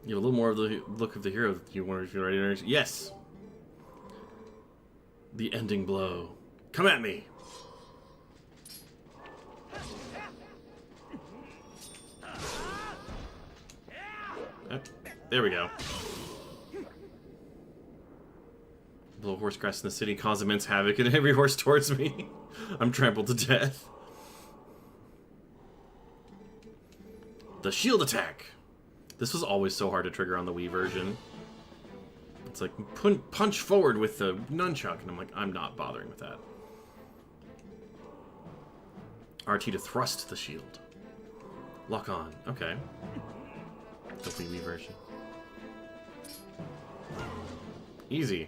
You have a little more of the look of the hero. You wonder if you're ready to... Yes! The ending blow. Come at me! There we go. Blow a horse crest in the city, cause immense havoc, and every horse towards me. I'm trampled to death. The shield attack! This was always so hard to trigger on the Wii version. It's like, punch forward with the nunchuck, and I'm like, I'm not bothering with that. RT to thrust the shield. Lock on. Okay. The Wii version. Easy.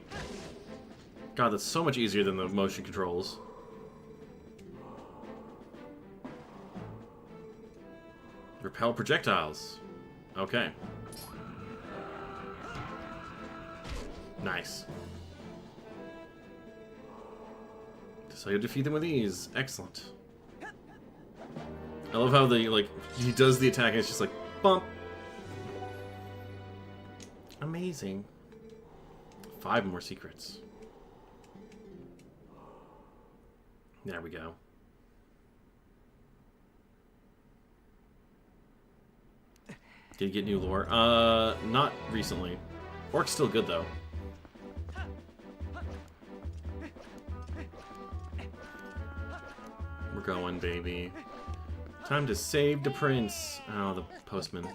God, that's so much easier than the motion controls. Repel projectiles. Okay. Nice. So you defeat them with ease. Excellent. I love how he does the attack and it's just like, bump. Amazing. 5 more secrets. There we go. Did you get new lore? Not recently. Orc's still good, though. We're going, baby. Time to save the prince. Oh, the postman.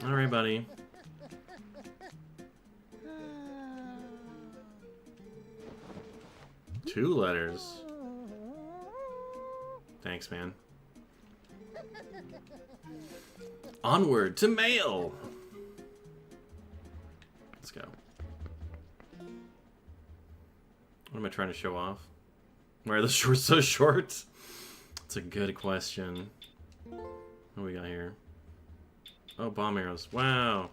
Alright, buddy. Two letters. Thanks, man. Onward to mail! Let's go. What am I trying to show off? Why are the shorts so short? That's a good question. What do we got here? Oh, bomb arrows. Wow.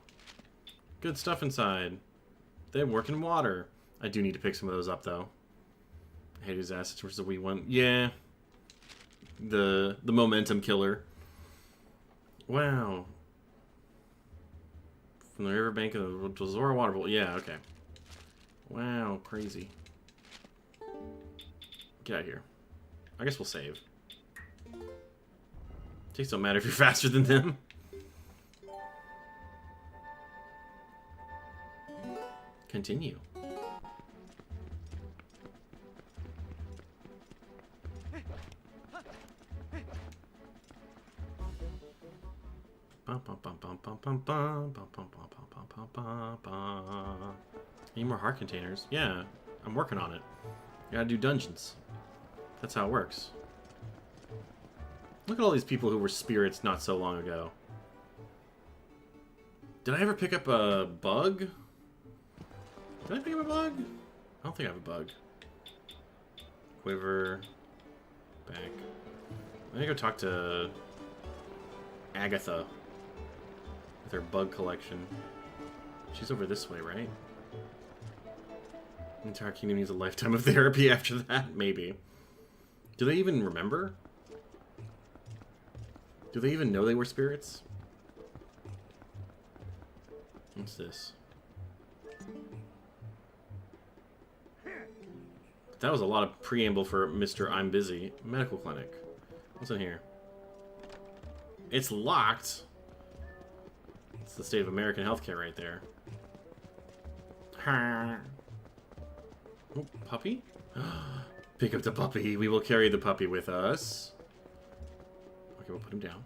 Good stuff inside. They work in water. I do need to pick some of those up, though. Hades assets versus the Wii one. Yeah. The momentum killer. Wow. From the riverbank of the Zora Waterfall. Yeah, okay. Wow, crazy. Get out of here. I guess we'll save. Takes don't matter if you're faster than them. Continue. Need more heart containers? Yeah, I'm working on it. You gotta do dungeons. That's how it works. Look at all these people who were spirits not so long ago. Did I ever pick up a bug? Did I pick up a bug? I don't think I have a bug. Quiver. Back. I'm gonna go talk to Agatha with her bug collection. She's over this way, right? The entire kingdom needs a lifetime of therapy after that? Maybe. Do they even remember? Do they even know they were spirits? What's this? That was a lot of preamble for Mr. I'm Busy. Medical clinic. What's in here? It's locked. It's the state of American healthcare right there. Oh, puppy? Pick up the puppy. We will carry the puppy with us. Okay, we'll put him down.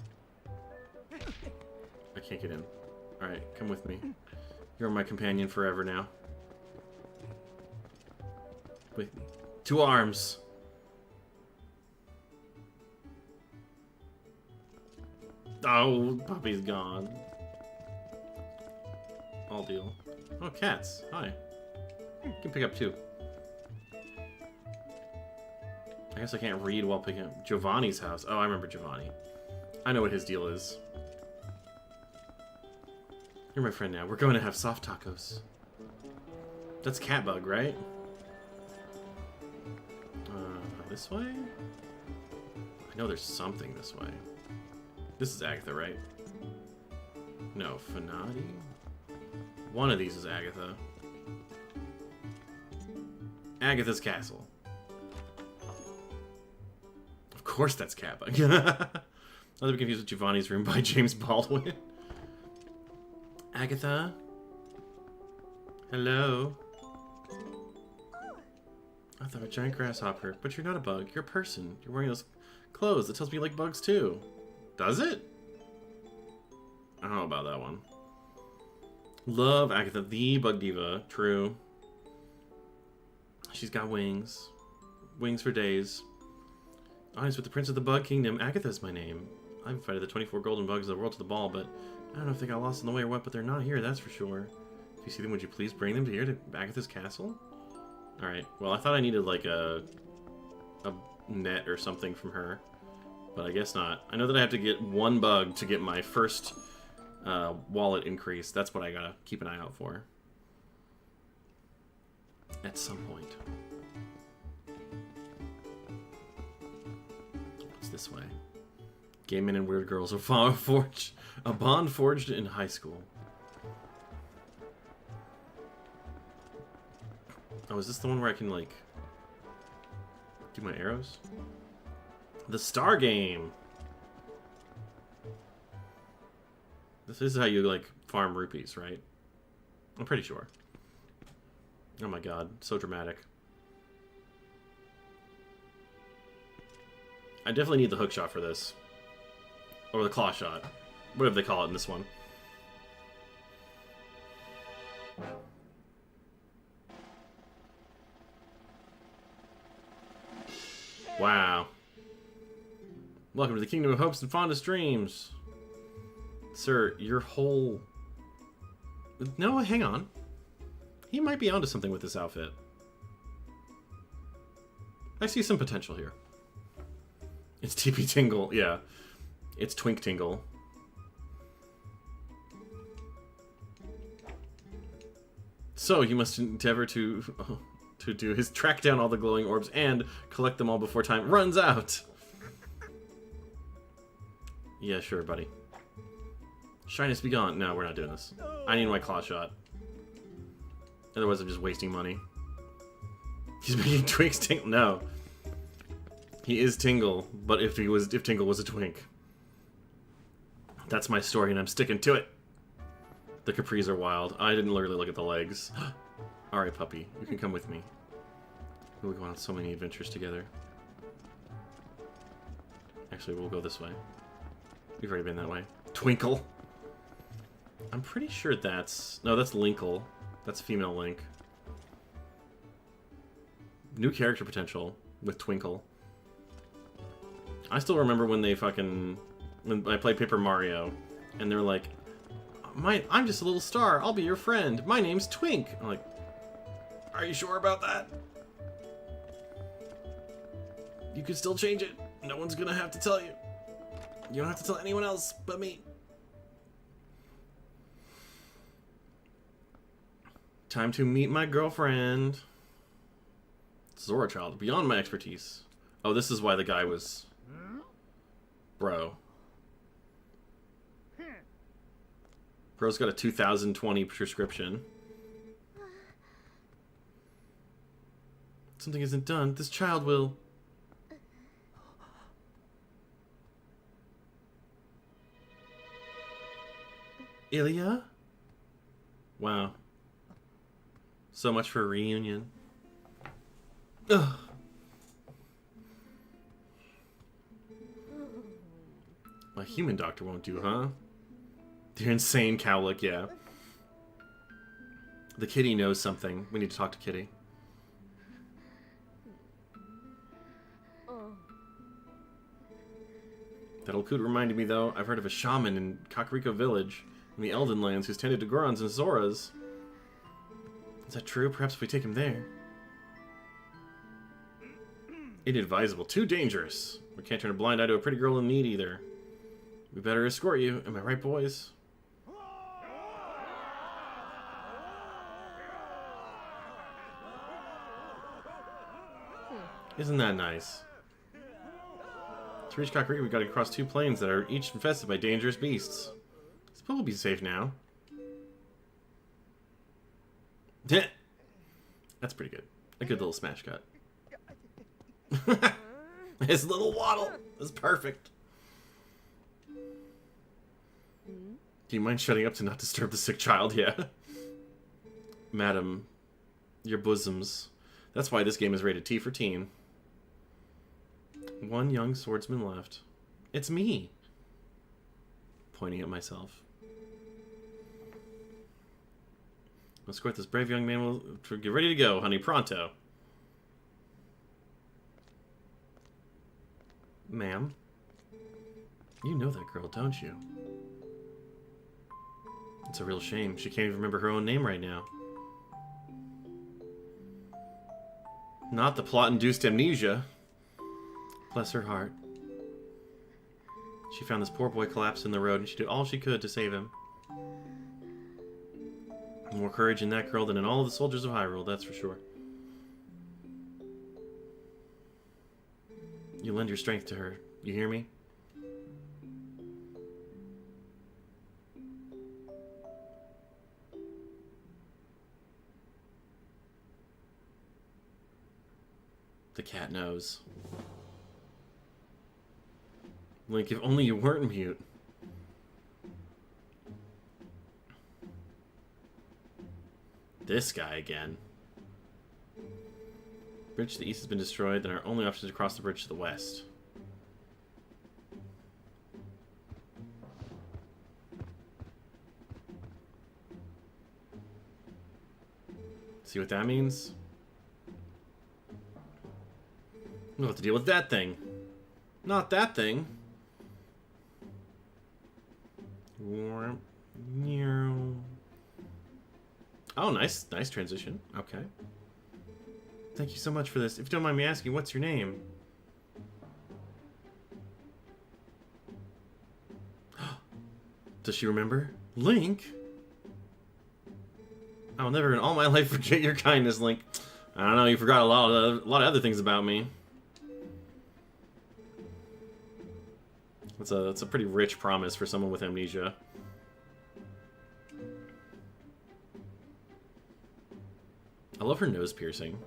I can't get in. Alright, come with me. You're my companion forever now. Wait. 2 arms. Oh, puppy's gone. All deal. Oh, cats. Hi. You can pick up 2. I guess I can't read while picking up Giovanni's house. Oh, I remember Giovanni. I know what his deal is. You're my friend now. We're going to have soft tacos. That's Catbug, right? This way? I know there's something this way. This is Agatha, right? No, Fanati? One of these is Agatha. Agatha's castle. Of course that's Catbug. Not to be confused with Giovanni's Room by James Baldwin. Agatha? Hello? I thought a giant grasshopper, but you're not a bug. You're a person. You're wearing those clothes. That tells me you like bugs too. Does it? I don't know about that one. Love Agatha, the bug diva. True. She's got wings. Wings for days. Honest with the Prince of the Bug Kingdom. Agatha's my name. I've invited the 24 golden bugs of the world to the ball, but I don't know if they got lost in the way or what, but they're not here, that's for sure. If you see them, would you please bring them to here to Agatha's castle? Alright, well I thought I needed like a net or something from her, but I guess not. I know that I have to get 1 bug to get my first wallet increase. That's what I gotta keep an eye out for. At some point. What's this way? Gay men and weird girls a bond forged in high school. Oh, is this the one where I can, like, do my arrows? The Star Game! This is how you, like, farm rupees, right? I'm pretty sure. Oh my god, so dramatic. I definitely need the hook shot for this. Or the claw shot. Whatever they call it in this one. Wow. Welcome to the Kingdom of Hopes and Fondest Dreams. Sir, your whole... No, hang on. He might be onto something with this outfit. I see some potential here. It's TP Tingle, yeah. It's Twink Tingle. So, you must endeavor to do his track down all the glowing orbs and collect them all before time runs out. Yeah, sure, buddy. Shyness be gone. No, we're not doing this. I need my claw shot. Otherwise, I'm just wasting money. He's making Twinks tingle. No, he is Tingle, but if Tingle was a twink, that's my story, and I'm sticking to it. The capris are wild. I didn't really look at the legs. All right, puppy, you can come with me. We'll go on so many adventures together. Actually, we'll go this way. We've already been that way. Twinkle. I'm pretty sure that's... No, that's Linkle. That's female Link. New character potential with Twinkle. I still remember when they fucking... When I played Paper Mario, and they're like, I'm just a little star. I'll be your friend. My name's Twink. I'm like, are you sure about that? You could still change it. No one's gonna have to tell you. You don't have to tell anyone else but me. Time to meet my girlfriend. Zora Child, beyond my expertise. Oh, this is why the guy was... Bro. Bro's got a 2020 prescription. Something isn't done. This child will... Ilya? Wow. So much for a reunion. Ugh. A human doctor won't do, huh? You're insane, Cowlick, yeah. The kitty knows something. We need to talk to Kitty. That old coot reminded me, though. I've heard of a shaman in Kakariko Village, in the Elden Lands, who's tended to Gorons and Zoras. Is that true? Perhaps if we take him there. Inadvisable. Too dangerous. We can't turn a blind eye to a pretty girl in need, either. We better escort you. Am I right, boys? Isn't that nice? To reach Kakariko, we gotta cross 2 plains that are each infested by dangerous beasts. This boat will be safe now. That's pretty good. A good little smash cut. His little waddle is perfect. Do you mind shutting up to not disturb the sick child? Yeah. Madam, your bosoms. That's why this game is rated T for teen. 1 young swordsman left. It's me. Pointing at myself. Escort this brave young man. We'll get ready to go, honey. Pronto. Ma'am. You know that girl, don't you? It's a real shame. She can't even remember her own name right now. Not the plot-induced amnesia. Bless her heart. She found this poor boy collapsed in the road, and she did all she could to save him. More courage in that girl than in all of the soldiers of Hyrule, that's for sure. You lend your strength to her. You hear me? The cat knows. Link, if only you weren't mute. This guy again. Bridge to the east has been destroyed, then our only option is to cross the bridge to the west. See what that means? We'll have to deal with that thing. Not that thing. Oh, nice transition. Okay. Thank you so much for this. If you don't mind me asking, what's your name? Does she remember? Link? I'll never in all my life forget your kindness, Link. I don't know, you forgot a lot of other things about me. That's a pretty rich promise for someone with amnesia. I love her nose piercing.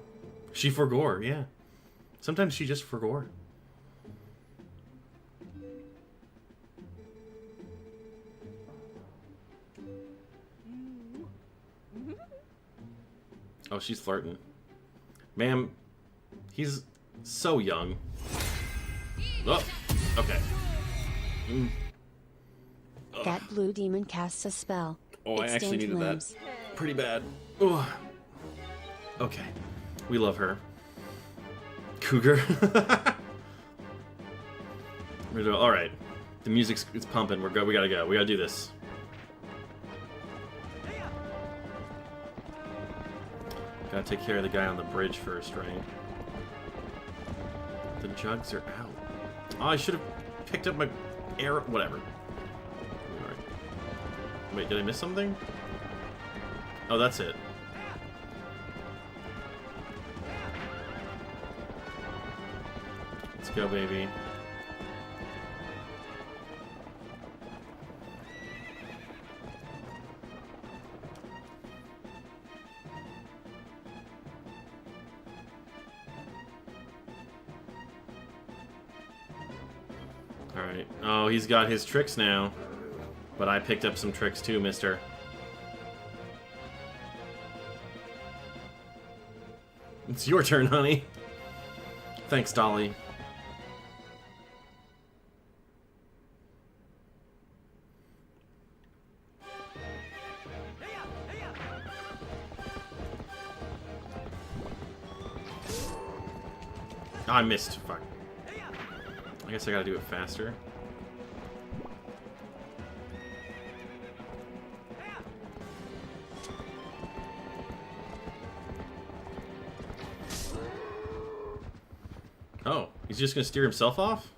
She forgore, yeah. Sometimes she just forgore. Oh, she's flirting. Ma'am, he's so young. Oh, okay. That blue demon casts a spell. Oh, I actually Extinct needed limbs. that. Pretty bad. Ugh. Okay. We love her. Cougar. Alright. The music's pumping. We gotta go. We gotta do this. Gotta take care of the guy on the bridge first, right? The jugs are out. Oh, I should have picked up my arrow. Whatever. Alright. Wait, did I miss something? Oh, that's it. Let's go, baby. Alright. Oh, he's got his tricks now. But I picked up some tricks too, mister. It's your turn, honey. Thanks, Dolly. Oh, I missed. Fuck. I guess I gotta do it faster. Oh, he's just gonna steer himself off?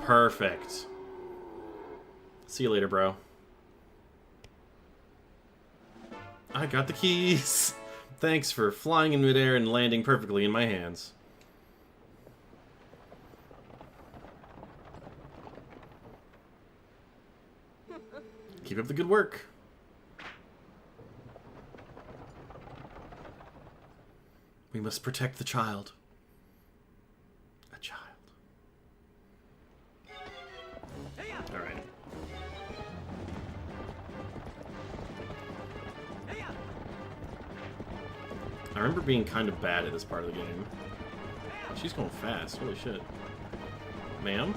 Perfect. See you later, bro. I got the keys! Thanks for flying in midair and landing perfectly in my hands. Keep up the good work. We must protect the child. A child. Alright. I remember being kind of bad at this part of the game. She's going fast. Holy shit. Ma'am?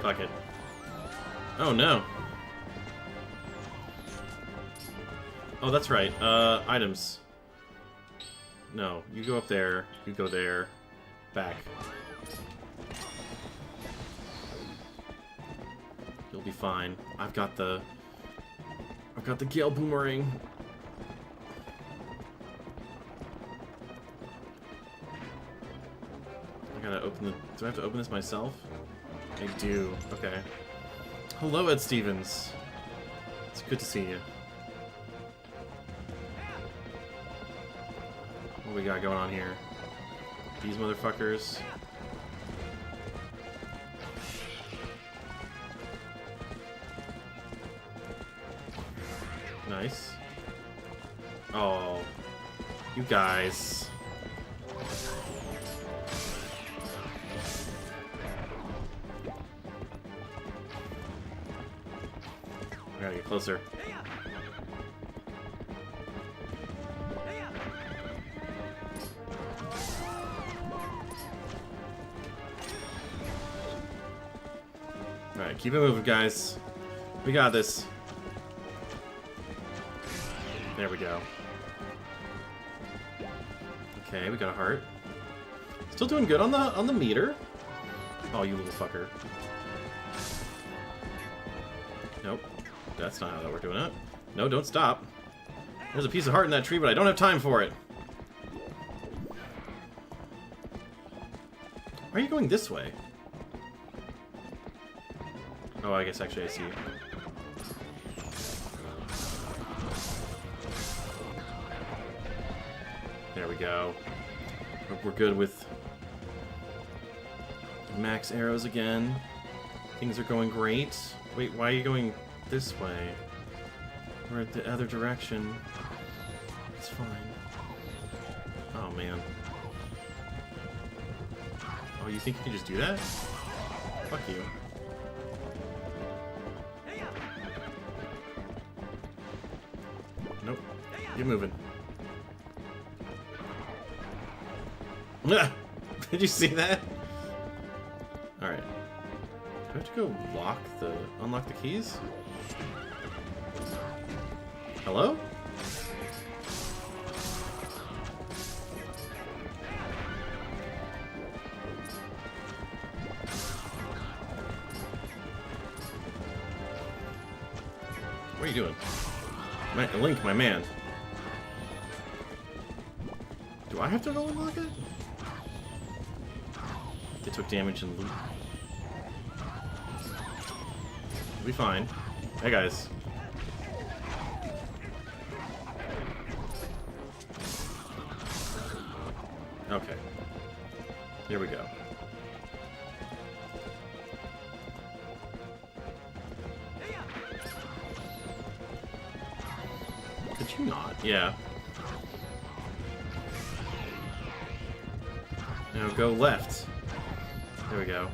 Fuck it. Oh no. Oh, that's right. Items. No, you go up there. You go there. Back. You'll be fine. I've got the Gale Boomerang. I gotta open the... Do I have to open this myself? I do. Okay. Hello, Ed Stevens. It's good to see you. What we got going on here? These motherfuckers. Nice. Oh. You guys. I gotta get closer. Alright, keep it moving, guys. We got this. There we go. Okay, we got a heart. Still doing good on the meter. Oh, you little fucker. Nope. That's not how we're doing it. No, don't stop. There's a piece of heart in that tree, but I don't have time for it. Why are you going this way? Oh, I guess actually I see. There we go. We're good with max arrows again. Things are going great. Wait, why are you going this way? We're at the other direction. It's fine. Oh, man. Oh, you think you can just do that? Fuck you. Nope. Get moving. Did you see that? Alright. Do I have to go unlock the keys? Hello? What are you doing? Link, my man. Do I have to go unlock it? They took damage and loot. We'll be fine. Hey, guys. Okay. Here we go. Did you not? Yeah. Now go left. There we go.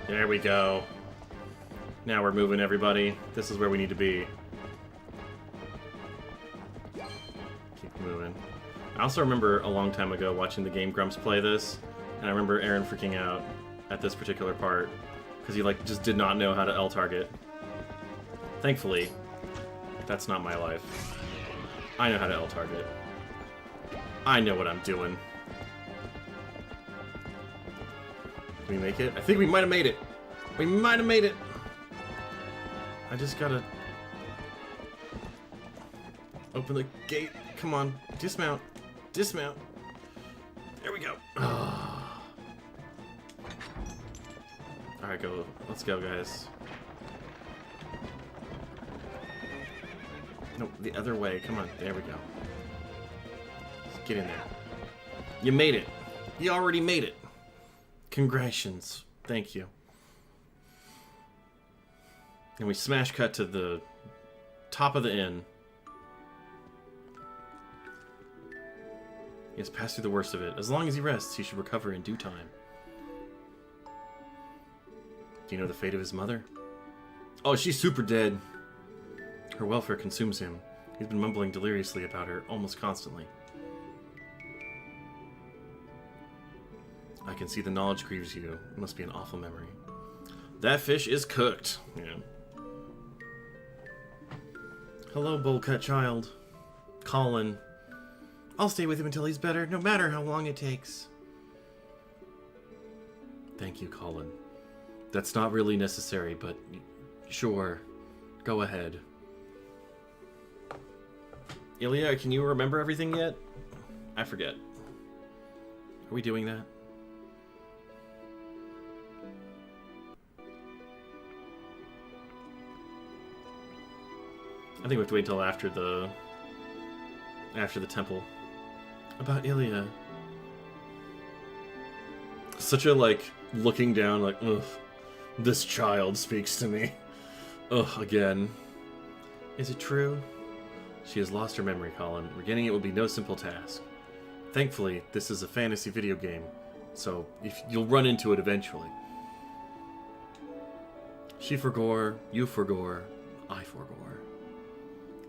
There we go. Now we're moving, everybody. This is where we need to be. Keep moving. I also remember a long time ago watching the Game Grumps play this, and I remember Aaron freaking out at this particular part because he like just did not know how to L target. Thankfully, that's not my life. I know how to L target. I know what I'm doing. Did we make it? I think we might have made it. We might have made it. I just gotta open the gate. Come on, dismount. Dismount. There we go. Alright, go. Let's go, guys. No, the other way. Come on. There we go. Let's get in there. You made it. You already made it. Congratulations. Thank you. And we smash cut to the top of the inn. He has passed through the worst of it. As long as he rests, he should recover in due time. Do you know the fate of his mother? Oh, she's super dead. Her welfare consumes him. He's been mumbling deliriously about her almost constantly. I can see the knowledge grieves you. It must be an awful memory. That fish is cooked. Yeah. Hello, bowl-cut child. Colin. I'll stay with him until he's better, no matter how long it takes. Thank you, Colin. That's not really necessary, but sure. Go ahead. Ilya, can you remember everything yet? I forget. Are we doing that? I think we have to wait until after the temple. About Ilya. Such a, like, looking down, like, ugh, this child speaks to me. Ugh, again. Is it true? She has lost her memory, Colin. Regaining it will be no simple task. Thankfully, this is a fantasy video game, so if you'll run into it eventually. She forgore, you forgore, I forgore.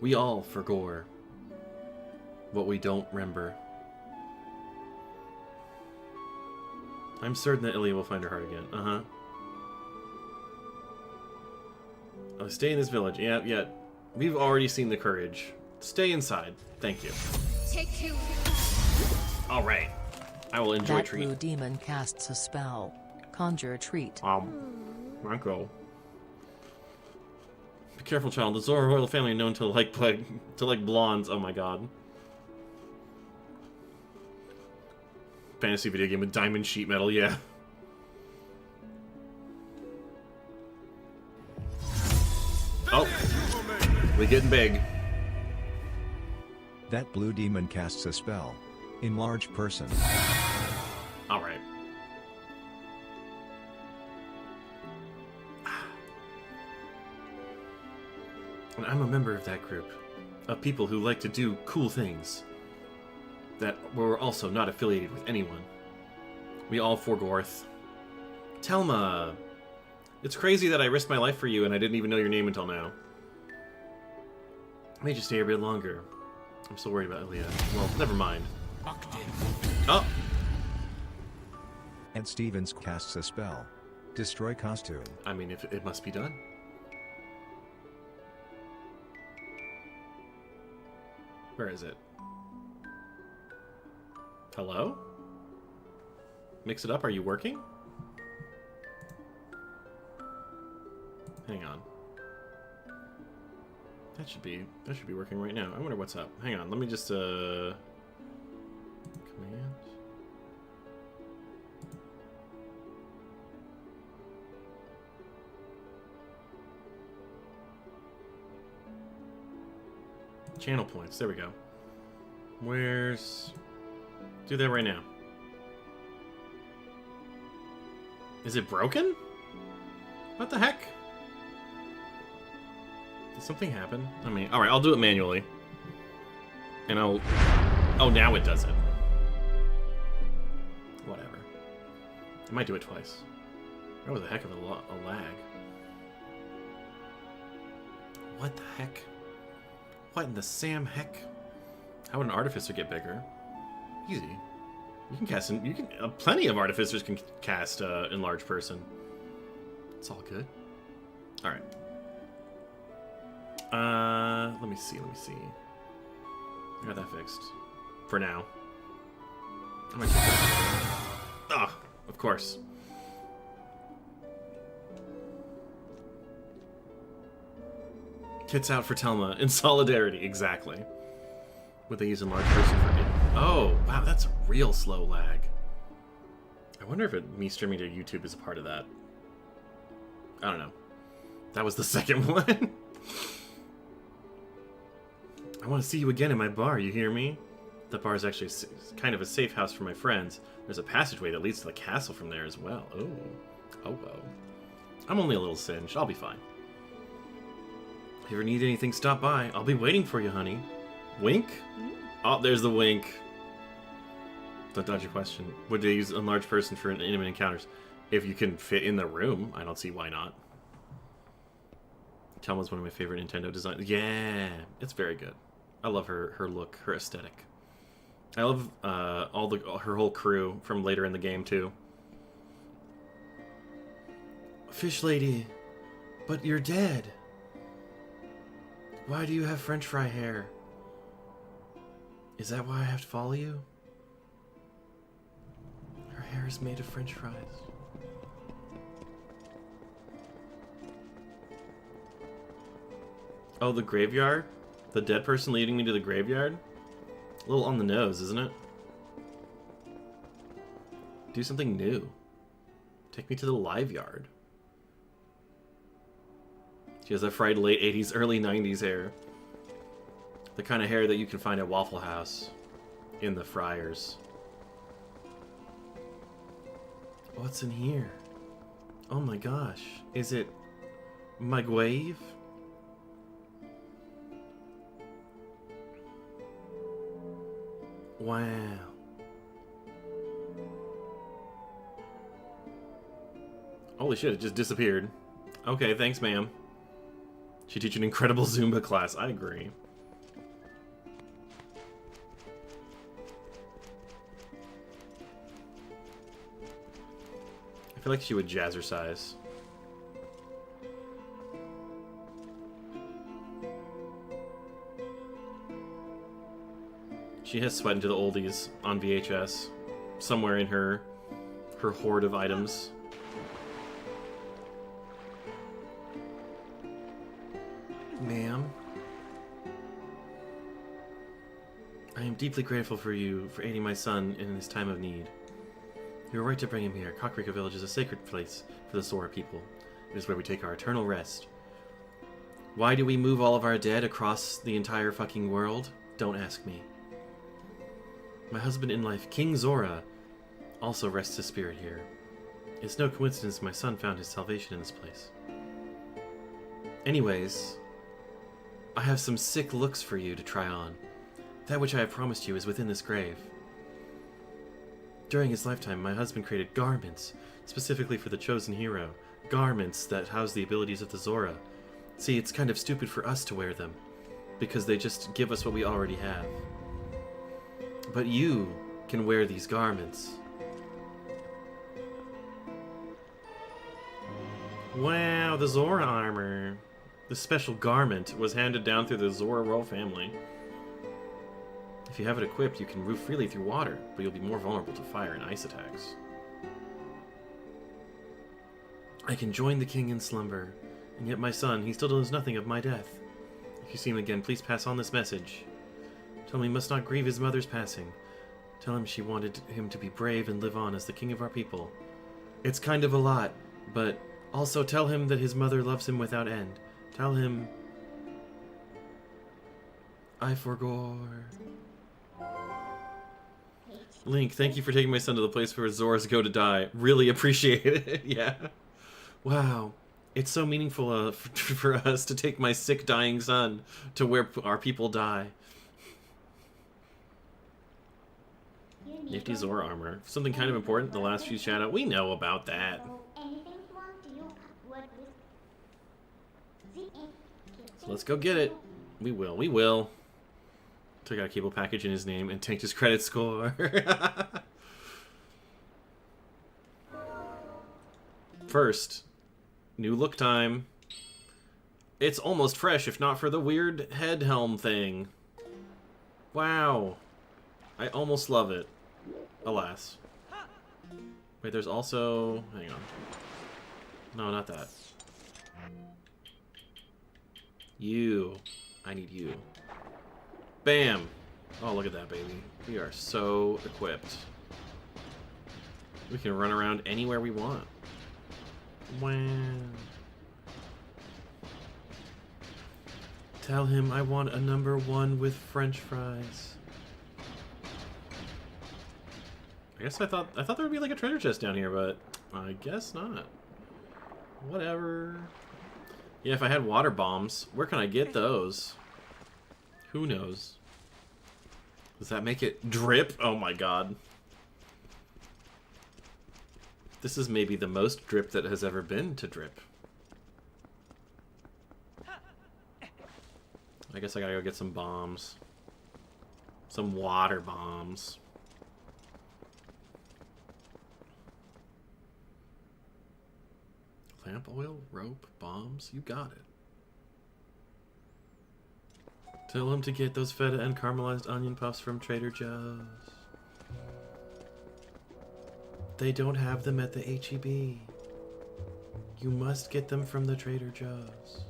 We all forgore what we don't remember. I'm certain that Ilya will find her heart again. Uh-huh. Oh, stay in this village. Yeah. We've already seen the courage. Stay inside. Thank you. Take two. All right. I will enjoy That treat. blue demon casts a spell. Conjure treat. Marco. Be careful, child. The Zora royal family known to like blondes. Oh my god. Fantasy video game with diamond sheet metal, yeah. Oh, we're getting big. That blue demon casts a spell. Enlarge person. All right. And I'm a member of that group of people who like to do cool things that were also not affiliated with anyone. We all forgorth. Telma! It's crazy that I risked my life for you and I didn't even know your name until now. I made you stay a bit longer. I'm still worried about Ilya. Well, never mind. Oh! Ed Stevens casts a spell. Destroy costume. I mean, if it must be done. Where is it? Hello? Mix it up, are you working? Hang on. That should be working right now. I wonder what's up. Hang on, let me just command. Channel points, there we go. Where's... Do that right now. Is it broken? What the heck? Did something happen? I mean, alright, I'll do it manually. And I'll... Oh, now it does it. Whatever. I might do it twice. That was a heck of a lag. What the heck? What in the Sam heck? How would an artificer get bigger? Easy. You can cast... plenty of artificers can cast enlarge person. It's all good. Alright. Let me see. I got that fixed. For now. I might ah, of course. Tits out for Telma in solidarity, exactly. Would they use enlarged person for it? Oh, wow, that's a real slow lag. I wonder if me streaming to YouTube is a part of that. I don't know. That was the second one. I want to see you again in my bar, you hear me? That bar is actually kind of a safe house for my friends. There's a passageway that leads to the castle from there as well. Oh. Oh, well. I'm only a little singed. I'll be fine. If you ever need anything, stop by. I'll be waiting for you, honey. Wink? Oh, there's the wink. Don't dodge your question. Would they use enlarged person for intimate encounters? If you can fit in the room, I don't see why not. Telma's one of my favorite Nintendo designs. Yeah, it's very good. I love her look, her aesthetic. I love her whole crew from later in the game too. Fish lady, but you're dead. Why do you have French fry hair? Is that why I have to follow you? Her hair is made of French fries. Oh, the graveyard? The dead person leading me to the graveyard? A little on the nose, isn't it? Do something new. Take me to the live yard. She has that fried late 80s, early 90s hair. The kind of hair that you can find at Waffle House. In the fryers. What's in here? Oh my gosh. Is it... microwave? Wow. Holy shit, it just disappeared. Okay, thanks, ma'am. She teach an incredible Zumba class. I agree. I feel like she would jazzercise. She has Sweat into the Oldies on VHS. Somewhere in her hoard of items. Ma'am? I am deeply grateful for you for aiding my son in his time of need. You were right to bring him here. Kakariko Village is a sacred place for the Sora people. It is where we take our eternal rest. Why do we move all of our dead across the entire fucking world? Don't ask me. My husband in life, King Zora, also rests his spirit here. It's no coincidence my son found his salvation in this place. Anyways, I have some sick looks for you to try on. That which I have promised you is within this grave. During his lifetime, my husband created garments, specifically for the chosen hero. Garments that house the abilities of the Zora. See, it's kind of stupid for us to wear them, because they just give us what we already have. But you can wear these garments. Wow, the Zora armor. This special garment was handed down through the Zora royal family. If you have it equipped, you can move freely through water, but you'll be more vulnerable to fire and ice attacks. I can join the king in slumber, and yet my son, he still knows nothing of my death. If you see him again, please pass on this message. Tell him he must not grieve his mother's passing. Tell him she wanted him to be brave and live on as the king of our people. It's kind of a lot, but also tell him that his mother loves him without end. Tell him... I forgot. Link, thank you for taking my son to the place where Zoras go to die. Really appreciate it. Yeah. Wow. It's so meaningful for us to take my sick, dying son to where our people die. Nifty Zora armor. Something kind of important. The last few shadow. We know about that. So let's go get it. We will. We will. Took out a cable package in his name and tanked his credit score. First, new look time. It's almost fresh, if not for the weird head helm thing. Wow. I almost love it. Alas. Wait, there's also... Hang on. No, not that. You. I need you. Bam! Oh, look at that, baby. We are so equipped. We can run around anywhere we want. Wow. Tell him I want a #1 with French fries. I guess I thought there would be like a treasure chest down here, but I guess not. Whatever. Yeah, if I had water bombs, where can I get those? Who knows? Does that make it drip? Oh my god. This is maybe the most drip that has ever been to drip. I guess I gotta go get some bombs. Some water bombs. Lamp oil, rope, bombs, you got it. Tell him to get those feta and caramelized onion puffs from Trader Joe's. They don't have them at the H-E-B. You must get them from the Trader Joe's.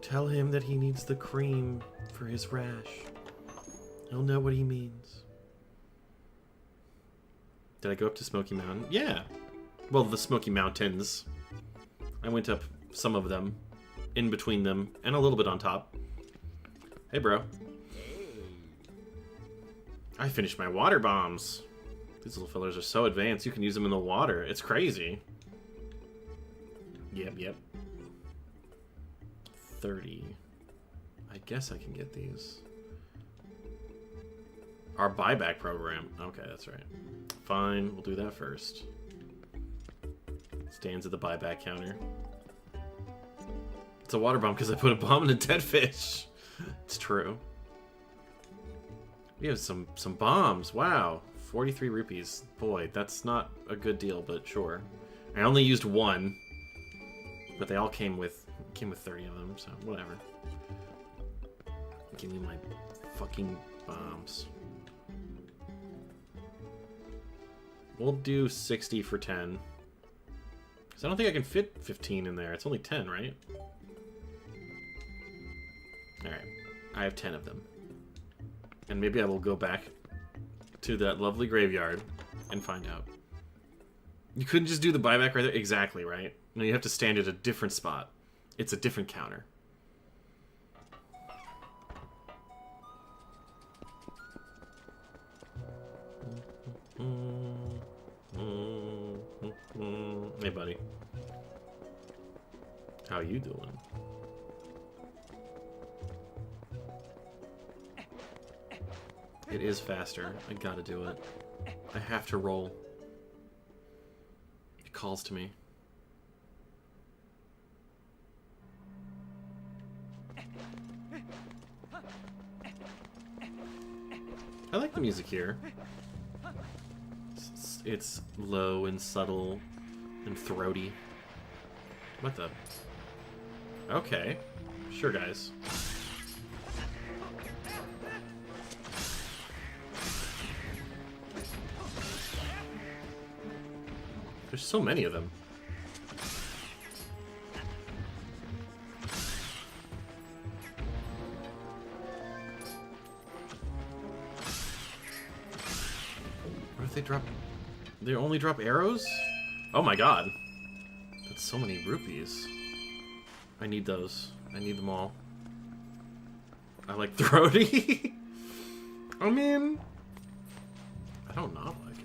Tell him that he needs the cream for his rash. He'll know what he means. Did I go up to Smoky Mountain? Yeah. Well, the Smoky Mountains. I went up some of them, in between them, and a little bit on top. Hey, bro. I finished my water bombs. These little fellers are so advanced, you can use them in the water. It's crazy. Yep. 30. I guess I can get these. Our buyback program. Okay, that's right. Fine, we'll do that first. Stands at the buyback counter. It's a water bomb because I put a bomb in a dead fish. It's true. We have some bombs. Wow. 43 rupees. Boy, that's not a good deal, but sure. I only used one. But they all came with 30 of them, so whatever. Give me my fucking bombs. We'll do 60 for 10. Because I don't think I can fit 15 in there. It's only 10, right? Alright. I have 10 of them. And maybe I will go back to that lovely graveyard and find out. You couldn't just do the buyback right there? Exactly, right? No, you have to stand at a different spot. It's a different counter. Hey, buddy. How you doing? It is faster. I gotta do it. I have to roll. It calls to me. I like the music here. It's low and subtle and throaty. What the? Okay. Sure, guys. There's so many of them. What if they drop... They only drop arrows? Oh my god. That's so many rupees. I need those. I need them all. I like throaty. I mean, I don't not like it.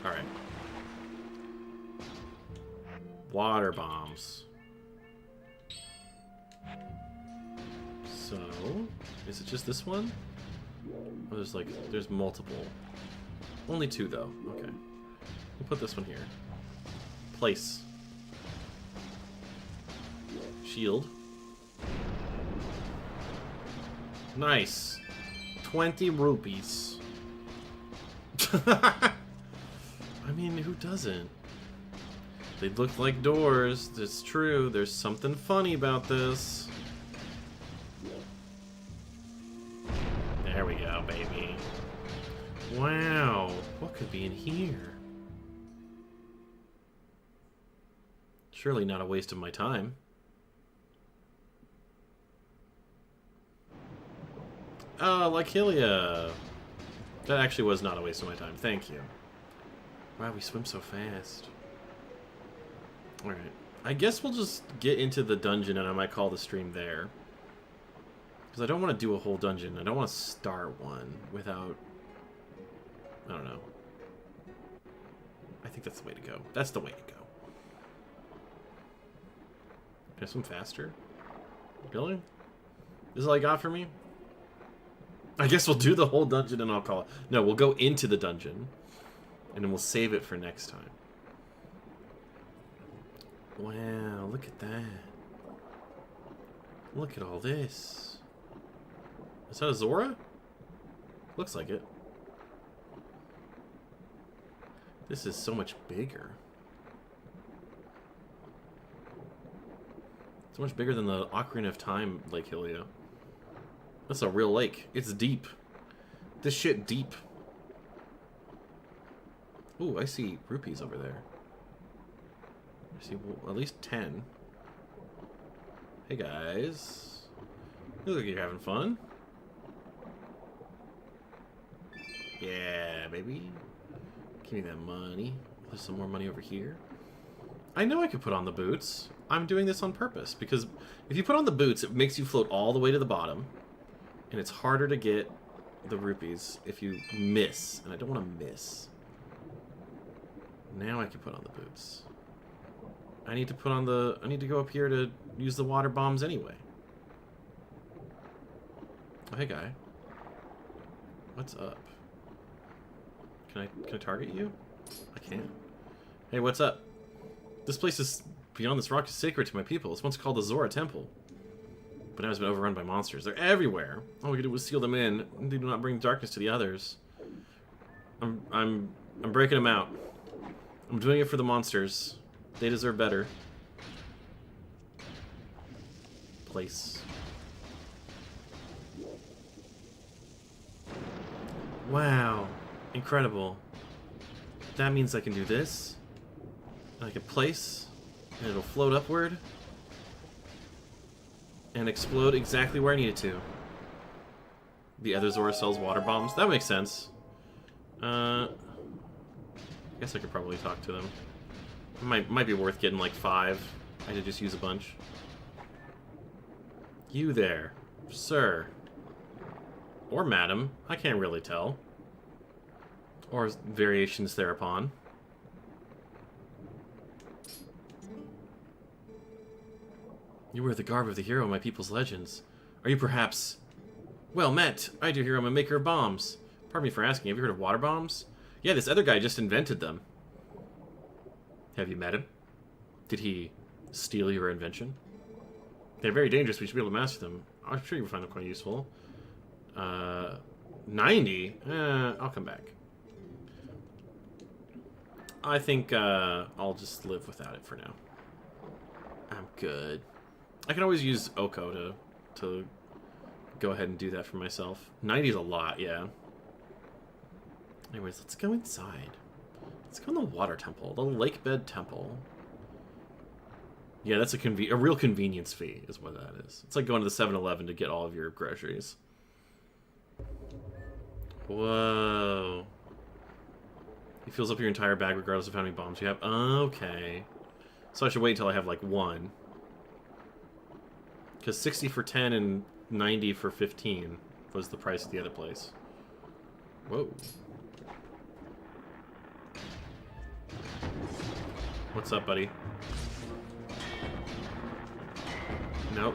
Alright. Water bombs. So, is it just this one? Oh, there's multiple. Only 2 though. Okay. We'll put this one here. Place. Shield. Nice. 20 rupees. I mean, who doesn't? They look like doors. It's true. There's something funny about this. There we go, baby. Wow. What could be in here? Surely not a waste of my time. Oh, Lycilia. That actually was not a waste of my time. Thank you. Wow, we swim so fast. Alright. I guess we'll just get into the dungeon and I might call the stream there. Because I don't want to do a whole dungeon. I don't want to start one without... I don't know. I think that's the way to go. That's the way to go. Can I swim faster? Really? This is all I got for me? I guess we'll do the whole dungeon and I'll call it. No, we'll go into the dungeon. And then we'll save it for next time. Wow, look at that. Look at all this. Is that a Zora? Looks like it. This is so much bigger. So much bigger than the Ocarina of Time Lake Hylia. That's a real lake. It's deep. This shit deep. Ooh, I see rupees over there. I see at least 10. Hey guys. You look like you're having fun. Yeah, baby. Give me that money. There's some more money over here. I know I could put on the boots. I'm doing this on purpose because if you put on the boots, it makes you float all the way to the bottom. And it's harder to get the rupees if you miss. And I don't want to miss. Now I can put on the boots. I need to put on the... I need to go up here to use the water bombs anyway. Oh, hey, guy. What's up? Can I target you? I can't. Hey, what's up? This place is... Beyond this rock is sacred to my people. It's once called the Zora Temple. But now it's been overrun by monsters. They're everywhere. All we can do is seal them in. They do not bring darkness to the others. I'm breaking them out. I'm doing it for the monsters. They deserve better. Place. Wow. Incredible. That means I can do this. And I can place. And it'll float upward. And explode exactly where I need it to. The other Zora sells water bombs. That makes sense. I guess I could probably talk to them. It might be worth getting like 5. I could just use a bunch. You there, sir. Or madam. I can't really tell. Or variations thereupon. You wear the garb of the hero of my people's legends. Are you perhaps... Well met. I do hero, I'm a maker of bombs. Pardon me for asking, have you heard of water bombs? Yeah, this other guy just invented them. Have you met him? Did he steal your invention? They're very dangerous, we should be able to master them. I'm sure you'll find them quite useful. 90? I'll come back. I think I'll just live without it for now. I'm good. I can always use Oko to go ahead and do that for myself. 90 is a lot, yeah. Anyways, let's go inside. Let's go in the water temple, the lake bed temple. Yeah, that's a real convenience fee is what that is. It's like going to the 7-Eleven to get all of your groceries. Whoa. He fills up your entire bag regardless of how many bombs you have. Okay. So I should wait until I have, like, 1. Because 60 for 10 and 90 for 15 was the price at the other place. Whoa. What's up, buddy? Nope.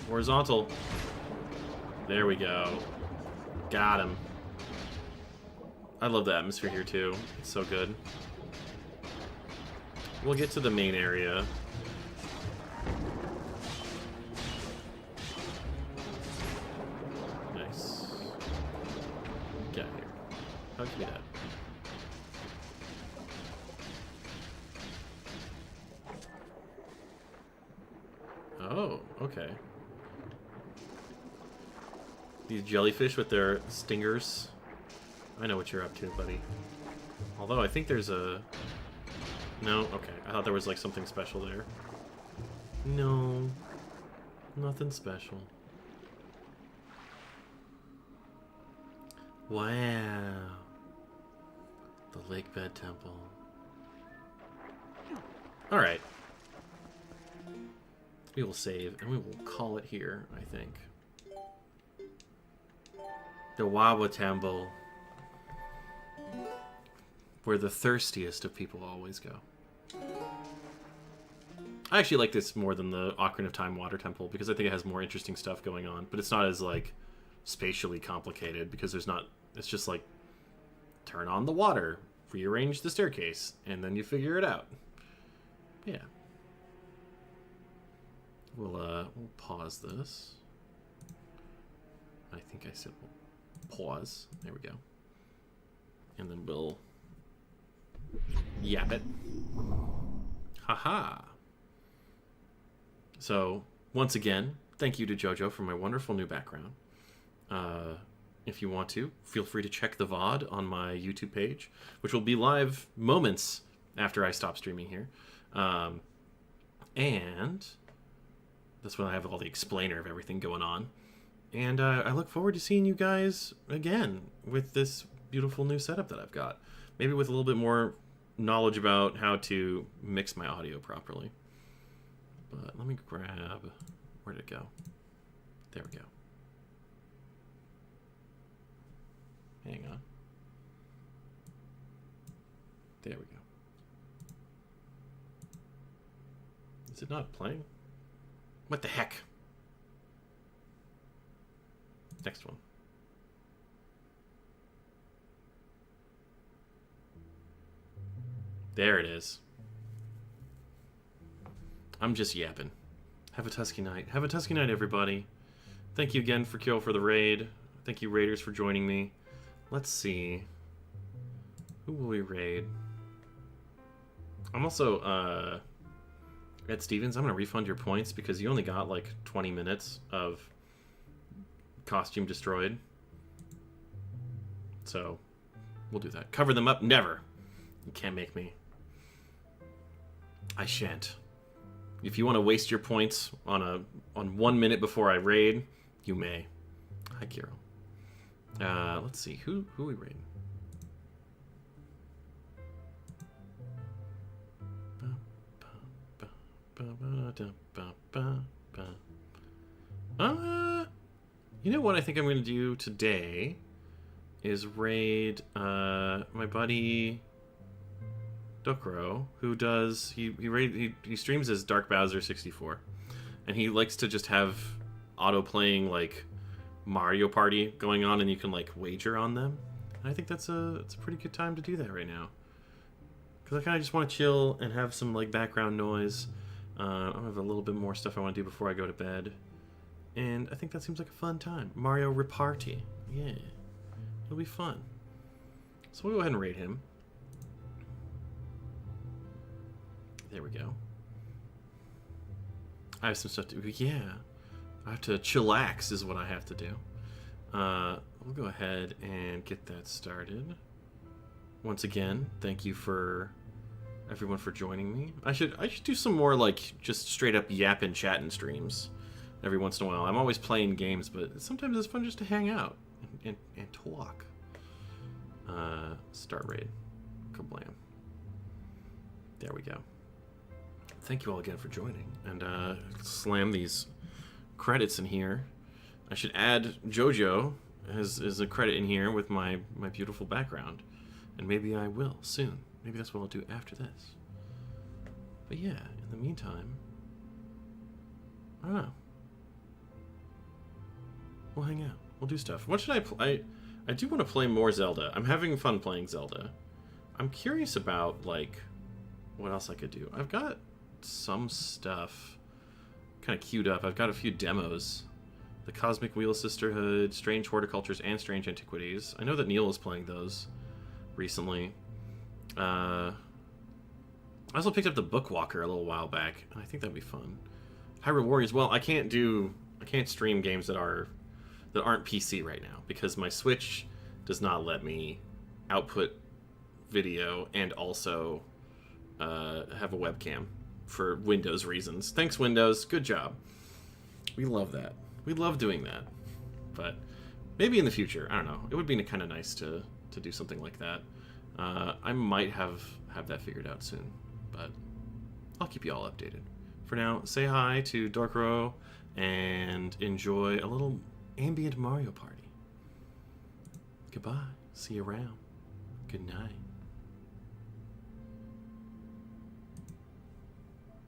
Horizontal. There we go. Got him. I love the atmosphere here, too. It's so good. We'll get to the main area. Nice. Get out of here. How'd you do that? Oh, okay. These jellyfish with their stingers. I know what you're up to, buddy. Although I think there's a... No? Okay. I thought there was like something special there. No. Nothing special. Wow. The Lake Bed Temple. Alright. We will save, and we will call it here, I think. The Wawa Temple. Where the thirstiest of people always go. I actually like this more than the Ocarina of Time Water Temple, because I think it has more interesting stuff going on. But it's not as, like, spatially complicated, because there's not... It's just like, turn on the water, rearrange the staircase, and then you figure it out. Yeah. We'll pause this. I think I said we'll pause. There we go. And then we'll yap it. Haha. So, once again, thank you to JoJo for my wonderful new background. If you want to, feel free to check the VOD on my YouTube page, which will be live moments after I stop streaming here. And that's when I have all the explainer of everything going on. And I look forward to seeing you guys again with this beautiful new setup that I've got. Maybe with a little bit more knowledge about how to mix my audio properly. But let me grab... Where'd it go? There we go. Hang on. There we go. Is it not playing? What the heck? Next one. There it is. I'm just yapping. Have a Tusky night. Have a Tusky night, everybody. Thank you again for Kyo for the raid. Thank you, raiders, for joining me. Let's see. Who will we raid? I'm also, Ed Stevens, I'm going to refund your points because you only got like 20 minutes of costume destroyed. So, we'll do that. Cover them up? Never. You can't make me. I shan't. If you want to waste your points on 1 minute before I raid, you may. Hi, Kiro. Let's see. Who we raiding? You know what I think I'm going to do today is raid my buddy Dokuro, who does he streams as Dark Bowser 64, and he likes to just have auto playing like Mario Party going on, and you can like wager on them. And I think it's a pretty good time to do that right now, because I kind of just want to chill and have some like background noise. I have a little bit more stuff I want to do before I go to bed, and I think that seems like a fun time. Mario Reparty, yeah, it'll be fun. So we'll go ahead and raid him. There we go. I have some stuff to do. Yeah. I have to chillax is what I have to do. We'll go ahead and get that started. Once again, thank you for everyone for joining me. I should do some more like just straight up yapping chatting streams every once in a while. I'm always playing games, but sometimes it's fun just to hang out and talk. Start raid. Kablam. There we go. Thank you all again for joining. And slam these credits in here. I should add JoJo as a credit in here with my beautiful background. And maybe I will soon. Maybe that's what I'll do after this. But yeah, in the meantime, I don't know. We'll hang out. We'll do stuff. What should I play? I do want to play more Zelda. I'm having fun playing Zelda. I'm curious about, like, what else I could do. I've got some stuff kind of queued up. I've got a few demos. The Cosmic Wheel Sisterhood, Strange Horticultures, and Strange Antiquities. I know that Neil is playing those recently. I also picked up the Bookwalker a little while back, and I think that'd be fun. Hyrule Warriors. Well, I can't stream games that aren't PC right now because my Switch does not let me output video and also have a webcam for Windows reasons. Thanks, Windows. Good job. We love that. We love doing that. But maybe in the future, I don't know. It would be kind of nice to do something like that. I might have that figured out soon, but I'll keep you all updated. For now, say hi to Dorkro and enjoy a little ambient Mario Party. Goodbye. See you around. Good night.